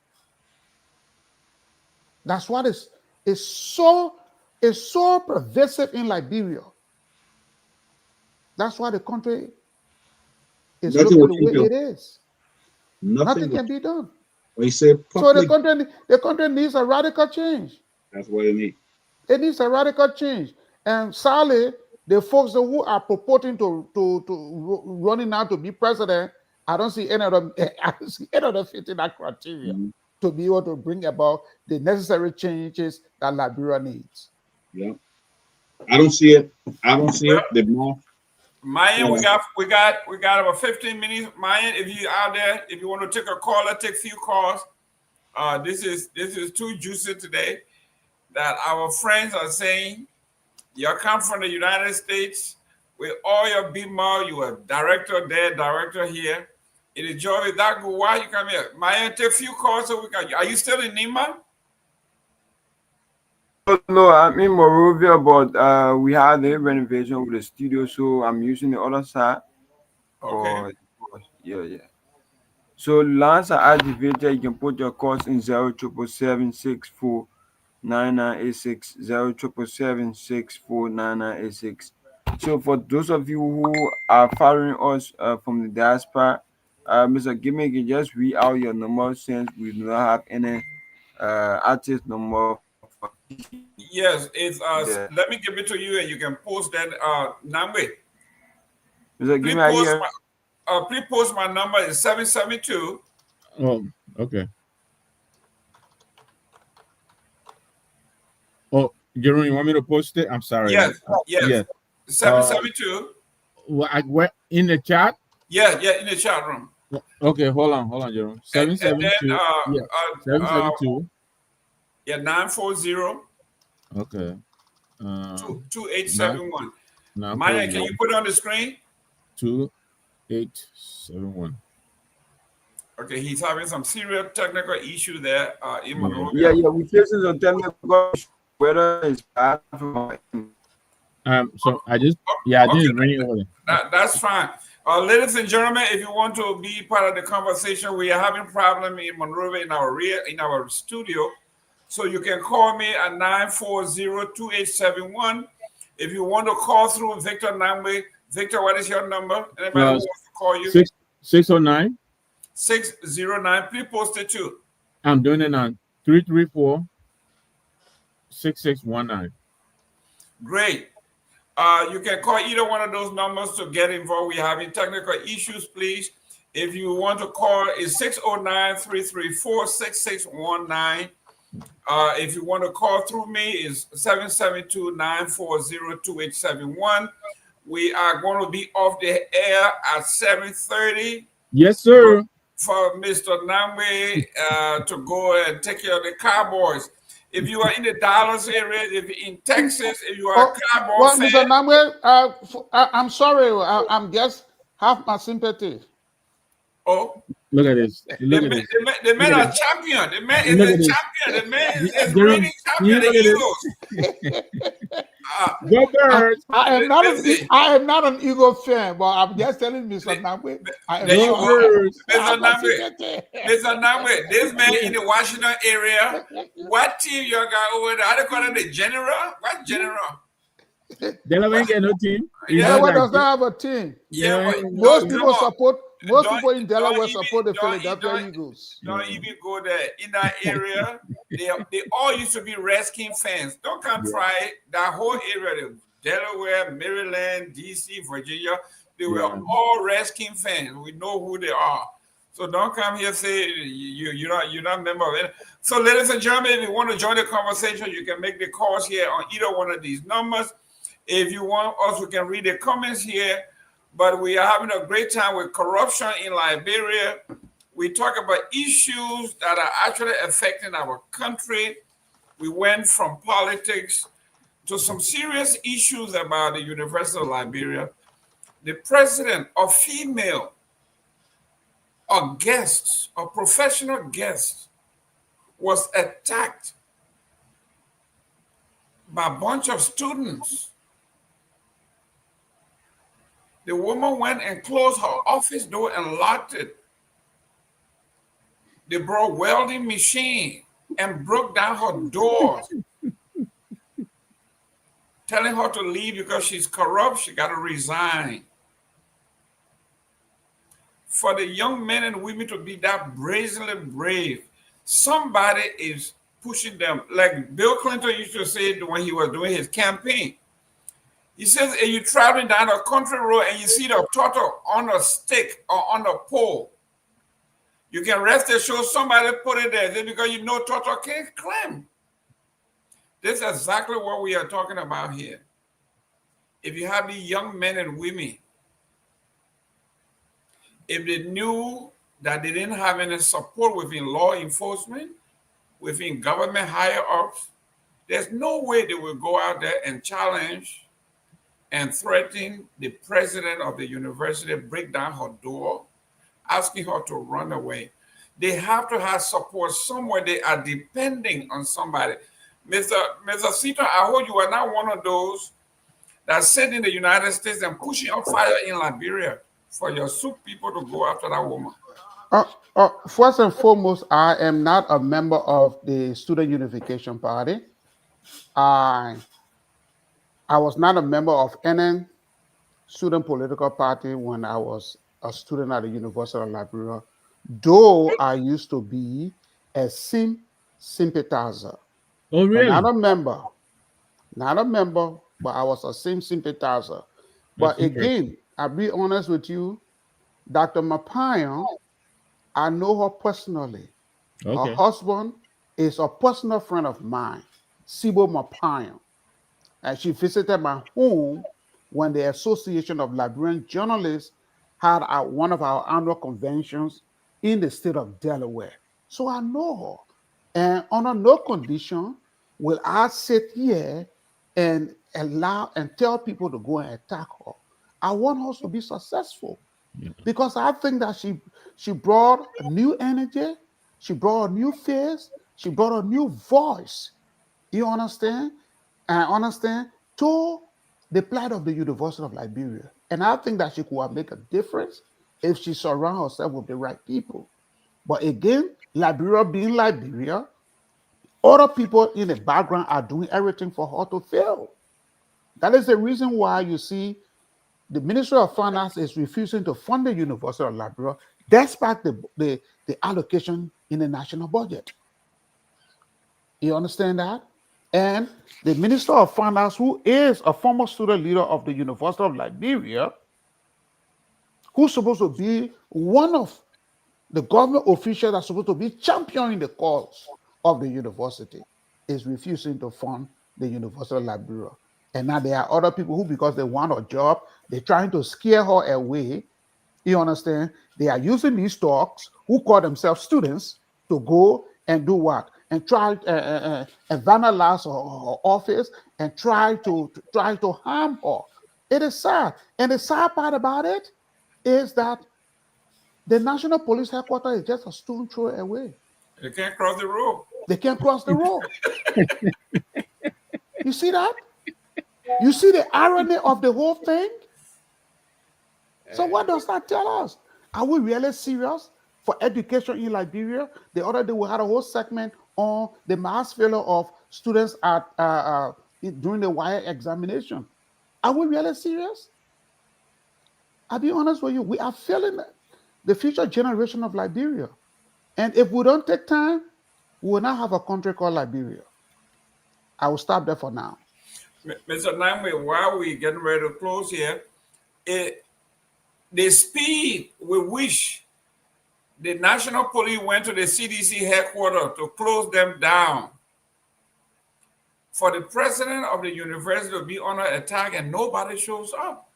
That's what is so pervasive in Liberia. That's why the country is looking the way it is. Nothing can be done. When you say public, so the country needs a radical change. That's what it needs. It needs a radical change. And sadly, the folks who are purporting to running out to be president, I don't see any of them. I don't see any of them fitting that criteria to be able to bring about the necessary changes that Liberia needs. Yeah, I don't see it. I don't see it. The more. Myean, we got about 15 minutes. Myean, if you out there, if you want to take a call, let's take a few calls. This is too juicy today that our friends are saying you come from the United States with all your big mouth, you are director there, director here. It is joy with that good. Why you come here? Myean, take a few calls so we can. Are you still in Nima? No, I'm in Morovia, but we had a renovation with the studio, so I'm using the other side. Okay. Yeah. So once I activated, you can put your calls in 07776499986, 07776499986. So for those of you who are following us from the diaspora, Mr. Gimmick, you just read out your number since we do not have any artist number for Yes, it's the let me give it to you and you can post that Nagbe. Mr. Gimmick, are you here? Please post my number is 772. Oh, okay. Oh, Jerome, you want me to post it? I'm sorry. Yes. 772. Where in the chat? Yeah, in the chat room. Okay, hold on, Jerome. 772. 772. 940. Okay. 2871. Myean, can you put it on the screen? 2871. Okay, he's having some serious technical issue there in Monrovia. Yeah, we're facing some technical issue, whether it's bad from so I just didn't ring over there. That's fine. Ladies and gentlemen, if you want to be part of the conversation, we are having problem in Monrovia in our studio. So you can call me at 940-2871. If you want to call through Victor Nagbe, Victor, what is your number? Anybody who wants to call you? 609. 609. Please post it too. I'm doing it on 334-6619. Great. You can call either one of those numbers to get involved. We're having technical issues, please. If you want to call, it's 609-334-6619. If you want to call through me, it's 772-940-2871. We are going to be off the air at 7:30. Yes, sir. For Mr. Nagbe to go and take care of the Cowboys. If you are in the Dallas area, if you're in Texas, if you are a Cowboy fan. Mr. Nagbe, I'm sorry. I'm just half my sympathy. Oh. Look at this. The man are champion. The man is a champion. The man is reigning champion. The Eagles. Go Birds. I am not an Eagle fan, but I'm just telling Mr. Nagbe. Mr. Nagbe, this man in the Washington area. What team you got over there? How do you call it? The General? What General? Delaware ain't got no team. Delaware does not have a team. Yeah, most people in Delaware support the Philadelphia Eagles. Don't even go there. In that area, they all used to be Redskins fans. Don't come try it. That whole area, Delaware, Maryland, DC, Virginia, they were all Redskins fans. We know who they are. So don't come here and say you're not a member of it. So ladies and gentlemen, if you want to join the conversation, you can make the calls here on either one of these numbers. If you want us, we can read the comments here. But we are having a great time with corruption in Liberia. We talk about issues that are actually affecting our country. We went from politics to some serious issues about the University of Liberia. The president, or female, or guests, or professional guests, was attacked by a bunch of students. The woman went and closed her office door and locked it. They brought welding machine and broke down her doors, telling her to leave because she's corrupt. She got to resign. For the young men and women to be that brazenly brave, somebody is pushing them. Like Bill Clinton used to say when he was doing his campaign. He says, if you're traveling down a country road and you see the turtle on a stick or on a pole, you can rest assured somebody put it there because you know turtle can't climb. This is exactly what we are talking about here. If you have these young men and women, if they knew that they didn't have any support within law enforcement, within government higher ups, there's no way they will go out there and challenge and threaten the president of the university, break down her door. asking her to run away. They have to have support somewhere. They are depending on somebody. Mr. Seaton, I hope you are not one of those that sit in the United States and pushing up fire in Liberia for your soup people to go after that woman. First and foremost, I am not a member of the Student Unification Party. I was not a member of any student political party when I was a student at the University of Liberia, though I used to be a sympathizer. Oh, But really? not a member. Not a member, but I was a sympathizer. That's But again, I'll be honest with you, Dr. Myean, I know her personally. Her okay. husband is a personal friend of mine, Sibo Myean. And she visited my home when the Association of Liberian Journalists had one of our annual conventions in the state of Delaware. So I know her. And under no condition will I sit here and allow and tell people to go and attack her. I want her to be successful Yeah. because I think that she brought a new energy, she brought a new face, she brought a new voice. You understand? And I understand to the plight of the University of Liberia. And I think that she could have make a difference if she surround herself with the right people. But again, Liberia being Liberia, other people in the background are doing everything for her to fail. That is the reason why you see the Ministry of Finance is refusing to fund the University of Liberia despite the allocation in the national budget. You understand that? And the Minister of Finance, who is a former student leader of the University of Liberia, who's supposed to be one of the government officials that's supposed to be championing the cause of the university, is refusing to fund the University of Liberia. And now there are other people who, because they want a job, they're trying to scare her away. You understand? They are using these talks, who call themselves students, to go and do what? And try and vandalize her office and try to harm her. It is sad. And the sad part about it is that the National Police Headquarters is just a stone throw away. They can't cross the road. They can't cross the road. You see that? You see the irony of the whole thing? So what does that tell us? Are we really serious for education in Liberia? The other day we had a whole segment on the mass failure of students at during the wire examination. Are we really serious? I'll be honest with you, we are failing the future generation of Liberia. And if we don't take time, we will not have a country called Liberia. I will stop there for now. Mr. Nagbe, while we're getting ready to close here, the speed with which the National Police went to the CDC headquarters to close them down, for the president of the university to be under attack and nobody shows up,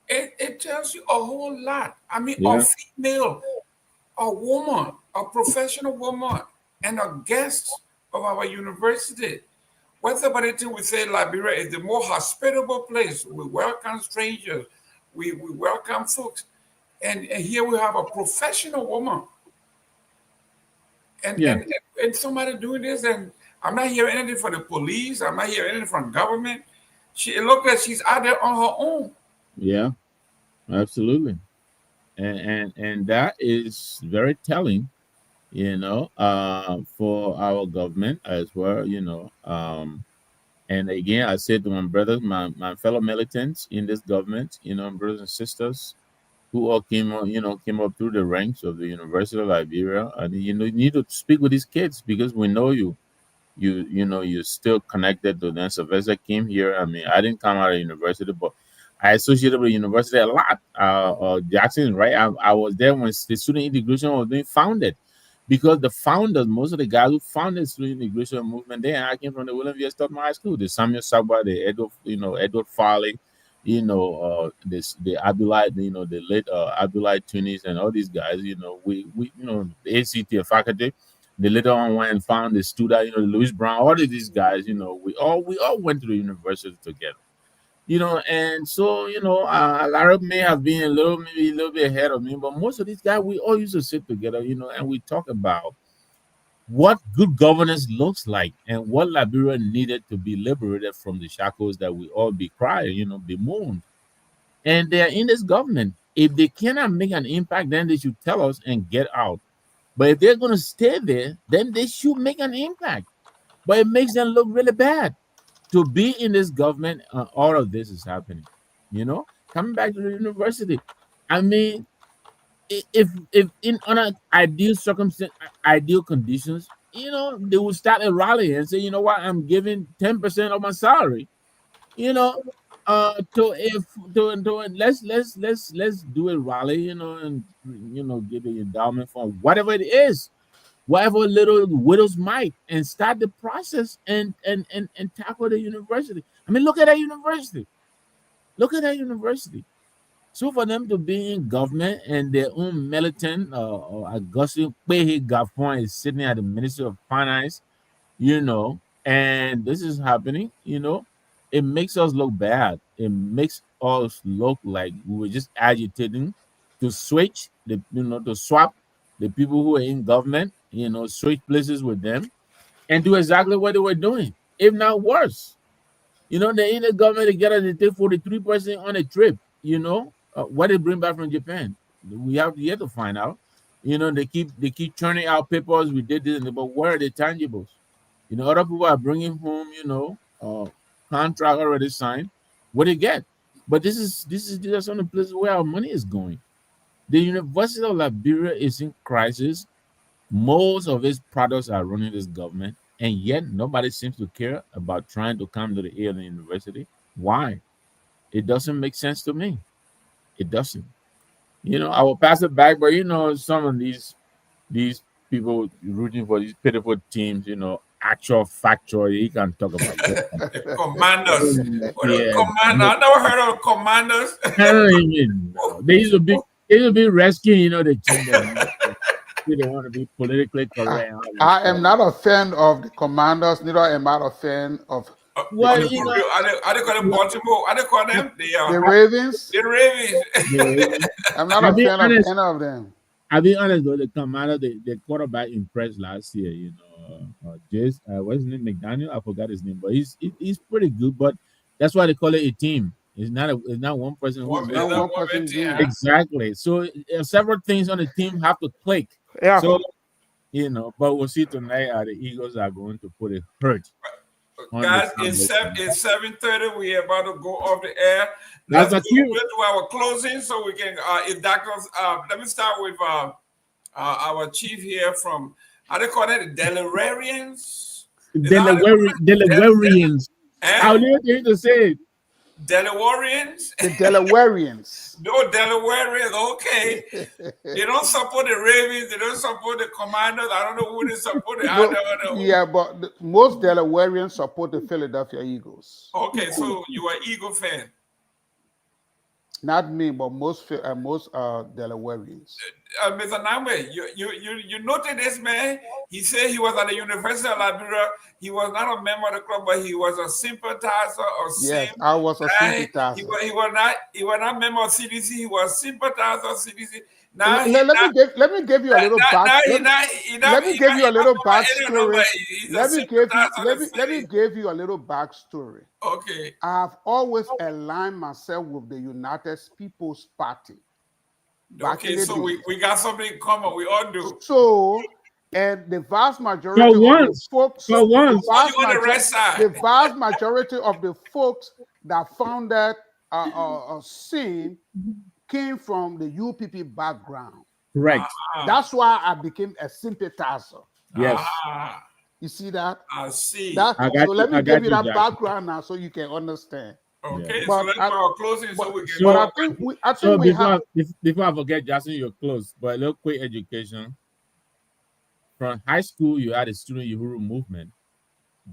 it tells you a whole lot. I mean, Yeah. a female, a woman, a professional woman, and a guest of our university. What's about it we say Liberia is the more hospitable place. We welcome strangers. We welcome folks. And here we have a professional woman. And, Yeah. and somebody doing this, and I'm not hearing anything from the police. I'm not hearing anything from government. It looks like she's out there on her own. Yeah, absolutely. And that is very telling, for our government as well, and again, I said to my brothers, my fellow militants in this government, brothers and sisters who all came up through the ranks of the University of Liberia, and you need to speak with these kids because we know you're still connected to them. Sylvester came here. I mean, I didn't come out of university, but I associated with the university a lot. Jackson, right? I was there when the student integration was being founded, because the founders, most of the guys who founded the student integration movement, I came from the William V. Stutman High School. The Samuel Sabwa, the Edward Farley, the Abdullah, the late Abdullah Tunis, and all these guys. We the ACT faculty. They later on went and found the student, Louis Brown, all of these guys, we all went to the university together. And so Larry may have been maybe a little bit ahead of me, but most of these guys, we all used to sit together, and we talk about what good governance looks like and what Liberia needed to be liberated from the shackles that we all be crying, bemoaned. And they're in this government. If they cannot make an impact, then they should tell us and get out. But if they're going to stay there, then they should make an impact. But it makes them look really bad to be in this government. All of this is happening. Coming back to the university. I mean, if in on an ideal circumstance, ideal conditions, they would start a rally and say, you know what, I'm giving 10% of my salary. To if to let's do a rally, and give the endowment fund, whatever it is, whatever little widow's mite, and start the process and tackle the university. I mean, look at that university. Look at that university. So for them to be in government and their own militant, Augustine Pehe Gafon is sitting at the Ministry of Finance, and this is happening, it makes us look bad. It makes us look like we were just agitating to switch to swap the people who are in government, switch places with them and do exactly what they were doing, if not worse. They in the government together, they take 43% on a trip, what they bring back from Japan. We have yet to find out. They keep churning out papers. We did this, but where are the tangibles? Other people are bringing home, contract already signed. What do you get? But these are some of the places where our money is going. The University of Liberia is in crisis. Most of its products are running this government, and yet nobody seems to care about trying to come to the aid of the university. Why? It doesn't make sense to me. It doesn't. I will pass it back, but some of these people rooting for these pitiful teams, actual factual, you can talk about the commanders. Yeah. I never heard of commanders. I don't even know. They used to be rescuing, the team that they don't want to be politically correct. I am not a fan of the commanders, neither am I a fan of Well, are they call them Baltimore? Are they call them the Ravens? The Ravens. I'm not a fan of any of them. I'll be honest though, the commander, the quarterback impressed last year, Jace, what's his name? McDaniel? I forgot his name, but he's pretty good, but that's why they call it a team. It's not one person exactly. So several things on the team have to click. Yeah. So but we'll see tonight the Eagles are going to put a hurt. Guys, it's 7:30. We are about to go off the air. Let's go to our closing so we can if doctors let me start with our chief here from how they call it, the Delawareans. Delawareans. How do you need to say it? Delawareans? The Delawareans. No, Delawareans, okay. They don't support the Ravens, they don't support the Commanders. I don't know who they support. I don't know. Yeah, but most Delawareans support the Philadelphia Eagles. Okay, so you are Eagle fan. Not me, but most Delawareans. Mr. Nagbe, you noted this man. He said he was at the University of Liberia. He was not a member of the club, but he was a sympathizer of SIM. Yes, I was a sympathizer. He was not a member of CDC. He was a sympathizer of CDC. Now let me give you a little back. Let me give you a little backstory. Let me give you a little backstory. Okay. I've always aligned myself with the United People's Party. Okay, so we got something in common. We all do. So, and the vast majority of the folks, the vast majority of the folks that founded SIM came from the UPP background. Correct. That's why I became a sympathizer. Yes. You see that? I see. So let me give you that background now so you can understand. Okay, so let's go closing so we can. But I think before I forget, Jackson, you're close. But a little quick education. From high school, you had a student Uhuru movement.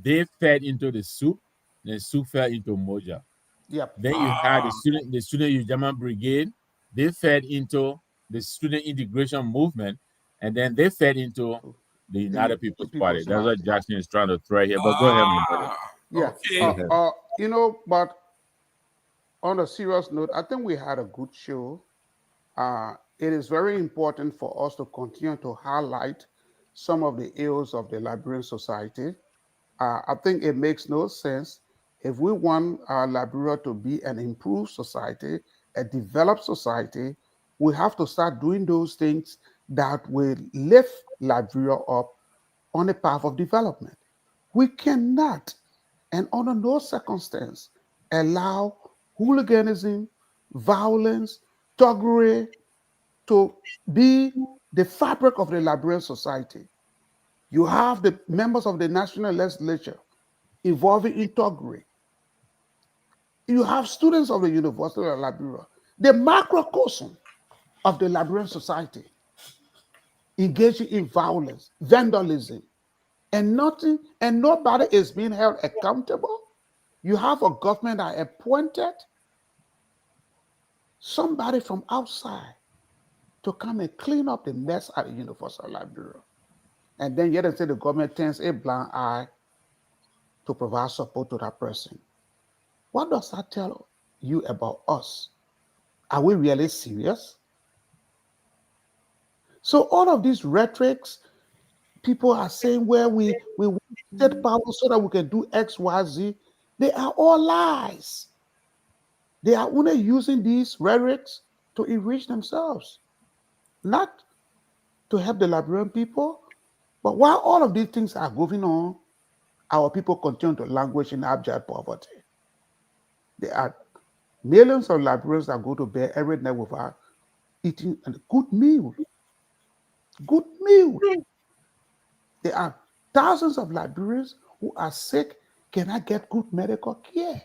They fed into the soup, then soup fed into Moja. Yep. Then you had the student Ujaman Brigade. They fed into the student integration movement, and then they fed into the United People's Party. That's what Jackson is trying to throw here. But go ahead, my brother. Yeah. Okay. But on a serious note, I think we had a good show. It is very important for us to continue to highlight some of the ills of the Liberian society. I think it makes no sense if we want Liberia to be an improved society, a developed society. We have to start doing those things that will lift Liberia up on a path of development. We cannot, and under no circumstance, allow hooliganism, violence, thuggery to be the fabric of the Liberian society. You have the members of the National Legislature involving in thuggery. You have students of the University of Liberia, the macrocosm of the Liberian society, engaging in violence, vandalism, and nobody is being held accountable. You have a government that appointed somebody from outside to come and clean up the mess at the University of Liberia. And then yet and say the government turns a blind eye to provide support to that person. What does that tell you about us? Are we really serious? So all of these rhetorics, people are saying where we want state power so that we can do X, Y, Z. They are all lies. They are only using these rhetorics to enrich themselves, not to help the Liberian people. But while all of these things are going on, our people continue to languish in abject poverty. There are millions of Liberians that go to bed every night without eating a good meal. Good meal. There are thousands of Liberians who are sick, cannot get good medical care.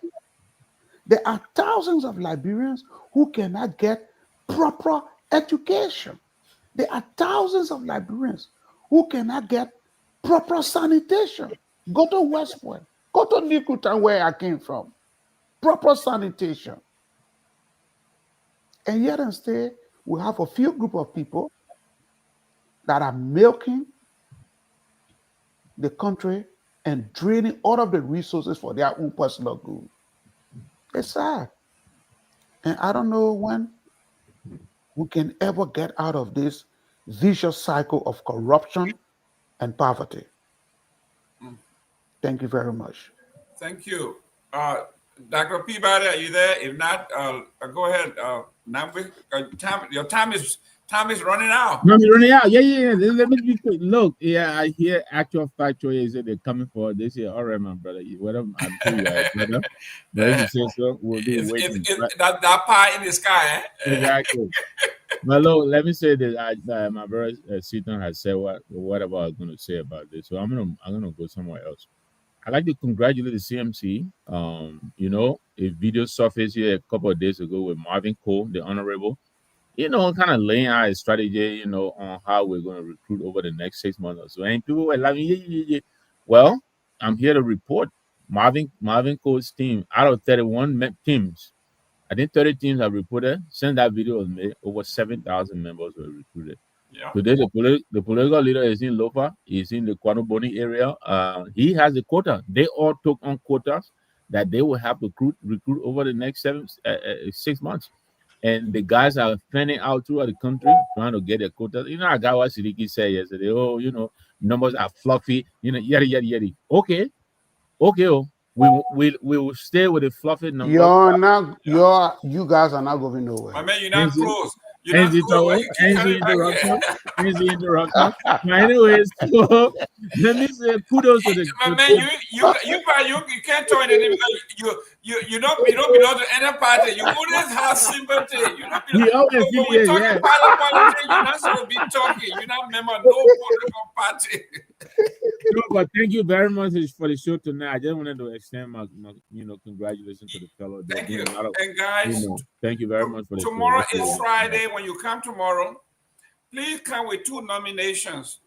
There are thousands of Liberians who cannot get proper education. There are thousands of Liberians who cannot get proper sanitation. Go to West Point, go to Nikutan, where I came from. Proper sanitation. And yet instead, we have a few group of people that are milking the country and draining all of the resources for their own personal good. It's sad. And I don't know when we can ever get out of this vicious cycle of corruption and poverty. Thank you very much. Thank you. Dr. Peabody, are you there? If not, go ahead. Nagbe, your time is running out. No, running out. Yeah. Let me be quick. Look, yeah, I hear actual factual is that they're coming for this year. All right, my brother. Whatever, I'm sure you are, brother. But if you say so, we'll be waiting. That pie in the sky, eh? Exactly. But look, let me say that my brother Seaton has said whatever I was going to say about this. So I'm gonna go somewhere else. I'd like to congratulate the CMC. You know, a video surfaced here a couple of days ago with Marvin Cole, the honorable, you know, kind of laying out a strategy, you know, on how we're going to recruit over the next 6 months or so. And people were like, yeah. Well, I'm here to report Marvin Cole's team out of 31 teams. I think 30 teams have reported. Since that video was made, over 7,000 members were recruited. Yeah. Today, the political leader is in Lofa. He's in the Kwanoboni area. He has a quota. They all took on quotas that they will have to recruit over the next 6 months. And the guys are fanning out throughout the country trying to get their quotas. You know, I got what Sidiki said yesterday. Oh, you know, numbers are fluffy. You know, yada. Okay. Oh, we will stay with the fluffy numbers. You guys are not going nowhere. I mean, you're not close. Ends the interruption. Anyways, so let me say kudos to the. Man, you can't join it because you don't belong to any party. You always have sympathy. You don't belong. When we talk about politics, you're not supposed to be talking. You're not a member of no political party. No, but thank you very much for the show tonight. I just wanted to extend my congratulations to the fellow. Thank you. And guys, thank you very much for the tomorrow is Friday. When you come tomorrow, please come with 2 nominations: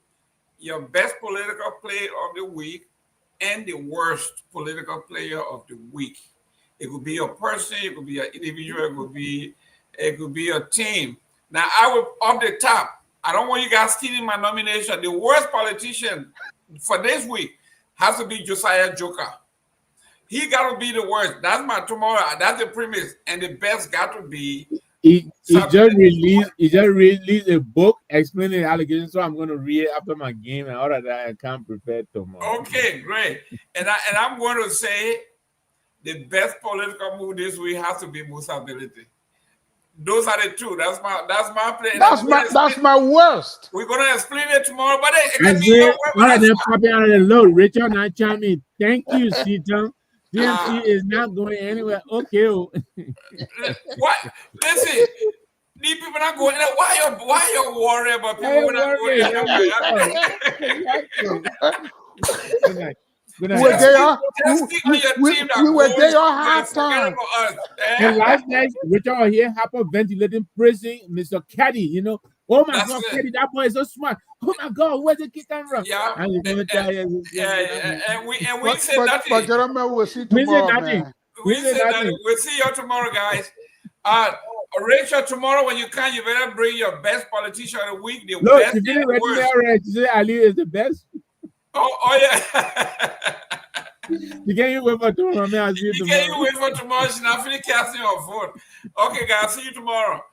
your best political player of the week and the worst political player of the week. It could be a person, it could be an individual, it could be a team. Now, I will off the top. I don't want you guys stealing my nomination. The worst politician for this week has to be Josiah Joker. He got to be the worst. That's my tomorrow. That's the premise. And the best got to be. He just released a book explaining the allegations. So I'm going to read it after my game and all of that. I can't prepare tomorrow. Okay, great. And I'm going to say the best political move this week has to be Musability. Those are the two. That's my plan. That's my worst. We're gonna explain it tomorrow, but it I can be say, your all right, then popping out of the load. Richard not chiming. Thank you, Sita. DMC is not going anywhere. Okay. What? Listen, these people not going anywhere. Why you worried about people not going anywhere? We were there at halftime. And last night, Richard here hyperventilating, praising Mr. Caddy. You know, oh my God, Caddy, that boy is so smart. Oh my God, where's the kick come from? Yeah, and we said nothing. But Jerome, we'll see tomorrow, man. We said nothing. We'll see you tomorrow, guys. Rachel, tomorrow when you come, you better bring your best politician of the week. The best and the worst. Say Ali is the best. Oh yeah. You can't even wait for tomorrow, man. I'll see you tomorrow. You can't even wait for tomorrow. She's not finished casting your vote. Okay, guys, see you tomorrow.